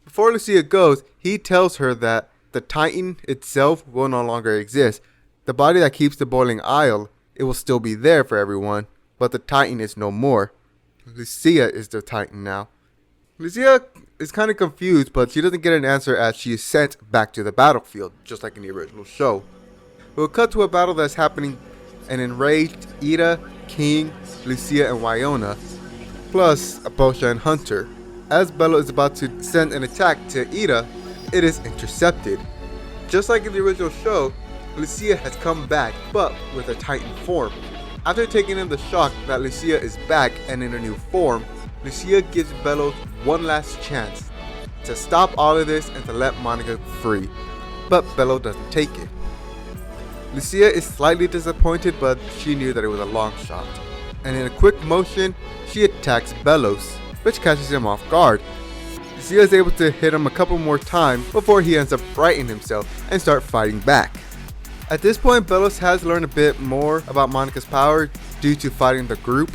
Before Lucia goes, he tells her that the Titan itself will no longer exist. The body that keeps the Boiling Isle, it will still be there for everyone, but the Titan is no more. Lucia is the Titan now. Lucia is kind of confused, but she doesn't get an answer as she is sent back to the battlefield, just like in the original show. We'll cut to a battle that's happening. An enraged Ida, King, Lucia, and Wyona, plus Bosha and Hunter. As Bello is about to send an attack to Ida, it is intercepted. Just like in the original show, Lucia has come back, but with a Titan form. After taking in the shock that Lucia is back and in a new form, Lucia gives Bello one last chance to stop all of this and to let Monica free. But Bello doesn't take it. Lucia is slightly disappointed, but she knew that it was a long shot. And in a quick motion, she attacks Bellows, which catches him off guard. Lucia is able to hit him a couple more times before he ends up righting himself and start fighting back. At this point, Bellows has learned a bit more about Monica's power due to fighting the group.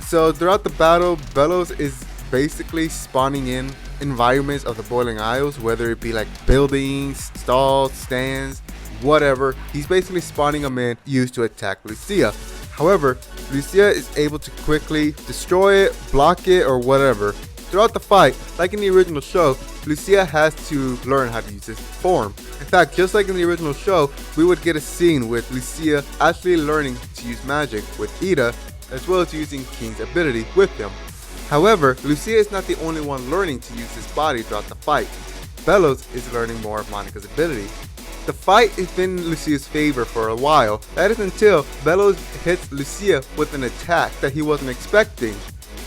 So throughout the battle, Bellows is basically spawning in environments of the Boiling Isles, whether it be like buildings, stalls, stands, whatever. He's basically spawning them in used to attack Lucia. However, Lucia is able to quickly destroy it, block it, or whatever. Throughout the fight, like in the original show, Lucia has to learn how to use this form. In fact, just like in the original show, we would get a scene with Lucia actually learning to use magic with Ida, as well as using King's ability with him. However, Lucia is not the only one learning to use his body throughout the fight. Bellows is learning more of Monica's ability. The fight has been in Lucia's favor for a while. That is until Bellows hits Lucia with an attack that he wasn't expecting.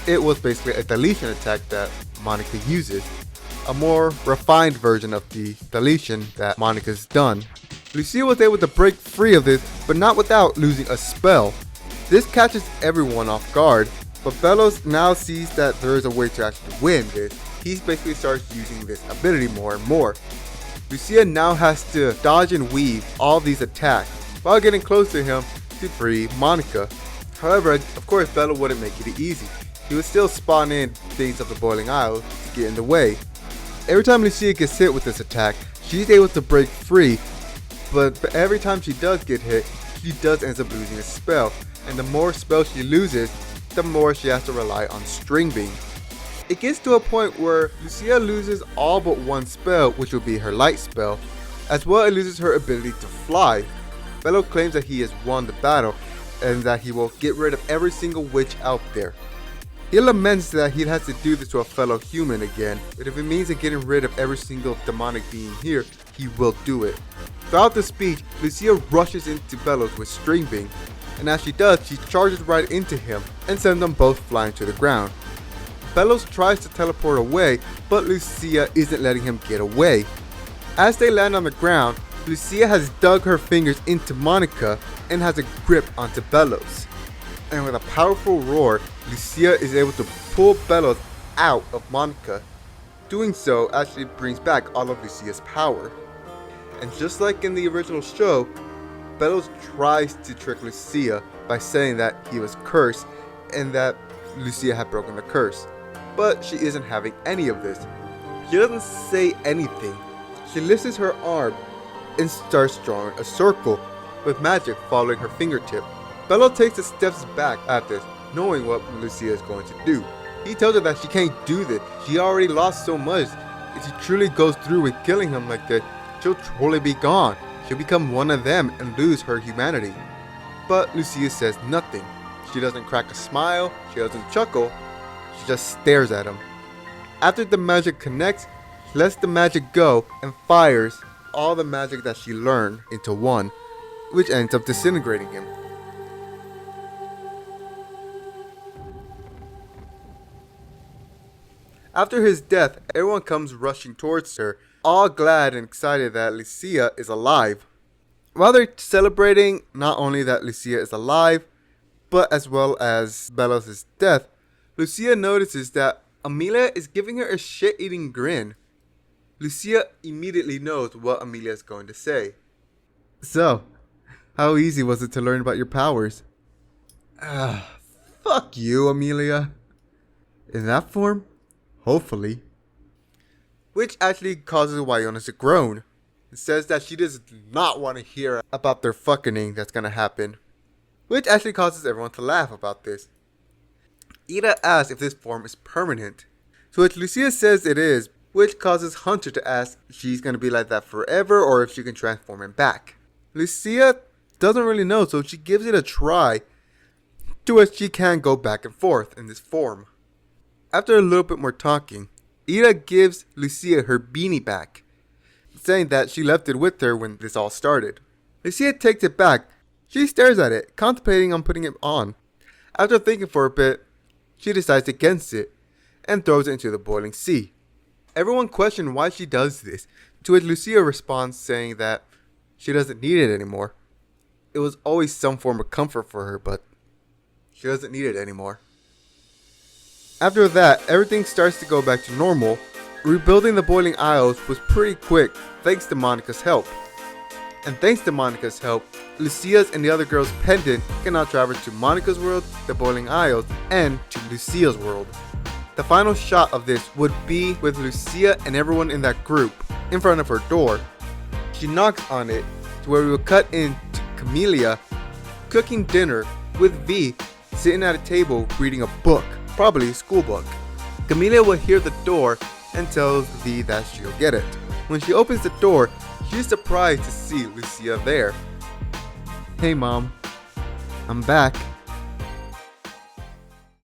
It was basically a deletion attack that Monica uses. A more refined version of the deletion that Monica's done. Lucia was able to break free of this, but not without losing a spell. This catches everyone off guard, but Bellows now sees that there is a way to actually win this. He basically starts using this ability more and more. Lucia now has to dodge and weave all these attacks while getting close to him to free Monica. However, of course, Bellows wouldn't make it easy. He would still spawn in things of the Boiling Isles to get in the way. Every time Lucia gets hit with this attack, she's able to break free, but every time she does get hit, she does end up losing a spell, and the more spells she loses, the more she has to rely on string beam. It gets to a point where Lucia loses all but one spell, which will be her light spell, as well as loses her ability to fly. Bello claims that he has won the battle and that he will get rid of every single witch out there. He laments that he has to do this to a fellow human again, but if it means getting rid of every single demonic being here, he will do it. Throughout the speech, Lucia rushes into Bellows with string beam, and as she does, she charges right into him and sends them both flying to the ground. Bellows tries to teleport away, but Lucia isn't letting him get away. As they land on the ground, Lucia has dug her fingers into Monica and has a grip onto Bellows. And with a powerful roar, Lucia is able to pull Bellows out of Monica. Doing so actually brings back all of Lucia's power. And just like in the original show, Bellows tries to trick Lucia by saying that he was cursed and that Lucia had broken the curse. But she isn't having any of this. She doesn't say anything. She lifts her arm and starts drawing a circle with magic following her fingertip. Bello takes a steps back at this, knowing what Lucia is going to do. He tells her that she can't do this. She already lost so much. If she truly goes through with killing him like this, she'll truly be gone. She'll become one of them and lose her humanity. But Lucia says nothing. She doesn't crack a smile, she doesn't chuckle, she just stares at him. After the magic connects, she lets the magic go and fires all the magic that she learned into one, which ends up disintegrating him. After his death, everyone comes rushing towards her, all glad and excited that Lucia is alive. While they're celebrating not only that Lucia is alive, but as well as Bellows' death, Lucia notices that Amelia is giving her a shit-eating grin. Lucia immediately knows what Amelia is going to say. So, how easy was it to learn about your powers? Fuck you, Amelia. In that form? Hopefully. Which actually causes Wyona to groan. It says that she does not want to hear about their fucking that's gonna happen. Which actually causes everyone to laugh about this. Ida asks if this form is permanent. To which Lucia says it is, which causes Hunter to ask if she's gonna be like that forever or if she can transform him back. Lucia doesn't really know, so she gives it a try, to which she can go back and forth in this form. After a little bit more talking, Ida gives Lucia her beanie back, saying that she left it with her when this all started. Lucia takes it back. She stares at it, contemplating on putting it on. After thinking for a bit, she decides against it, and throws it into the boiling sea. Everyone questioned why she does this, to which Lucia responds saying that she doesn't need it anymore. It was always some form of comfort for her, but she doesn't need it anymore. After that, everything starts to go back to normal. Rebuilding the boiling isles was pretty quick thanks to Monica's help. And thanks to Monica's help, Lucia's and the other girls' pendant can now travel to Monica's world, the boiling isles, and to Lucia's world. The final shot of this would be with Lucia and everyone in that group in front of her door. She knocks on it to where we will cut into Camellia cooking dinner with V sitting at a table reading a book, probably a school book. Camellia will hear the door and tells V that she'll get it. When she opens the door, she's surprised to see Lucia there. "Hey Mom, I'm back."